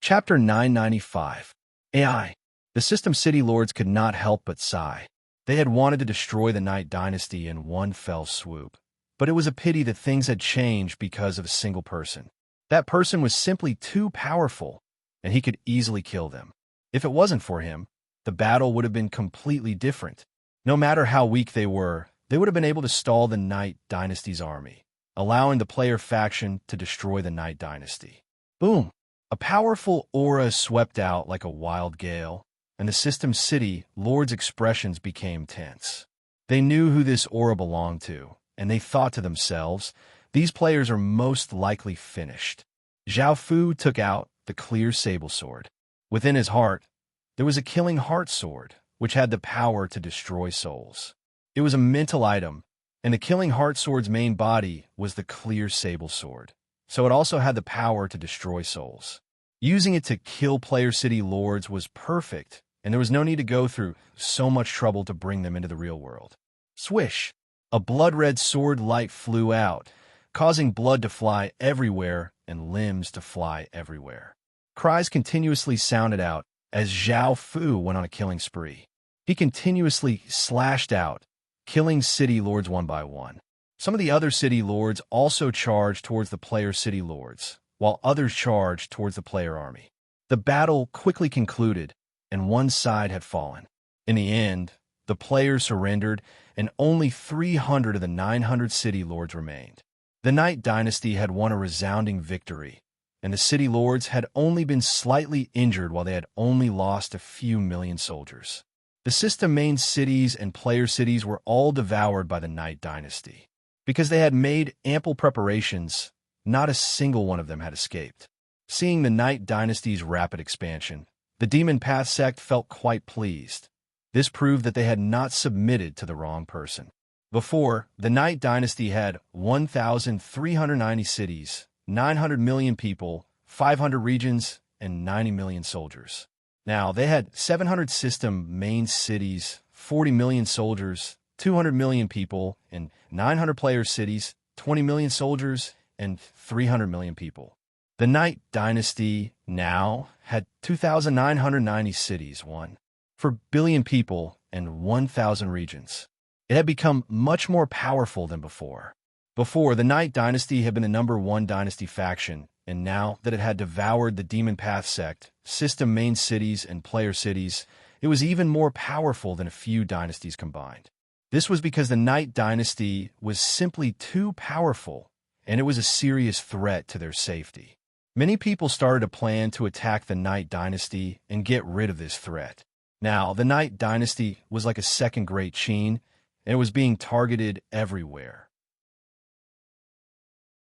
Chapter 995. AI. The system city lords could not help but sigh. They had wanted to destroy the Night Dynasty in one fell swoop. But it was a pity that things had changed because of a single person. That person was simply too powerful, and he could easily kill them. If it wasn't for him, the battle would have been completely different. No matter how weak they would have been able to stall the Night Dynasty's army, allowing the player faction to destroy the Night Dynasty. Boom! A powerful aura swept out like a wild gale, and the system city lords' expressions became tense. They knew who this aura belonged to, and they thought to themselves, these players are most likely finished. Zhao Fu took out the clear sable sword. Within his heart, there was a killing heart sword, which had the power to destroy souls. It was a mental item, and the killing heart sword's main body was the clear sable sword, so it also had the power to destroy souls. Using it to kill player city lords was perfect, and there was no need to go through so much trouble to bring them into the real world. Swish! A blood-red sword light flew out, causing blood to fly everywhere and limbs to fly everywhere. Cries continuously sounded out as Zhao Fu went on a killing spree. He continuously slashed out, killing city lords one by one. Some of the other city lords also charged towards the player city lords, while others charged towards the player army. The battle quickly concluded, and one side had fallen. In the end, the players surrendered, and only 300 of the 900 city lords remained. The Night Dynasty had won a resounding victory, and the city lords had only been slightly injured while they had only lost a few million soldiers. The system main cities and player cities were all devoured by the Night Dynasty. Because they had made ample preparations, not a single one of them had escaped. Seeing the Night Dynasty's rapid expansion, the Demon Path sect felt quite pleased. This proved that they had not submitted to the wrong person. Before, the Night Dynasty had 1,390 cities, 900 million people, 500 regions, and 90 million soldiers. Now, they had 700 system main cities, 40 million soldiers, 200 million people, and 900 player cities, 20 million soldiers, and 300 million people. The Night Dynasty now had 2,990 cities, 1 billion people, and 1,000 regions. It had become much more powerful than before. Before, the Night Dynasty had been the #1 dynasty faction, and now that it had devoured the Demon Path sect, system main cities, and player cities, it was even more powerful than a few dynasties combined. This was because the Night Dynasty was simply too powerful, and it was a serious threat to their safety. Many people started a plan to attack the Night Dynasty and get rid of this threat. Now, the Night Dynasty was like a second Great Qin, and it was being targeted everywhere.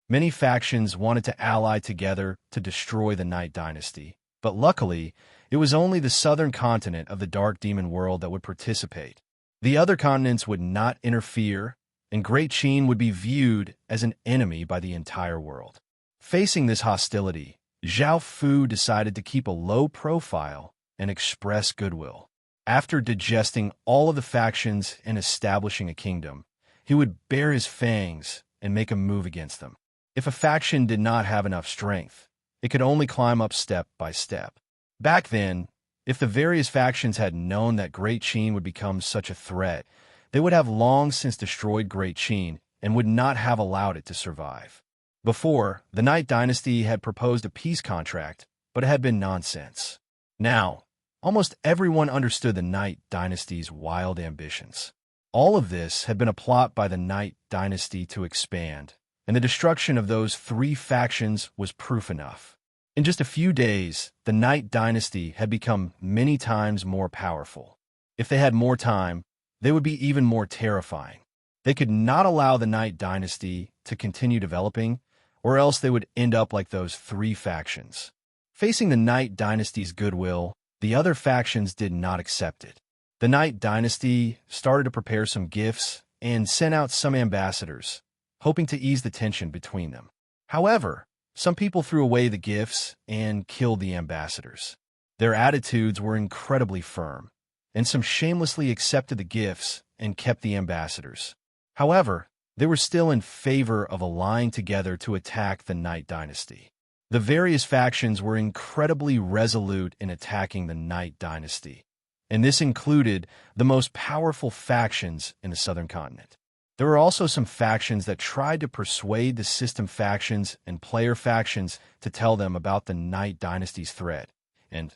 Many factions wanted to ally together to destroy the Night Dynasty, but luckily, it was only the southern continent of the Dark Demon world that would participate. The other continents would not interfere, and Great Qin would be viewed as an enemy by the entire world. Facing this hostility, Zhao Fu decided to keep a low profile and express goodwill. After digesting all of the factions and establishing a kingdom, he would bare his fangs and make a move against them. If a faction did not have enough strength, it could only climb up step by step. Back then, if the various factions had known that Great Qin would become such a threat, they would have long since destroyed Great Qin and would not have allowed it to survive. Before, the Night Dynasty had proposed a peace contract, but it had been nonsense. Now, almost everyone understood the Night Dynasty's wild ambitions. All of this had been a plot by the Night Dynasty to expand, and the destruction of those 3 factions was proof enough. In just a few days, the Night Dynasty had become many times more powerful. If they had more time, they would be even more terrifying. They could not allow the Night Dynasty to continue developing, or else they would end up like those 3 factions. Facing the Night Dynasty's goodwill, the other factions did not accept it. The Night Dynasty started to prepare some gifts and sent out some ambassadors, hoping to ease the tension between them. However, some people threw away the gifts and killed the ambassadors. Their attitudes were incredibly firm, and some shamelessly accepted the gifts and kept the ambassadors. However, they were still in favor of allying together to attack the Night Dynasty. The various factions were incredibly resolute in attacking the Night Dynasty, and this included the most powerful factions in the southern continent. There were also some factions that tried to persuade the system factions and player factions to tell them about the Night Dynasty's threat, and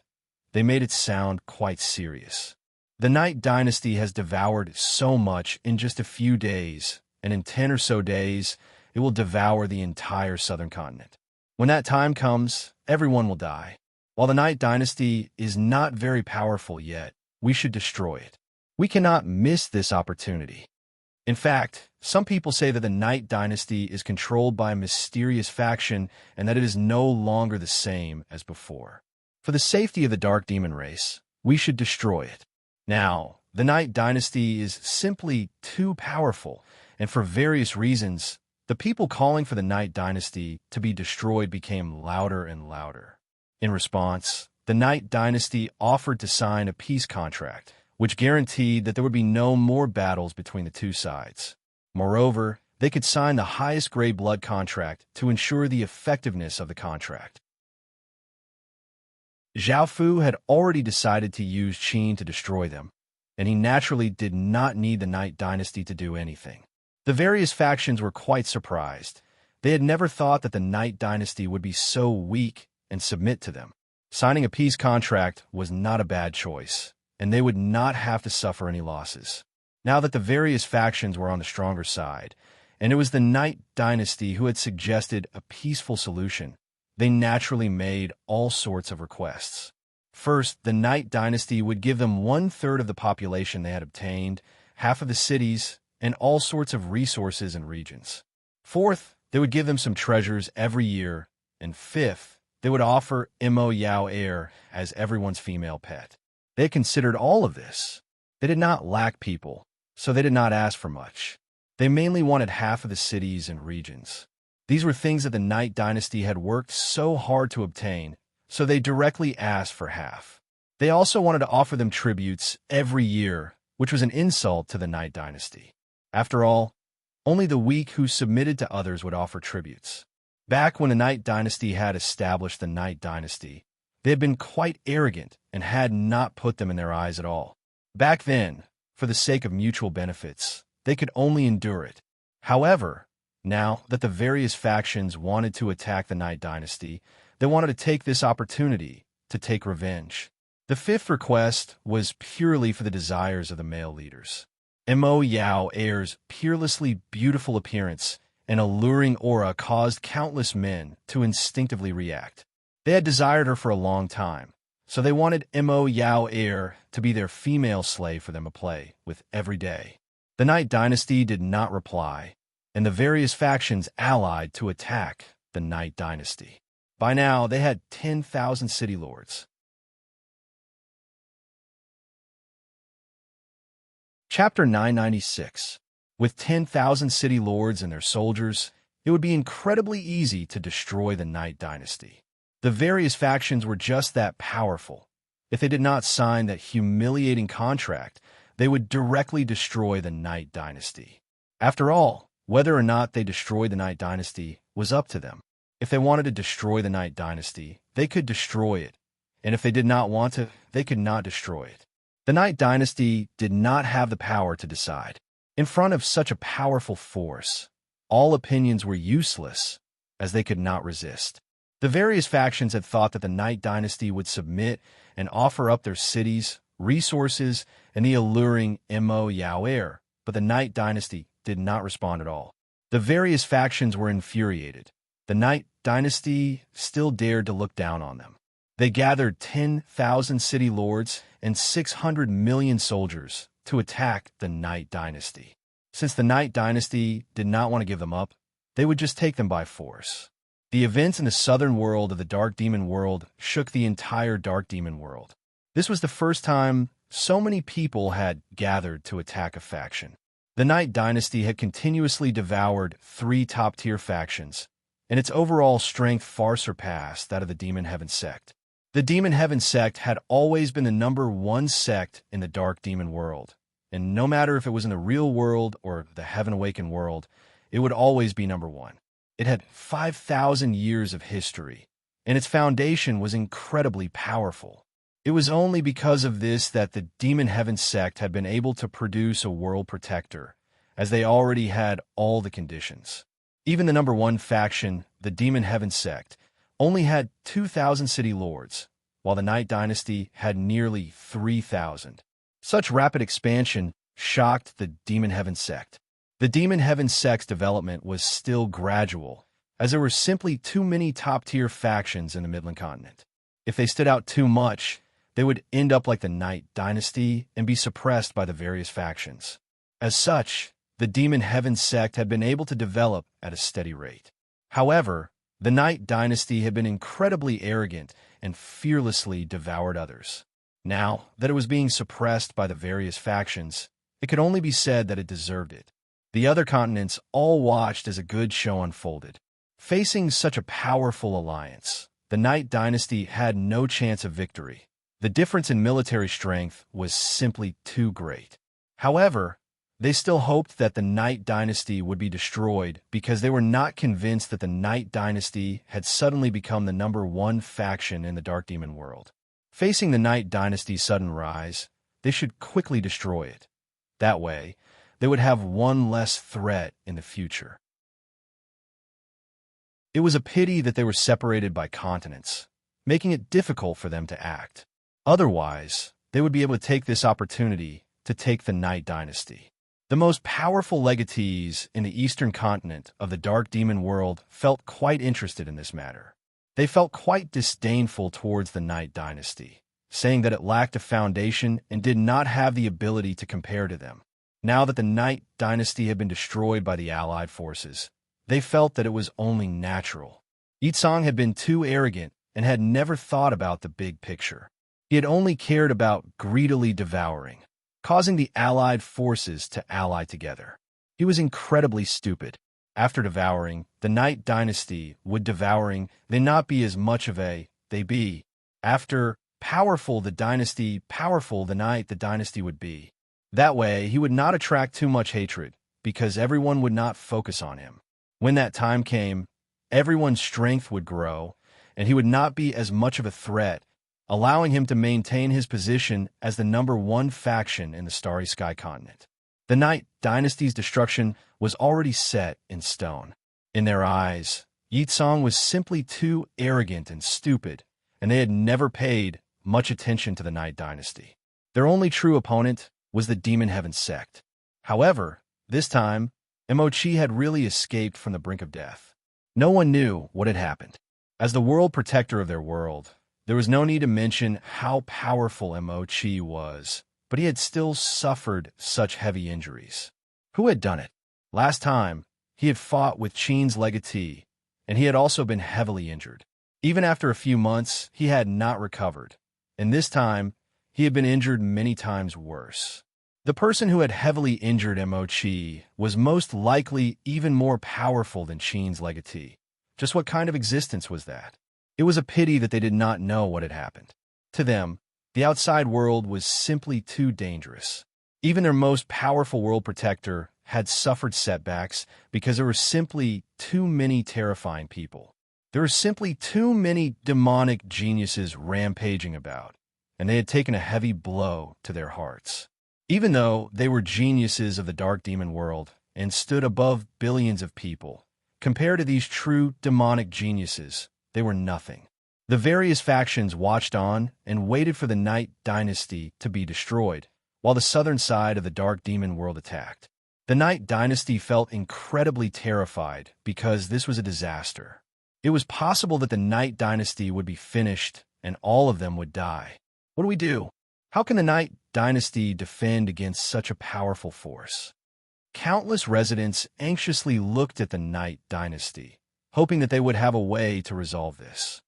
they made it sound quite serious. The Night Dynasty has devoured so much in just a few days, and in 10 or so days, it will devour the entire southern continent. When that time comes, everyone will die. While the Night Dynasty is not very powerful yet, we should destroy it. We cannot miss this opportunity. In fact, some people say that the Night Dynasty is controlled by a mysterious faction and that it is no longer the same as before. For the safety of the Dark Demon race, we should destroy it. Now, the Night Dynasty is simply too powerful, and for various reasons, the people calling for the Night Dynasty to be destroyed became louder and louder. In response, the Night Dynasty offered to sign a peace contract, which guaranteed that there would be no more battles between the two sides. Moreover, they could sign the highest grade blood contract to ensure the effectiveness of the contract. Zhao Fu had already decided to use Qin to destroy them, and he naturally did not need the Night Dynasty to do anything. The various factions were quite surprised. They had never thought that the Night Dynasty would be so weak and submit to them. Signing a peace contract was not a bad choice, and they would not have to suffer any losses. Now that the various factions were on the stronger side, and it was the Night Dynasty who had suggested a peaceful solution, they naturally made all sorts of requests. First, the Night Dynasty would give them 1/3 of the population they had obtained, half of the cities, and all sorts of resources and regions. Fourth, they would give them some treasures every year, and fifth, they would offer Mo Yao heir as everyone's female pet. They had considered all of this. They did not lack people, so they did not ask for much. They mainly wanted half of the cities and regions. These were things that the Night Dynasty had worked so hard to obtain, so they directly asked for half. They also wanted to offer them tributes every year, which was an insult to the Night Dynasty. After all, only the weak who submitted to others would offer tributes. Back when the Night Dynasty had established the Night Dynasty, they had been quite arrogant and had not put them in their eyes at all. Back then, for the sake of mutual benefits, they could only endure it. However, now that the various factions wanted to attack the Night Dynasty, they wanted to take this opportunity to take revenge. The fifth request was purely for the desires of the male leaders. Mo Yao Air's peerlessly beautiful appearance and alluring aura caused countless men to instinctively react. They had desired her for a long time, so they wanted Mo Yao Air to be their female slave for them to play with every day. The Night Dynasty did not reply, and the various factions allied to attack the Night Dynasty. By now, they had 10,000 city lords. Chapter 996. With 10,000 city lords and their soldiers, it would be incredibly easy to destroy the Night Dynasty. The various factions were just that powerful. If they did not sign that humiliating contract, they would directly destroy the Night Dynasty. After all, whether or not they destroyed the Night Dynasty was up to them. If they wanted to destroy the Night Dynasty, they could destroy it, and if they did not want to, they could not destroy it. The Night Dynasty did not have the power to decide. In front of such a powerful force, all opinions were useless, as they could not resist. The various factions had thought that the Night Dynasty would submit and offer up their cities, resources, and the alluring Mo Yao Air, but the Night Dynasty did not respond at all. The various factions were infuriated. The Night Dynasty still dared to look down on them. They gathered 10,000 city lords and 600 million soldiers to attack the Night Dynasty. Since the Night Dynasty did not want to give them up, they would just take them by force. The events in the southern world of the Dark Demon world shook the entire Dark Demon world. This was the first time so many people had gathered to attack a faction. The Night Dynasty had continuously devoured 3 top-tier factions, and its overall strength far surpassed that of the Demon Heaven sect. The Demon Heaven sect had always been the #1 sect in the Dark Demon world, and no matter if it was in the real world or the Heaven Awakened world, it would always be #1. It had 5,000 years of history, and its foundation was incredibly powerful. It was only because of this that the Demon Heaven sect had been able to produce a world protector, as they already had all the conditions. Even the #1 faction, the Demon Heaven sect, only had 2,000 city lords, while the Night Dynasty had nearly 3,000. Such rapid expansion shocked the Demon Heaven sect. The Demon Heaven sect's development was still gradual, as there were simply too many top-tier factions in the Midland continent. If they stood out too much, they would end up like the Night Dynasty and be suppressed by the various factions. As such, the Demon Heaven sect had been able to develop at a steady rate. However, the Night Dynasty had been incredibly arrogant and fearlessly devoured others. Now that it was being suppressed by the various factions, it could only be said that it deserved it. The other continents all watched as a good show unfolded. Facing such a powerful alliance, the Night Dynasty had no chance of victory. The difference in military strength was simply too great. However, they still hoped that the Night Dynasty would be destroyed because they were not convinced that the Night Dynasty had suddenly become the #1 faction in the Dark Demon world. Facing the Night Dynasty's sudden rise, they should quickly destroy it. That way, they would have one less threat in the future. It was a pity that they were separated by continents, making it difficult for them to act. Otherwise, they would be able to take this opportunity to take the Night Dynasty. The most powerful legatees in the eastern continent of the Dark Demon world felt quite interested in this matter. They felt quite disdainful towards the Night Dynasty, saying that it lacked a foundation and did not have the ability to compare to them. Now that the Night Dynasty had been destroyed by the Allied forces, they felt that it was only natural. Yitsong had been too arrogant and had never thought about the big picture. He had only cared about greedily devouring, causing the Allied forces to ally together. He was incredibly stupid. After devouring, the Night Dynasty would devouring then not be as much of a they be. After powerful the Night the Dynasty would be. That way, he would not attract too much hatred, because everyone would not focus on him. When that time came, everyone's strength would grow, and he would not be as much of a threat, allowing him to maintain his position as the #1 faction in the Starry Sky continent. The Night Dynasty's destruction was already set in stone. In their eyes, Yitsong was simply too arrogant and stupid, and they had never paid much attention to the Night Dynasty. Their only true opponent was the Demon Heaven sect. However, this time, Mochi had really escaped from the brink of death. No one knew what had happened. As the world protector of their world, there was no need to mention how powerful Mochi was, but he had still suffered such heavy injuries. Who had done it? Last time, he had fought with Qin's legatee, and he had also been heavily injured. Even after a few months, he had not recovered, and this time, he had been injured many times worse. The person who had heavily injured Mochi was most likely even more powerful than Qin's legatee. Just what kind of existence was that? It was a pity that they did not know what had happened. To them, the outside world was simply too dangerous. Even their most powerful world protector had suffered setbacks because there were simply too many terrifying people. There were simply too many demonic geniuses rampaging about, and they had taken a heavy blow to their hearts. Even though they were geniuses of the dark demon world and stood above billions of people, compared to these true demonic geniuses, they were nothing. The various factions watched on and waited for the Night Dynasty to be destroyed, while the southern side of the dark demon world attacked. The Night Dynasty felt incredibly terrified because this was a disaster. It was possible that the Night Dynasty would be finished and all of them would die. What do we do? How can the Night Dynasty defend against such a powerful force? Countless residents anxiously looked at the Night Dynasty, hoping that they would have a way to resolve this.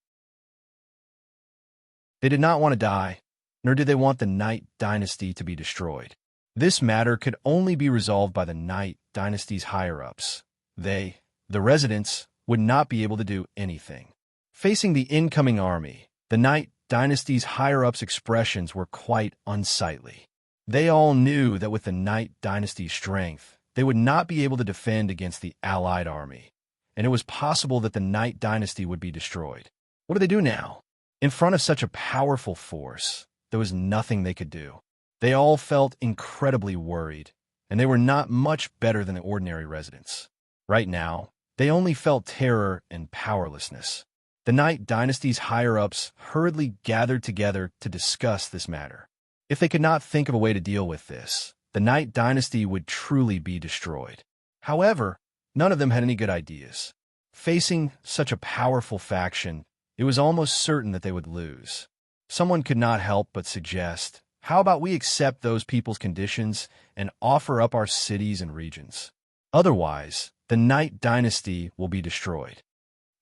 They did not want to die, nor did they want the Night Dynasty to be destroyed. This matter could only be resolved by the Night Dynasty's higher-ups. They, the residents, would not be able to do anything. Facing the incoming army, the Night Dynasty's higher-ups' expressions were quite unsightly. They all knew that with the Night Dynasty's strength, they would not be able to defend against the allied army, and it was possible that the Night Dynasty would be destroyed. What do they do now? In front of such a powerful force, there was nothing they could do. They all felt incredibly worried, and they were not much better than the ordinary residents. Right now, they only felt terror and powerlessness. The Night Dynasty's higher-ups hurriedly gathered together to discuss this matter. If they could not think of a way to deal with this, the Night Dynasty would truly be destroyed. However, none of them had any good ideas. Facing such a powerful faction, it was almost certain that they would lose. Someone could not help but suggest, how about we accept those people's conditions and offer up our cities and regions? Otherwise, the Night Dynasty will be destroyed.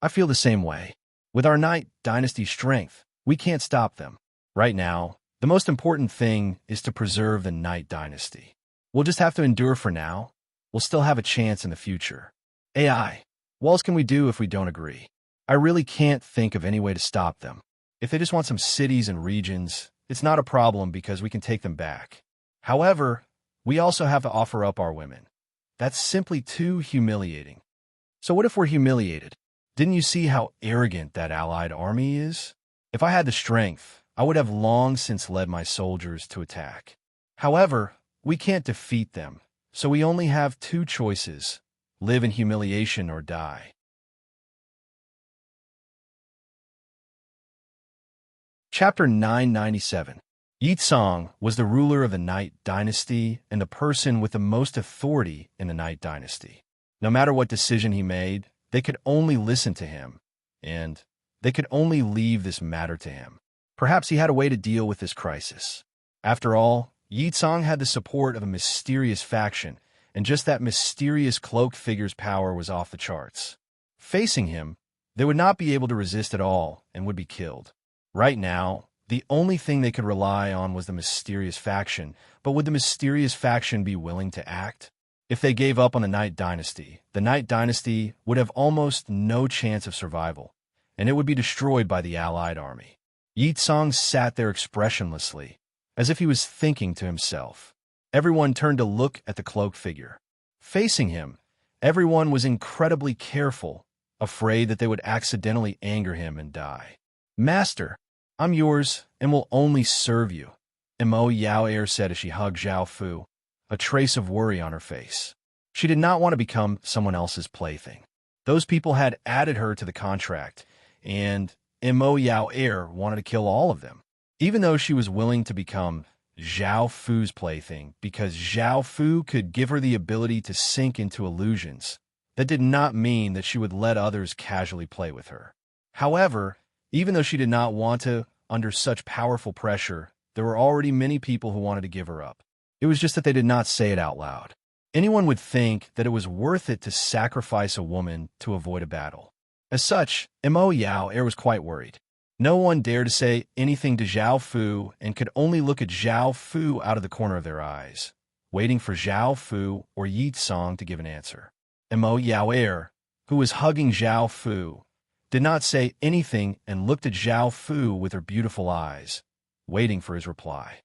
I feel the same way. With our Night Dynasty's strength, we can't stop them. Right now, the most important thing is to preserve the Night Dynasty. We'll just have to endure for now. We'll still have a chance in the future. AI, what else can we do if we don't agree? I really can't think of any way to stop them. If they just want some cities and regions, it's not a problem because we can take them back. However, we also have to offer up our women. That's simply too humiliating. So what if we're humiliated? Didn't you see how arrogant that allied army is? If I had the strength, I would have long since led my soldiers to attack. However, we can't defeat them, so we only have two choices: live in humiliation or die. Chapter 997. Yitsong was the ruler of the Night Dynasty and the person with the most authority in the Night Dynasty. No matter what decision he made, they could only listen to him, and they could only leave this matter to him. Perhaps he had a way to deal with this crisis. After all, Yitsong had the support of a mysterious faction, and just that mysterious cloaked figure's power was off the charts. Facing him, they would not be able to resist at all and would be killed. Right now, the only thing they could rely on was the mysterious faction, but would the mysterious faction be willing to act? If they gave up on the Night Dynasty would have almost no chance of survival, and it would be destroyed by the allied army. Yitsong sat there expressionlessly, as if he was thinking to himself. Everyone turned to look at the cloaked figure. Facing him, everyone was incredibly careful, afraid that they would accidentally anger him and die. "Master, I'm yours and will only serve you," Mo Yao Er said as she hugged Zhao Fu, a trace of worry on her face. She did not want to become someone else's plaything. Those people had added her to the contract, and Mo Yao Er wanted to kill all of them. Even though she was willing to become Zhao Fu's plaything because Zhao Fu could give her the ability to sink into illusions, that did not mean that she would let others casually play with her. However, even though she did not want to, under such powerful pressure, there were already many people who wanted to give her up. It was just that they did not say it out loud. Anyone would think that it was worth it to sacrifice a woman to avoid a battle. As such, Mo Yao Er was quite worried. No one dared to say anything to Zhao Fu and could only look at Zhao Fu out of the corner of their eyes, waiting for Zhao Fu or Yi Tsong to give an answer. Mo Yao Er, who was hugging Zhao Fu, did not say anything and looked at Zhao Fu with her beautiful eyes, waiting for his reply.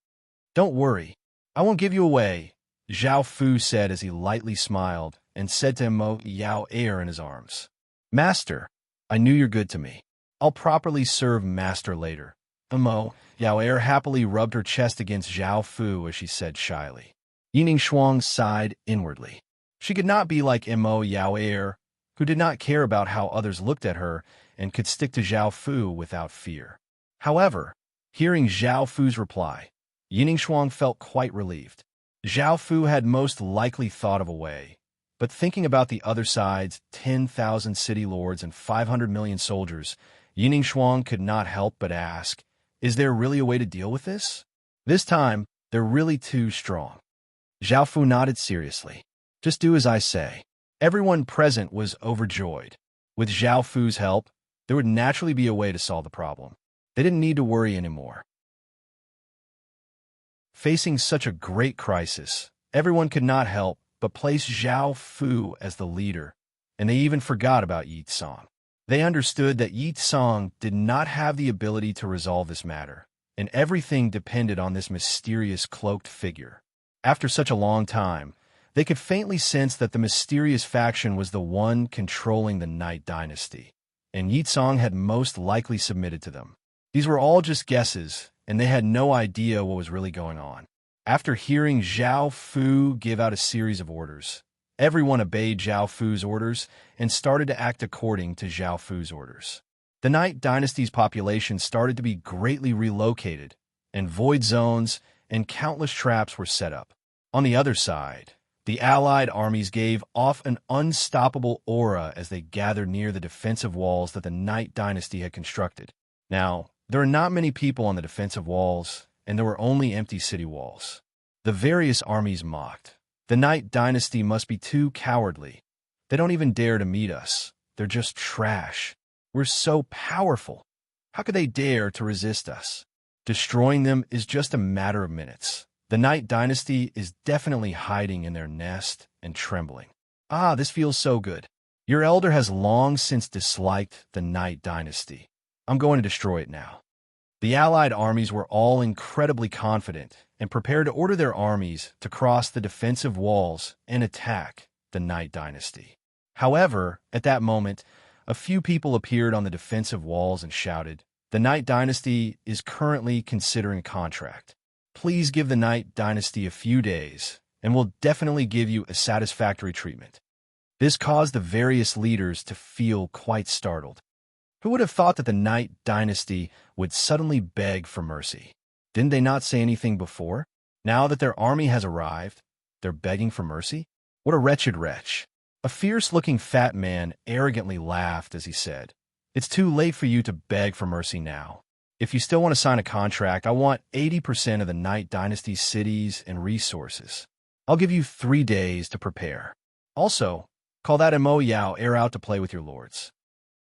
"Don't worry, I won't give you away," Zhao Fu said as he lightly smiled and said to Mo Yao Er in his arms, "Master, I knew you're good to me. I'll properly serve Master later." Mo Yao Er happily rubbed her chest against Zhao Fu as she said shyly. Yining Shuang sighed inwardly. She could not be like Mo Yao Er, who did not care about how others looked at her and could stick to Zhao Fu without fear. However, hearing Zhao Fu's reply, Yining Shuang felt quite relieved. Zhao Fu had most likely thought of a way, but thinking about the other side's 10,000 city lords and 500 million soldiers, Yining Shuang could not help but ask, is there really a way to deal with this? This time, they're really too strong. Zhao Fu nodded seriously. "Just do as I say." Everyone present was overjoyed. With Zhao Fu's help, there would naturally be a way to solve the problem. They didn't need to worry anymore. Facing such a great crisis, everyone could not help but place Zhao Fu as the leader, and they even forgot about Yi Tsong. They understood that Yi Tsong did not have the ability to resolve this matter, and everything depended on this mysterious cloaked figure. After such a long time, they could faintly sense that the mysterious faction was the one controlling the Night Dynasty, and Yi Tsong had most likely submitted to them. These were all just guesses, and they had no idea what was really going on. After hearing Zhao Fu give out a series of orders, everyone obeyed Zhao Fu's orders and started to act according to Zhao Fu's orders. The Night Dynasty's population started to be greatly relocated, and void zones and countless traps were set up. On the other side, the allied armies gave off an unstoppable aura as they gathered near the defensive walls that the Night Dynasty had constructed. Now, there are not many people on the defensive walls, and there were only empty city walls. The various armies mocked. "The Night Dynasty must be too cowardly. They don't even dare to meet us. They're just trash. We're so powerful. How could they dare to resist us? Destroying them is just a matter of minutes. The Night Dynasty is definitely hiding in their nest and trembling. Ah, this feels so good. Your elder has long since disliked the Night Dynasty. I'm going to destroy it now." The allied armies were all incredibly confident and prepared to order their armies to cross the defensive walls and attack the Night Dynasty. However, at that moment, a few people appeared on the defensive walls and shouted, "The Night Dynasty is currently considering a contract. Please give the Night Dynasty a few days, and we'll definitely give you a satisfactory treatment." This caused the various leaders to feel quite startled. Who would have thought that the Night Dynasty would suddenly beg for mercy? Didn't they not say anything before? Now that their army has arrived, they're begging for mercy? What a wretched wretch. A fierce-looking fat man arrogantly laughed as he said, "It's too late for you to beg for mercy now. If you still want to sign a contract, I want 80% of the Night Dynasty's cities and resources. I'll give you 3 days to prepare. Also, call that Mo Yao Er out to play with your lords."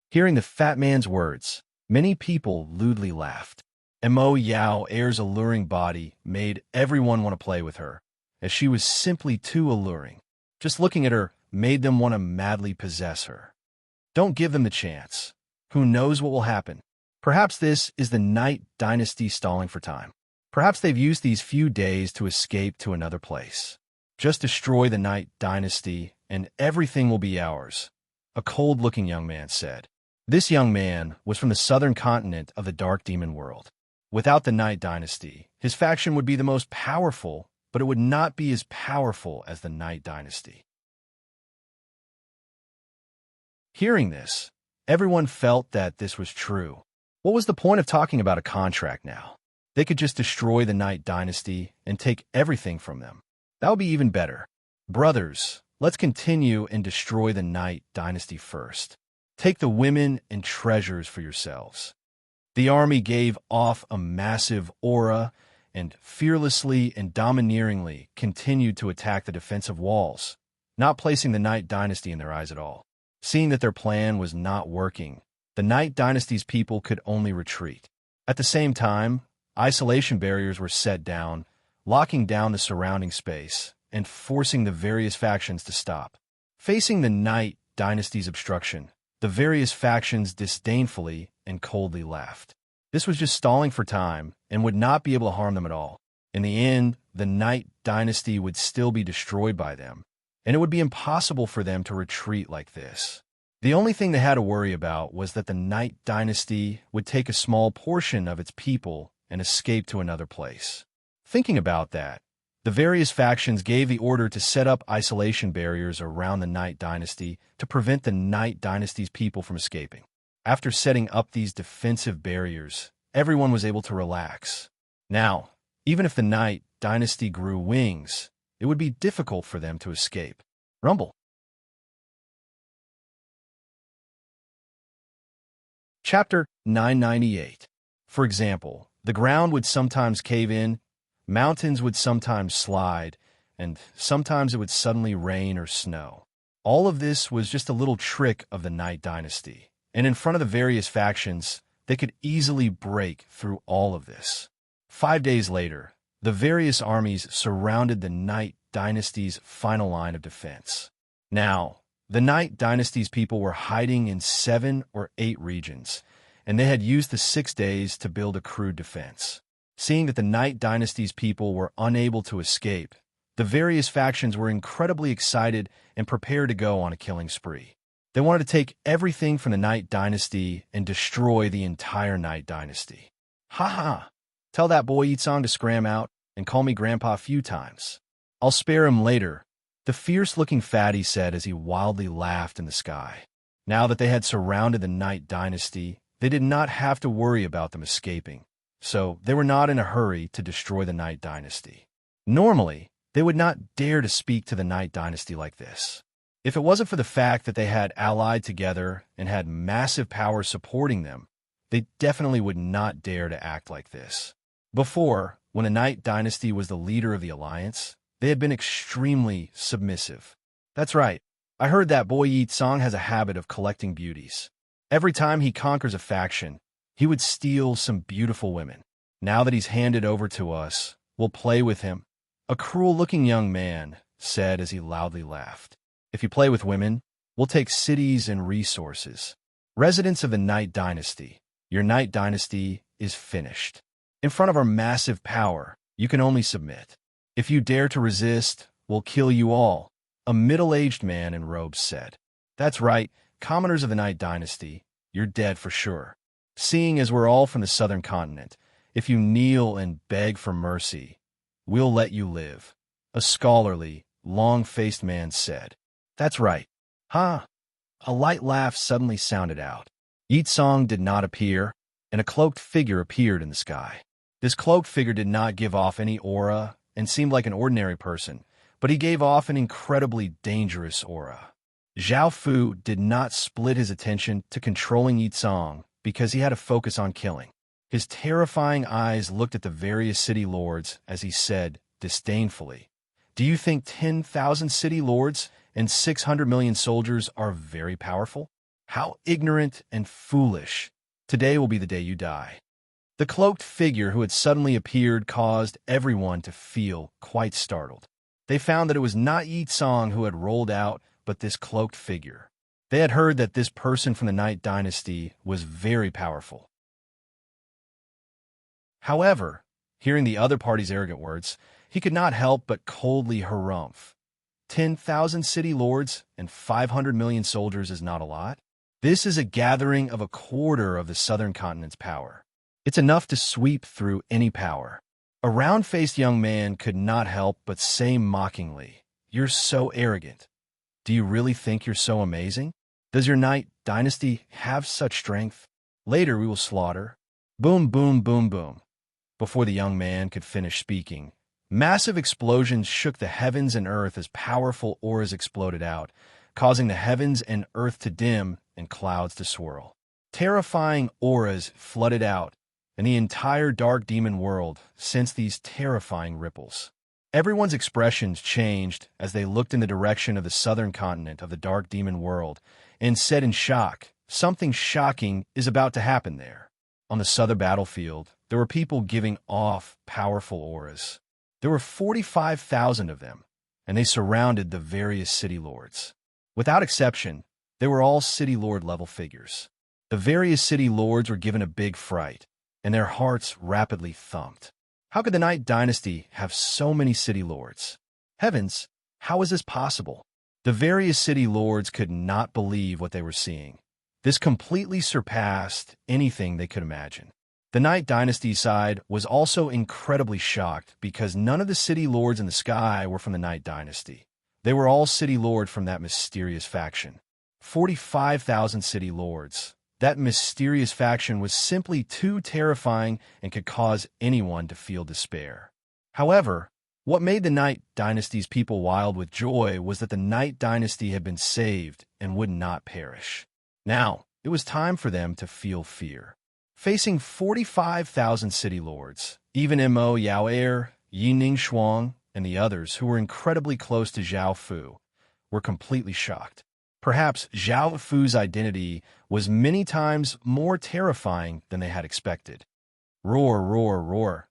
Hearing the fat man's words, many people lewdly laughed. Mo Yao Er's alluring body made everyone want to play with her, as she was simply too alluring. Just looking at her made them want to madly possess her. Don't give them the chance. Who knows what will happen? Perhaps this is the Night Dynasty stalling for time. Perhaps they've used these few days to escape to another place. Just destroy the Night Dynasty, and everything will be ours, a cold-looking young man said. This young man was from the southern continent of the Dark Demon world. Without the Night Dynasty, his faction would be the most powerful, but it would not be as powerful as the Night Dynasty. Hearing this, everyone felt that this was true. What was the point of talking about a contract now? They could just destroy the Night Dynasty and take everything from them. That would be even better. Brothers, let's continue and destroy the Night Dynasty first. Take the women and treasures for yourselves. The army gave off a massive aura and fearlessly and domineeringly continued to attack the defensive walls, not placing the Night Dynasty in their eyes at all. Seeing that their plan was not working, the Night Dynasty's people could only retreat. At the same time, isolation barriers were set down, locking down the surrounding space and forcing the various factions to stop. Facing the Night Dynasty's obstruction, the various factions disdainfully and coldly laughed. This was just stalling for time and would not be able to harm them at all. In the end, the Night Dynasty would still be destroyed by them, and it would be impossible for them to retreat like this. The only thing they had to worry about was that the Night Dynasty would take a small portion of its people and escape to another place. Thinking about that, the various factions gave the order to set up isolation barriers around the Night Dynasty to prevent the Night Dynasty's people from escaping. After setting up these defensive barriers, everyone was able to relax. Now, even if the Night Dynasty grew wings, it would be difficult for them to escape. Rumble. Chapter 998. For example, the ground would sometimes cave in, mountains would sometimes slide, and sometimes it would suddenly rain or snow. All of this was just a little trick of the Night Dynasty, and in front of the various factions, they could easily break through all of this. 5 days later, the various armies surrounded the Night Dynasty's final line of defense. Now, the Night Dynasty's people were hiding in 7 or 8 regions, and they had used the 6 days to build a crude defense. Seeing that the Night Dynasty's people were unable to escape, the various factions were incredibly excited and prepared to go on a killing spree. They wanted to take everything from the Night Dynasty and destroy the entire Night Dynasty. Ha ha! Tell that boy Yitsong to scram out and call me Grandpa a few times. I'll spare him later, the fierce-looking fatty said as he wildly laughed in the sky. Now that they had surrounded the Night Dynasty, they did not have to worry about them escaping, so they were not in a hurry to destroy the Night Dynasty. Normally, they would not dare to speak to the Night Dynasty like this. If it wasn't for the fact that they had allied together and had massive power supporting them, they definitely would not dare to act like this. Before, when the Night Dynasty was the leader of the alliance, they had been extremely submissive. That's right, I heard that boy Yitsong has a habit of collecting beauties. Every time he conquers a faction, he would steal some beautiful women. Now that he's handed over to us, we'll play with him. A cruel-looking young man said as he loudly laughed. If you play with women, we'll take cities and resources. Residents of the Night Dynasty, your Night Dynasty is finished. In front of our massive power, you can only submit. If you dare to resist, we'll kill you all, a middle-aged man in robes said. That's right, commoners of the Night Dynasty, you're dead for sure. Seeing as we're all from the southern continent, if you kneel and beg for mercy, we'll let you live, a scholarly, long-faced man said. That's right. Ha! A light laugh suddenly sounded out. Yitsong did not appear, and a cloaked figure appeared in the sky. This cloaked figure did not give off any aura and seemed like an ordinary person, but he gave off an incredibly dangerous aura. Zhao Fu did not split his attention to controlling Yitsong because he had to focus on killing. His terrifying eyes looked at the various city lords as he said, disdainfully, "Do you think 10,000 city lords and 600 million soldiers are very powerful? How ignorant and foolish. Today will be the day you die." The cloaked figure who had suddenly appeared caused everyone to feel quite startled. They found that it was not Yitsong who had rolled out, but this cloaked figure. They had heard that this person from the Night Dynasty was very powerful. However, Hearing the other party's arrogant words, he could not help but coldly harumph. 10,000 city lords and 500 million soldiers is not a lot. This is a gathering of a quarter of the southern continent's power. It's enough to sweep through any power. A round-faced young man could not help but say mockingly, "You're so arrogant. Do you really think you're so amazing? Does your knight dynasty have such strength? Later we will slaughter." Boom, boom, boom, boom. Before the young man could finish speaking, massive explosions shook the heavens and earth as powerful auras exploded out, causing the heavens and earth to dim and clouds to swirl. Terrifying auras flooded out, and the entire dark demon world sensed these terrifying ripples. Everyone's expressions changed as they looked in the direction of the southern continent of the dark demon world and said in shock, "Something shocking is about to happen there." On the southern battlefield, there were people giving off powerful auras. There were 45,000 of them, and they surrounded the various city lords. Without exception, they were all city lord level figures. The various city lords were given a big fright, and their hearts rapidly thumped. How could the Knight dynasty have so many city lords? Heavens, how is this possible? The various city lords could not believe what they were seeing. This completely surpassed anything they could imagine. The Knight dynasty side was also incredibly shocked because none of the city lords in the sky were from the Knight dynasty. They were all city lord from that mysterious faction. 45,000 city lords. That mysterious faction was simply too terrifying and could cause anyone to feel despair. However, what made the Knight dynasty's people wild with joy was that the Knight dynasty had been saved and would not perish. Now, it was time for them to feel fear. Facing 45,000 city lords, even Mo Yaoer, Yi Ning Shuang, and the others who were incredibly close to Zhao Fu were completely shocked. Perhaps Zhao Fu's identity was many times more terrifying than they had expected. Roar, roar, roar.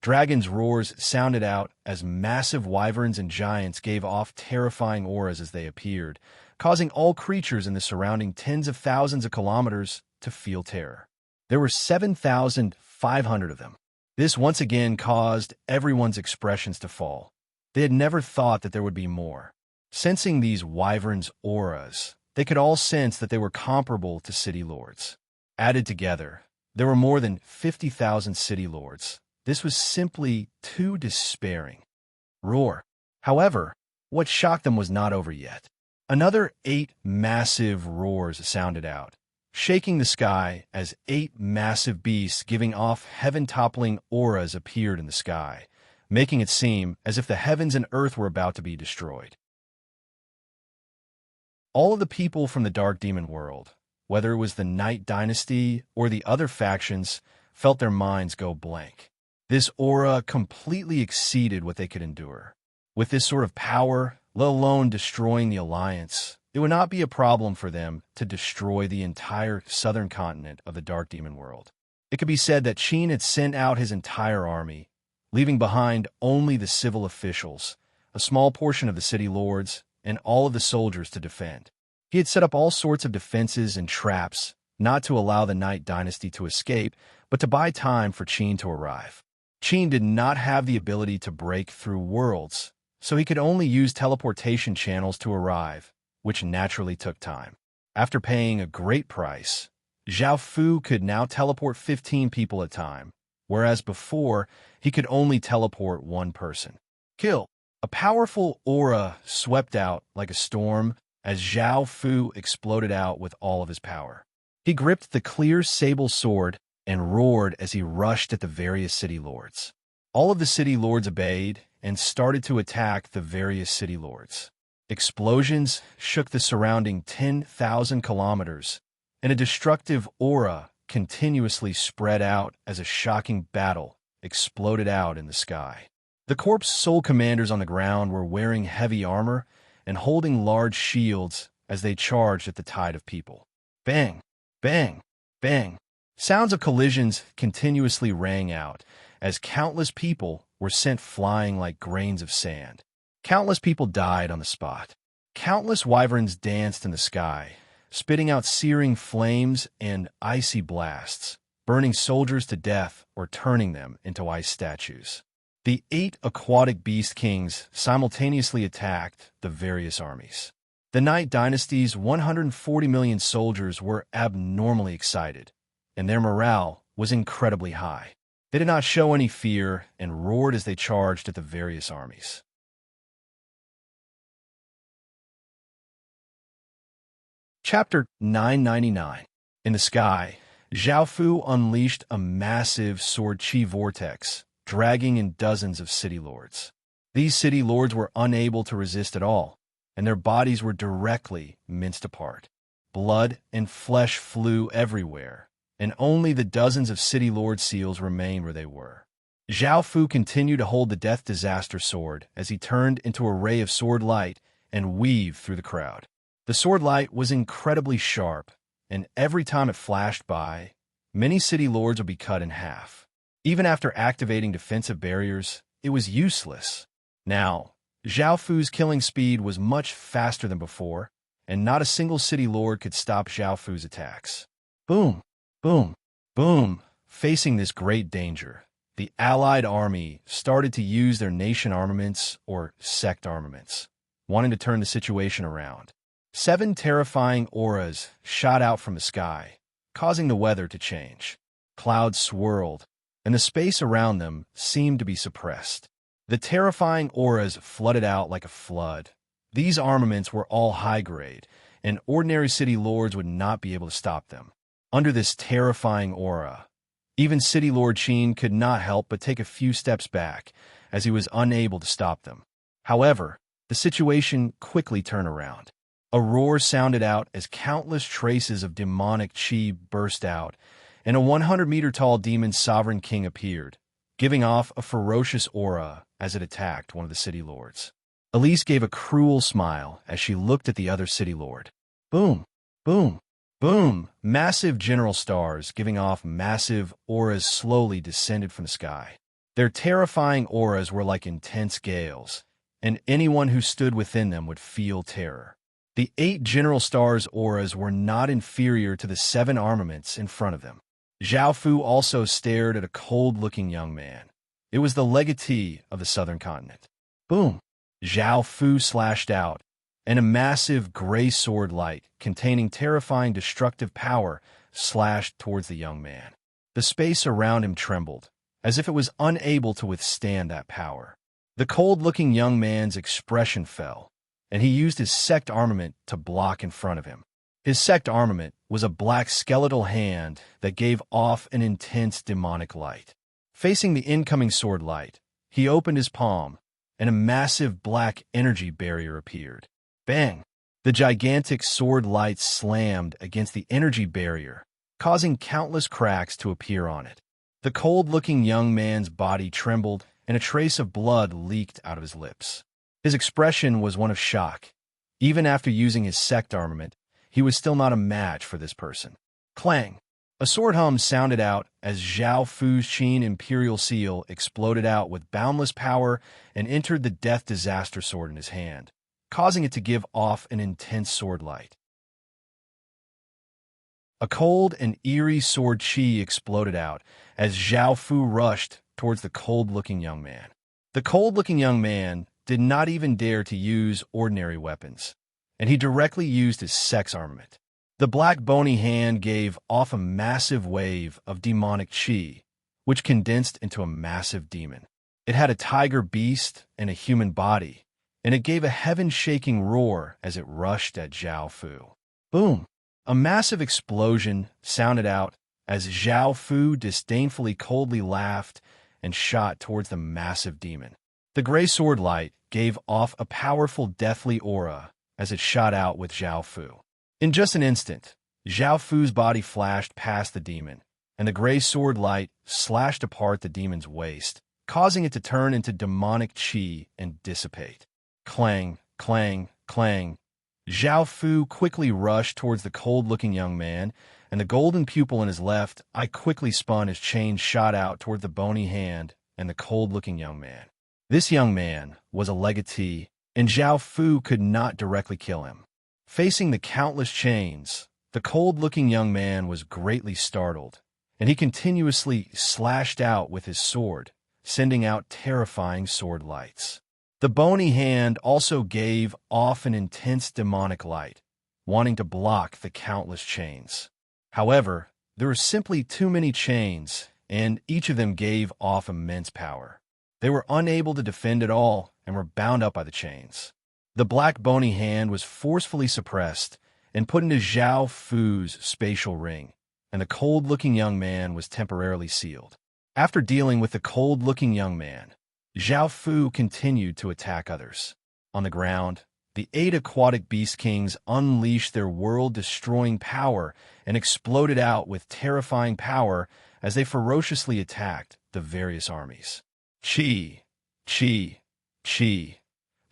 Dragons' roars sounded out as massive wyverns and giants gave off terrifying auras as they appeared, causing all creatures in the surrounding tens of thousands of kilometers to feel terror. There were 7,500 of them. This once again caused everyone's expressions to fall. They had never thought that there would be more. Sensing these wyverns' auras, they could all sense that they were comparable to city lords. Added together, there were more than 50,000 city lords. This was simply too despairing. Roar. However, what shocked them was not over yet. Another 8 massive roars sounded out, shaking the sky as 8 massive beasts giving off heaven-toppling auras appeared in the sky, making it seem as if the heavens and earth were about to be destroyed. All of the people from the Dark Demon world, whether it was the Knight dynasty or the other factions, felt their minds go blank. This aura completely exceeded what they could endure. With this sort of power, let alone destroying the Alliance, it would not be a problem for them to destroy the entire southern continent of the Dark Demon world. It could be said that Qin had sent out his entire army, leaving behind only the civil officials, a small portion of the city lords, and all of the soldiers to defend. He had set up all sorts of defenses and traps, not to allow the Knight dynasty to escape, but to buy time for Qin to arrive. Qin did not have the ability to break through worlds, so he could only use teleportation channels to arrive, which naturally took time. After paying a great price, Zhao Fu could now teleport 15 people at a time, whereas before, he could only teleport one person. Kill. A powerful aura swept out like a storm as Zhao Fu exploded out with all of his power. He gripped the clear sable sword and roared as he rushed at the various city lords. All of the city lords obeyed and started to attack the various city lords. Explosions shook the surrounding 10,000 kilometers, and a destructive aura continuously spread out as a shocking battle exploded out in the sky. The Corp's sole commanders on the ground were wearing heavy armor and holding large shields as they charged at the tide of people. Bang! Bang! Bang! Sounds of collisions continuously rang out as countless people were sent flying like grains of sand. Countless people died on the spot. Countless wyverns danced in the sky, spitting out searing flames and icy blasts, burning soldiers to death or turning them into ice statues. The 8 aquatic beast kings simultaneously attacked the various armies. The Night Dynasty's 140 million soldiers were abnormally excited, and their morale was incredibly high. They did not show any fear and roared as they charged at the various armies. Chapter 999. In the sky, Zhao Fu unleashed a massive sword chi vortex, dragging in dozens of city lords. These city lords were unable to resist at all, and their bodies were directly minced apart. Blood and flesh flew everywhere, and only the dozens of city lord seals remained where they were. Zhao Fu continued to hold the Death Disaster sword as he turned into a ray of sword light and weaved through the crowd. The sword light was incredibly sharp, and every time it flashed by, many city lords would be cut in half. Even after activating defensive barriers, it was useless. Now, Zhao Fu's killing speed was much faster than before, and not a single city lord could stop Zhao Fu's attacks. Boom, boom, boom. Facing this great danger, the allied army started to use their nation armaments or sect armaments, wanting to turn the situation around. 7 terrifying auras shot out from the sky, causing the weather to change. Clouds swirled, and the space around them seemed to be suppressed. The terrifying auras flooded out like a flood. These armaments were all high-grade, and ordinary city lords would not be able to stop them. Under this terrifying aura, even City Lord Qin could not help but take a few steps back, as he was unable to stop them. However, the situation quickly turned around. A roar sounded out as countless traces of demonic chi burst out, and a 100-meter-tall demon sovereign king appeared, giving off a ferocious aura as it attacked one of the city lords. Elise gave a cruel smile as she looked at the other city lord. Boom, boom, boom! Massive general stars giving off massive auras slowly descended from the sky. Their terrifying auras were like intense gales, and anyone who stood within them would feel terror. The 8 general stars' auras were not inferior to the 7 armaments in front of them. Zhao Fu also stared at a cold-looking young man. It was the legatee of the southern continent. Boom! Zhao Fu slashed out, and a massive gray sword light containing terrifying destructive power slashed towards the young man. The space around him trembled, as if it was unable to withstand that power. The cold-looking young man's expression fell, and he used his sect armament to block in front of him. His sect armament was a black skeletal hand that gave off an intense demonic light. Facing the incoming sword light, he opened his palm, and a massive black energy barrier appeared. Bang! The gigantic sword light slammed against the energy barrier, causing countless cracks to appear on it. The cold-looking young man's body trembled, and a trace of blood leaked out of his lips. His expression was one of shock. Even after using his sect armament, he was still not a match for this person. Clang! A sword hum sounded out as Zhao Fu's Qin Imperial Seal exploded out with boundless power and entered the Death Disaster sword in his hand, causing it to give off an intense sword light. A cold and eerie sword chi exploded out as Zhao Fu rushed towards the cold-looking young man. The cold-looking young man did not even dare to use ordinary weapons, and he directly used his sex armament. The black bony hand gave off a massive wave of demonic chi, which condensed into a massive demon. It had a tiger beast and a human body, and it gave a heaven-shaking roar as it rushed at Zhao Fu. Boom! A massive explosion sounded out as Zhao Fu disdainfully coldly laughed and shot towards the massive demon. The gray sword light gave off a powerful deathly aura as it shot out with Zhao Fu. In just an instant, Zhao Fu's body flashed past the demon, and the gray sword light slashed apart the demon's waist, causing it to turn into demonic chi and dissipate. Clang, clang, clang. Zhao Fu quickly rushed towards the cold-looking young man, and the golden pupil in his left eye quickly spun as chains shot out toward the bony hand and the cold-looking young man. This young man was a legatee, and Zhao Fu could not directly kill him. Facing the countless chains, the cold-looking young man was greatly startled, and he continuously slashed out with his sword, sending out terrifying sword lights. The bony hand also gave off an intense demonic light, wanting to block the countless chains. However, there were simply too many chains, and each of them gave off immense power. They were unable to defend at all and were bound up by the chains. The black bony hand was forcefully suppressed and put into Zhao Fu's spatial ring, and the cold-looking young man was temporarily sealed. After dealing with the cold-looking young man, Zhao Fu continued to attack others. On the ground, the 8 aquatic beast kings unleashed their world-destroying power and exploded out with terrifying power as they ferociously attacked the various armies. Chi, chi, chi.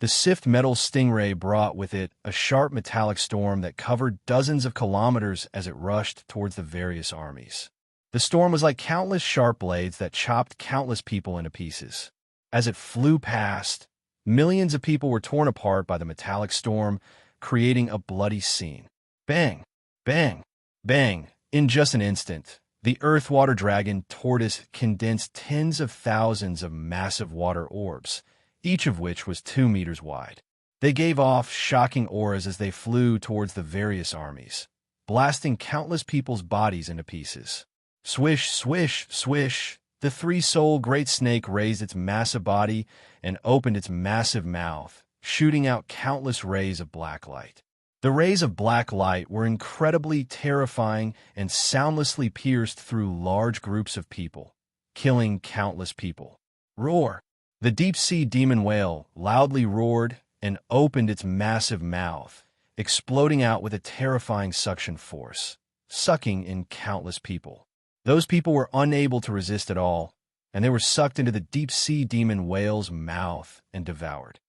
The Sift metal stingray brought with it a sharp metallic storm that covered dozens of kilometers as it rushed towards the various armies. The storm was like countless sharp blades that chopped countless people into pieces. As it flew past, millions of people were torn apart by the metallic storm, creating a bloody scene. Bang, bang, bang. In just an instant, the earth-water dragon tortoise condensed tens of thousands of massive water orbs, each of which was 2 meters wide. They gave off shocking auras as they flew towards the various armies, blasting countless people's bodies into pieces. Swish, swish, swish. The three-souled great snake raised its massive body and opened its massive mouth, shooting out countless rays of black light. The rays of black light were incredibly terrifying and soundlessly pierced through large groups of people, killing countless people. Roar! The deep-sea demon whale loudly roared and opened its massive mouth, exploding out with a terrifying suction force, sucking in countless people. Those people were unable to resist at all, and they were sucked into the deep-sea demon whale's mouth and devoured.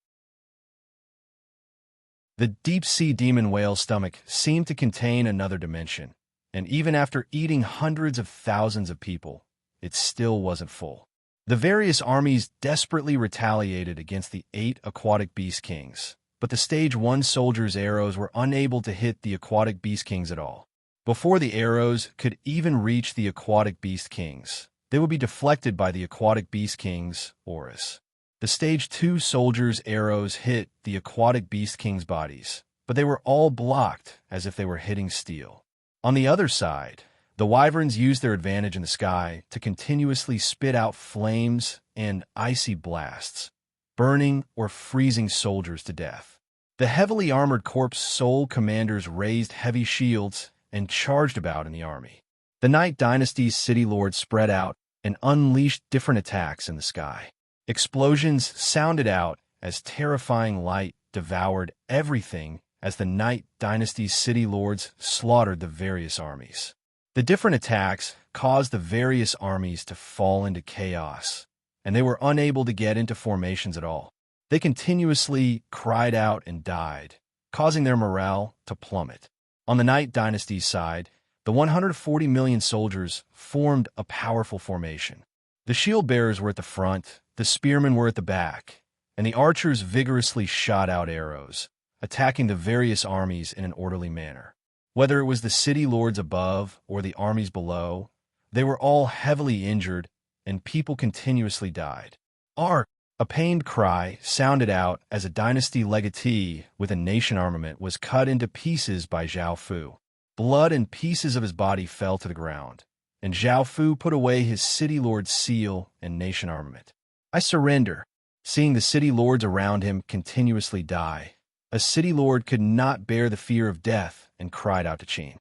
The deep-sea demon whale's stomach seemed to contain another dimension, and even after eating hundreds of thousands of people, it still wasn't full. The various armies desperately retaliated against the 8 aquatic beast kings, but the Stage 1 soldiers' arrows were unable to hit the aquatic beast kings at all. Before the arrows could even reach the aquatic beast kings, they would be deflected by the aquatic beast kings' auras. The Stage 2 soldiers' arrows hit the aquatic beast kings' bodies, but they were all blocked as if they were hitting steel. On the other side, the wyverns used their advantage in the sky to continuously spit out flames and icy blasts, burning or freezing soldiers to death. The heavily armored corpse soul commanders raised heavy shields and charged about in the army. The Night Dynasty's city lords spread out and unleashed different attacks in the sky. Explosions sounded out as terrifying light devoured everything as the Night Dynasty's city lords slaughtered the various armies. The different attacks caused the various armies to fall into chaos, and they were unable to get into formations at all. They continuously cried out and died, causing their morale to plummet. On the Night Dynasty's side, the 140 million soldiers formed a powerful formation. The shield-bearers were at the front, the spearmen were at the back, and the archers vigorously shot out arrows, attacking the various armies in an orderly manner. Whether it was the city lords above or the armies below, they were all heavily injured, and people continuously died. Ark! A pained cry sounded out as a dynasty legatee with a nation armament was cut into pieces by Zhao Fu. Blood and pieces of his body fell to the ground, and Zhao Fu put away his city lord's seal and nation armament. I surrender. Seeing the city lords around him continuously die, a city lord could not bear the fear of death and cried out to Qin.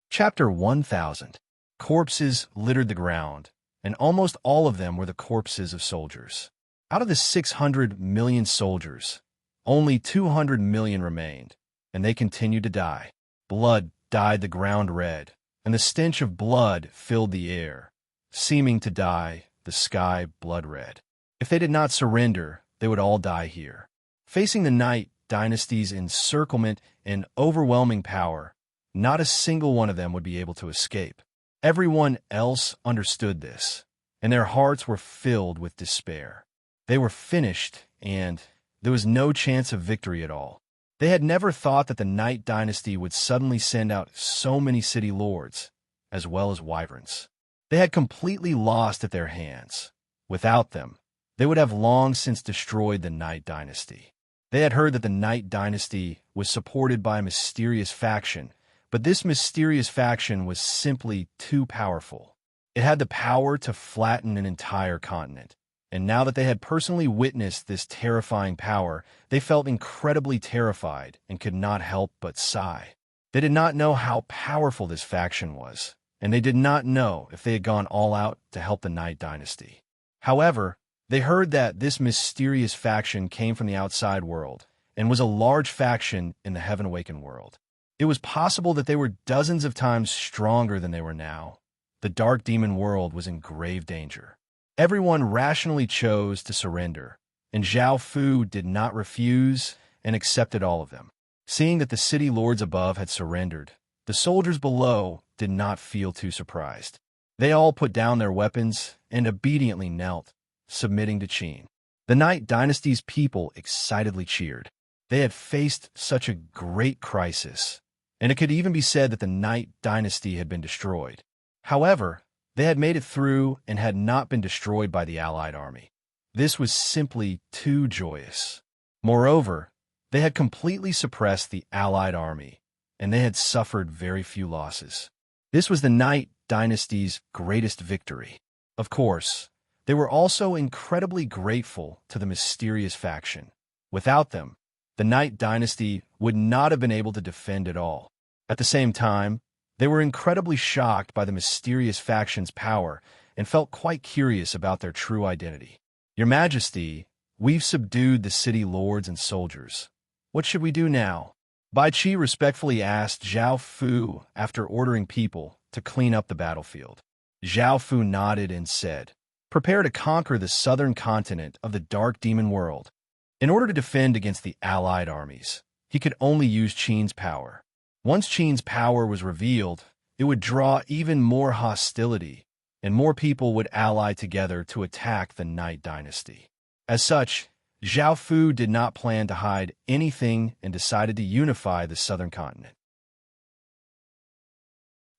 Chapter 1000. Corpses littered the ground, and almost all of them were the corpses of soldiers. Out of the 600 million soldiers, only 200 million remained, and they continued to die. Blood dyed the ground red, and the stench of blood filled the air, seeming to dye the sky blood red. If they did not surrender, they would all die here. Facing the Night Dynasty's encirclement and overwhelming power, not a single one of them would be able to escape. Everyone else understood this, and their hearts were filled with despair. They were finished, and there was no chance of victory at all. They had never thought that the Night Dynasty would suddenly send out so many city lords, as well as wyverns. They had completely lost at their hands. Without them, they would have long since destroyed the Night Dynasty. They had heard that the Night Dynasty was supported by a mysterious faction, but this mysterious faction was simply too powerful. It had the power to flatten an entire continent. And now that they had personally witnessed this terrifying power, they felt incredibly terrified and could not help but sigh. They did not know how powerful this faction was, and they did not know if they had gone all out to help the Night Dynasty. However, they heard that this mysterious faction came from the outside world and was a large faction in the Heaven Awakened world. It was possible that they were dozens of times stronger than they were now. The Dark Demon world was in grave danger. Everyone rationally chose to surrender, and Zhao Fu did not refuse and accepted all of them. Seeing that the city lords above had surrendered, the soldiers below did not feel too surprised. They all put down their weapons and obediently knelt, submitting to Qin. The Night Dynasty's people excitedly cheered. They had faced such a great crisis, and it could even be said that the Night Dynasty had been destroyed. However, they had made it through and had not been destroyed by the Allied army. This was simply too joyous. Moreover, they had completely suppressed the Allied army, and they had suffered very few losses. This was the Night Dynasty's greatest victory. Of course, they were also incredibly grateful to the mysterious faction. Without them, the Night Dynasty would not have been able to defend at all. At the same time, they were incredibly shocked by the mysterious faction's power and felt quite curious about their true identity. Your Majesty, we've subdued the city lords and soldiers. What should we do now? Bai Qi respectfully asked Zhao Fu after ordering people to clean up the battlefield. Zhao Fu nodded and said, "Prepare to conquer the southern continent of the Dark Demon world." In order to defend against the Allied armies, he could only use Qin's power. Once Qin's power was revealed, it would draw even more hostility, and more people would ally together to attack the Night Dynasty. As such, Zhao Fu did not plan to hide anything and decided to unify the southern continent.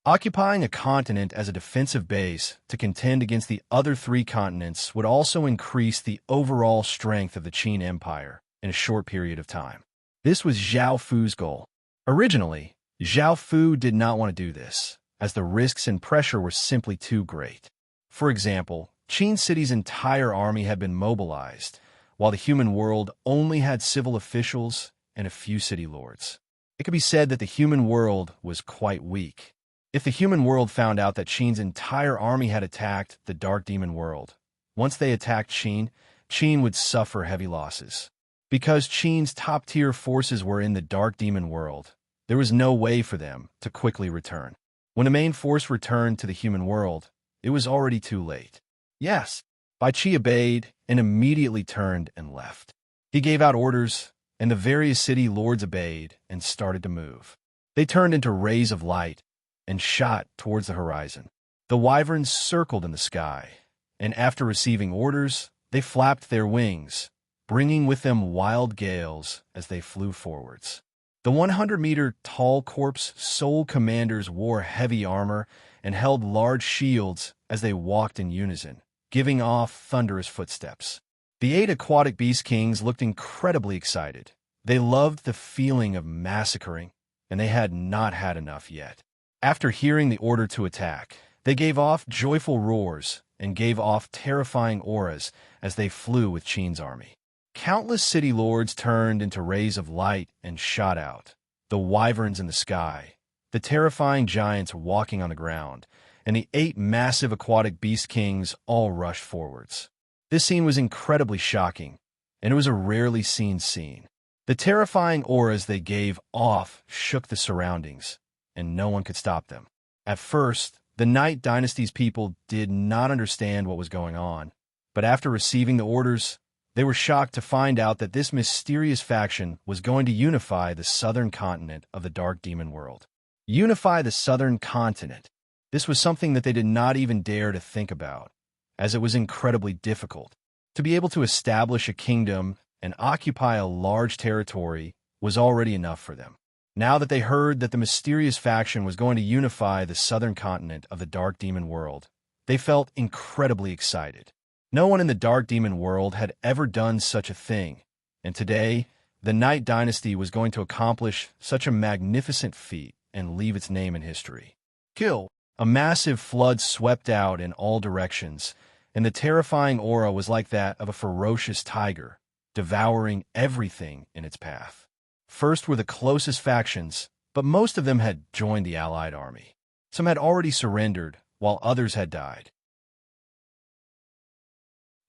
Occupying a continent as a defensive base to contend against the other three continents would also increase the overall strength of the Qin Empire in a short period of time. This was Zhao Fu's goal. Originally, Zhao Fu did not want to do this, as the risks and pressure were simply too great. For example, Qin City's entire army had been mobilized, while the human world only had civil officials and a few city lords. It could be said that the human world was quite weak. If the human world found out that Qin's entire army had attacked the Dark Demon world, once they attacked Qin, Qin would suffer heavy losses. Because Qin's top-tier forces were in the Dark Demon world, there was no way for them to quickly return. When the main force returned to the human world, it was already too late. Yes, Bai Qi obeyed and immediately turned and left. He gave out orders, and the various city lords obeyed and started to move. They turned into rays of light and shot towards the horizon. The wyverns circled in the sky, and after receiving orders, they flapped their wings, bringing with them wild gales as they flew forwards. The 100-meter-tall corpse soul commanders wore heavy armor and held large shields as they walked in unison, giving off thunderous footsteps. The 8 aquatic beast kings looked incredibly excited. They loved the feeling of massacring, and they had not had enough yet. After hearing the order to attack, they gave off joyful roars and gave off terrifying auras as they flew with Qin's army. Countless city lords turned into rays of light and shot out. The wyverns in the sky, the terrifying giants walking on the ground, and the 8 massive aquatic beast kings all rushed forwards. This scene was incredibly shocking, and it was a rarely seen scene. The terrifying auras they gave off shook the surroundings, and no one could stop them. At first, the Night Dynasty's people did not understand what was going on, but after receiving the orders, they were shocked to find out that this mysterious faction was going to unify the southern continent of the Dark Demon world. Unify the southern continent. This was something that they did not even dare to think about, as it was incredibly difficult. To be able to establish a kingdom and occupy a large territory was already enough for them. Now that they heard that the mysterious faction was going to unify the southern continent of the Dark Demon world, they felt incredibly excited. No one in the Dark Demon world had ever done such a thing, and today, the Night Dynasty was going to accomplish such a magnificent feat and leave its name in history. Kill! A massive flood swept out in all directions, and the terrifying aura was like that of a ferocious tiger, devouring everything in its path. First were the closest factions, but most of them had joined the Allied army. Some had already surrendered, while others had died.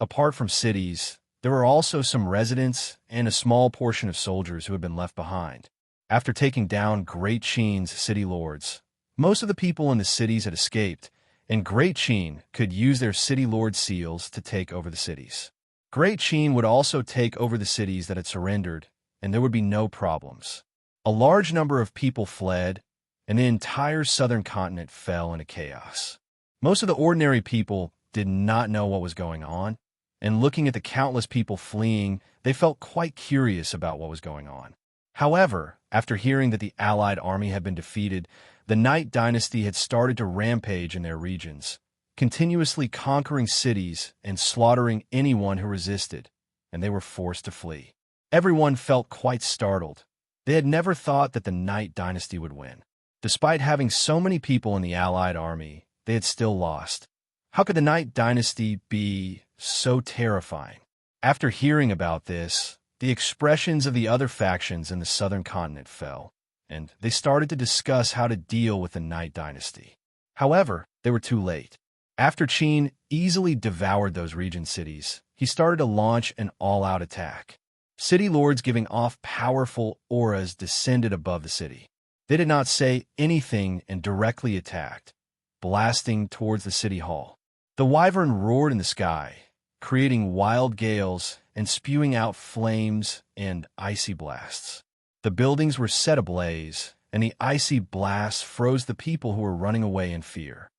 Apart from cities, there were also some residents and a small portion of soldiers who had been left behind. After taking down Great Qin's city lords, most of the people in the cities had escaped, and Great Qin could use their city lord seals to take over the cities. Great Qin would also take over the cities that had surrendered, and there would be no problems. A large number of people fled, and the entire southern continent fell into chaos. Most of the ordinary people did not know what was going on, and looking at the countless people fleeing, they felt quite curious about what was going on. However, after hearing that the Allied army had been defeated, the Night Dynasty had started to rampage in their regions, continuously conquering cities and slaughtering anyone who resisted, and they were forced to flee. Everyone felt quite startled. They had never thought that the Night Dynasty would win. Despite having so many people in the Allied army, they had still lost. How could the Night Dynasty be so terrifying? After hearing about this, the expressions of the other factions in the southern continent fell, and they started to discuss how to deal with the Night Dynasty. However, they were too late. After Qin easily devoured those region cities, he started to launch an all-out attack. City lords giving off powerful auras descended above the city. They did not say anything and directly attacked, blasting towards the city hall. The wyvern roared in the sky, creating wild gales and spewing out flames and icy blasts. The buildings were set ablaze, and the icy blasts froze the people who were running away in fear.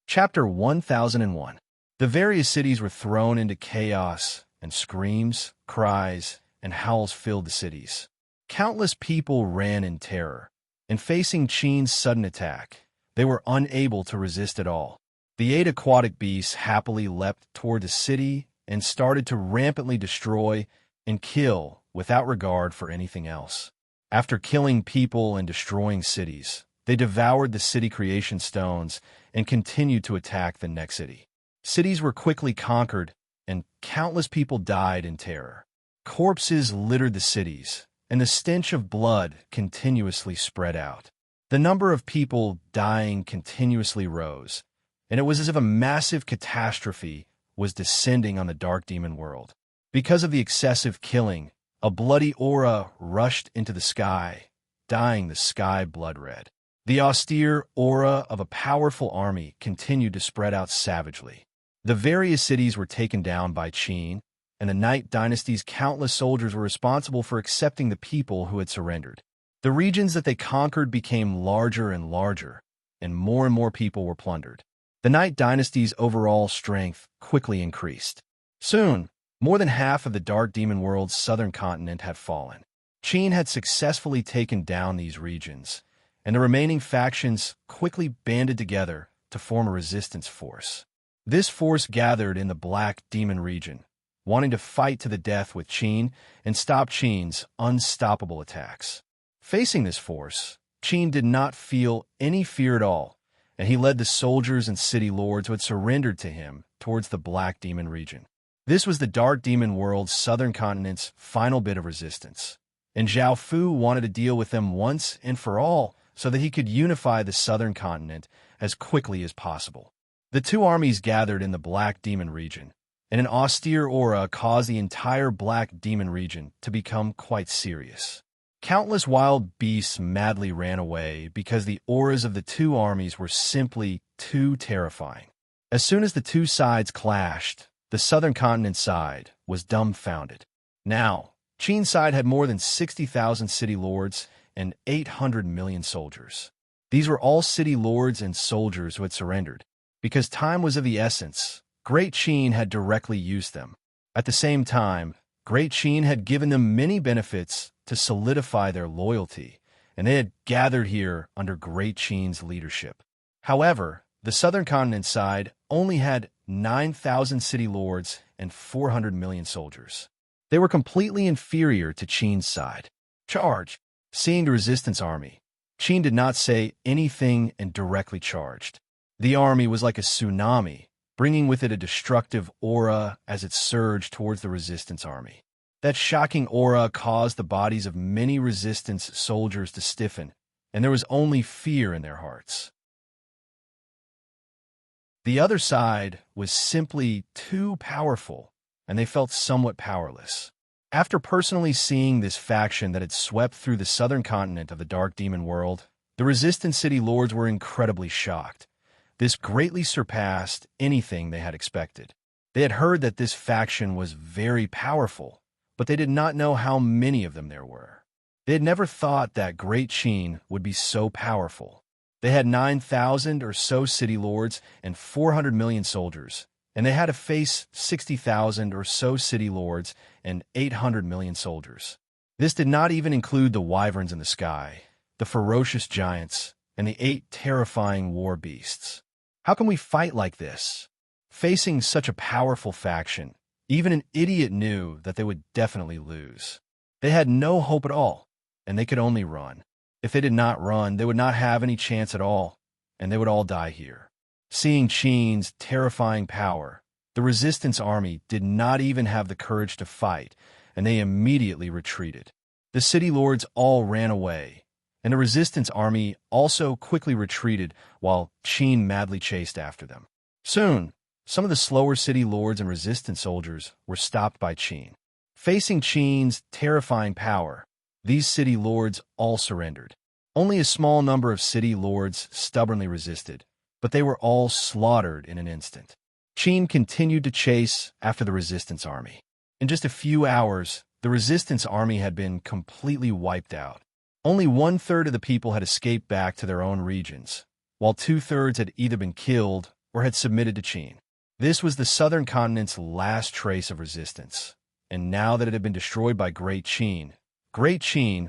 Chapter 1001. The various cities were thrown into chaos, and screams, cries, and howls filled the cities. Countless people ran in terror, and facing Qin's sudden attack, they were unable to resist at all. The 8 aquatic beasts happily leapt toward the city and started to rampantly destroy and kill without regard for anything else. After killing people and destroying cities, they devoured the city creation stones and continued to attack the next city. Cities were quickly conquered, and countless people died in terror. Corpses littered the cities, and the stench of blood continuously spread out. The number of people dying continuously rose, and it was as if a massive catastrophe was descending on the Dark Demon world. Because of the excessive killing, a bloody aura rushed into the sky, dyeing the sky blood red. The austere aura of a powerful army continued to spread out savagely. The various cities were taken down by Qin, and the Night Dynasty's countless soldiers were responsible for accepting the people who had surrendered. The regions that they conquered became larger and larger, and more people were plundered. The Night Dynasty's overall strength quickly increased. Soon, more than half of the Dark Demon world's southern continent had fallen. Qin had successfully taken down these regions, and the remaining factions quickly banded together to form a resistance force. This force gathered in the Black Demon region, wanting to fight to the death with Qin and stop Qin's unstoppable attacks. Facing this force, Qin did not feel any fear at all, and he led the soldiers and city lords who had surrendered to him towards the Black Demon region. This was the Dark Demon world's southern continent's final bit of resistance, and Zhao Fu wanted to deal with them once and for all so that he could unify the southern continent as quickly as possible. The two armies gathered in the Black Demon region, and an austere aura caused the entire Black Demon region to become quite serious. Countless wild beasts madly ran away because the auras of the two armies were simply too terrifying. As soon as the two sides clashed, the southern continent side was dumbfounded. Now, Qin's side had more than 60,000 city lords and 800 million soldiers. These were all city lords and soldiers who had surrendered. Because time was of the essence, Great Qin had directly used them. At the same time, Great Qin had given them many benefits to solidify their loyalty, and they had gathered here under Great Qin's leadership. However, the southern continent side only had 9,000 city lords and 400 million soldiers. They were completely inferior to Qin's side. Charge! Seeing the resistance army, Qin did not say anything and directly charged. The army was like a tsunami, bringing with it a destructive aura as it surged towards the resistance army. That shocking aura caused the bodies of many resistance soldiers to stiffen, and there was only fear in their hearts. The other side was simply too powerful, and they felt somewhat powerless. After personally seeing this faction that had swept through the southern continent of the Dark Demon world, the resistant city lords were incredibly shocked. This greatly surpassed anything they had expected. They had heard that this faction was very powerful, but they did not know how many of them there were. They had never thought that Great Qin would be so powerful. They had 9,000 or so city lords and 400 million soldiers, and they had to face 60,000 or so city lords and 800 million soldiers. This did not even include the wyverns in the sky, the ferocious giants, and the 8 terrifying war beasts. How can we fight like this? Facing such a powerful faction, even an idiot knew that they would definitely lose. They had no hope at all, and they could only run. If they did not run, they would not have any chance at all, and they would all die here. Seeing Qin's terrifying power, the resistance army did not even have the courage to fight, and they immediately retreated. The city lords all ran away, and the resistance army also quickly retreated while Qin madly chased after them. Soon, some of the slower city lords and resistance soldiers were stopped by Qin. Facing Qin's terrifying power, these city lords all surrendered. Only a small number of city lords stubbornly resisted, but they were all slaughtered in an instant. Qin continued to chase after the resistance army. In just a few hours, the resistance army had been completely wiped out. Only 1/3 of the people had escaped back to their own regions, while 2/3 had either been killed or had submitted to Qin. This was the southern continent's last trace of resistance, and now that it had been destroyed by Great Qin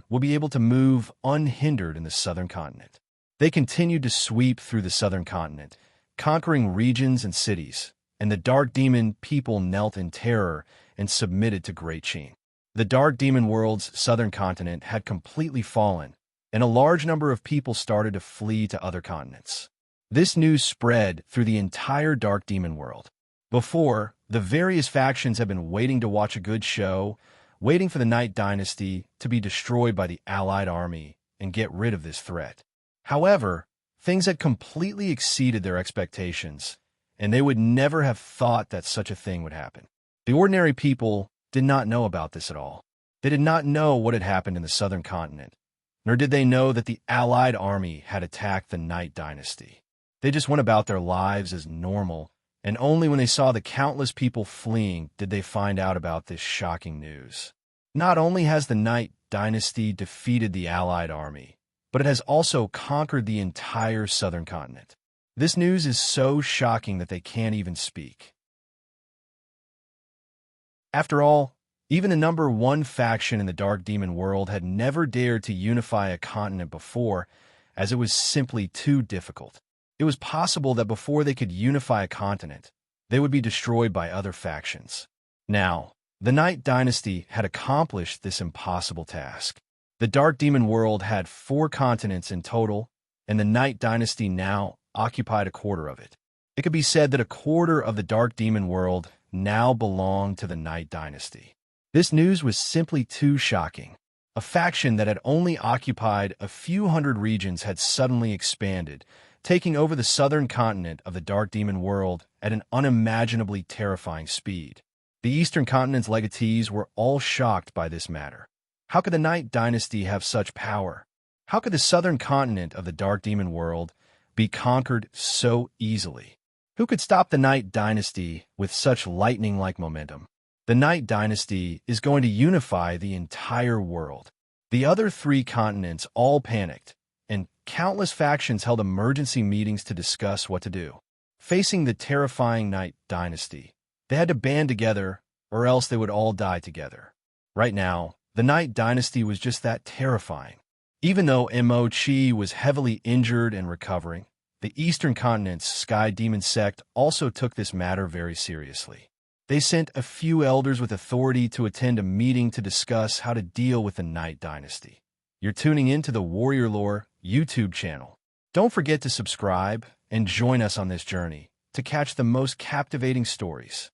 will be able to move unhindered in the southern continent. They continued to sweep through the southern continent, conquering regions and cities, and the Dark Demon people knelt in terror and submitted to Great Qin. The Dark Demon world's southern continent had completely fallen, and a large number of people started to flee to other continents. This news spread through the entire Dark Demon world. Before, the various factions had been waiting to watch a good show, waiting for the Night Dynasty to be destroyed by the Allied army and get rid of this threat. However, things had completely exceeded their expectations, and they would never have thought that such a thing would happen. The ordinary people did not know about this at all. They did not know what had happened in the southern continent, nor did they know that the Allied army had attacked the Night Dynasty. They just went about their lives as normal, and only when they saw the countless people fleeing did they find out about this shocking news. Not only has the Night Dynasty defeated the Allied army, but it has also conquered the entire southern continent. This news is so shocking that they can't even speak. After all, even the number 1 faction in the Dark Demon world had never dared to unify a continent before, as it was simply too difficult. It was possible that before they could unify a continent, they would be destroyed by other factions. Now, the Night Dynasty had accomplished this impossible task. The Dark Demon world had 4 continents in total, and the Night Dynasty now occupied a quarter of it. It could be said that a quarter of the Dark Demon world now belonged to the Night Dynasty. This news was simply too shocking. A faction that had only occupied a few hundred regions had suddenly expanded, taking over the southern continent of the Dark Demon world at an unimaginably terrifying speed. The eastern continent's legatees were all shocked by this matter. How could the Night Dynasty have such power? How could the southern continent of the Dark Demon world be conquered so easily? Who could stop the Night Dynasty with such lightning-like momentum? The Night Dynasty is going to unify the entire world. The other 3 continents all panicked, and countless factions held emergency meetings to discuss what to do. Facing the terrifying Night Dynasty, they had to band together, or else they would all die together. Right now, the Night Dynasty was just that terrifying. Even though Mo Chi was heavily injured and recovering, the Eastern Continent's Sky Demon sect also took this matter very seriously. They sent a few elders with authority to attend a meeting to discuss how to deal with the Night Dynasty. You're tuning into the Warrior Lore YouTube channel. Don't forget to subscribe and join us on this journey to catch the most captivating stories.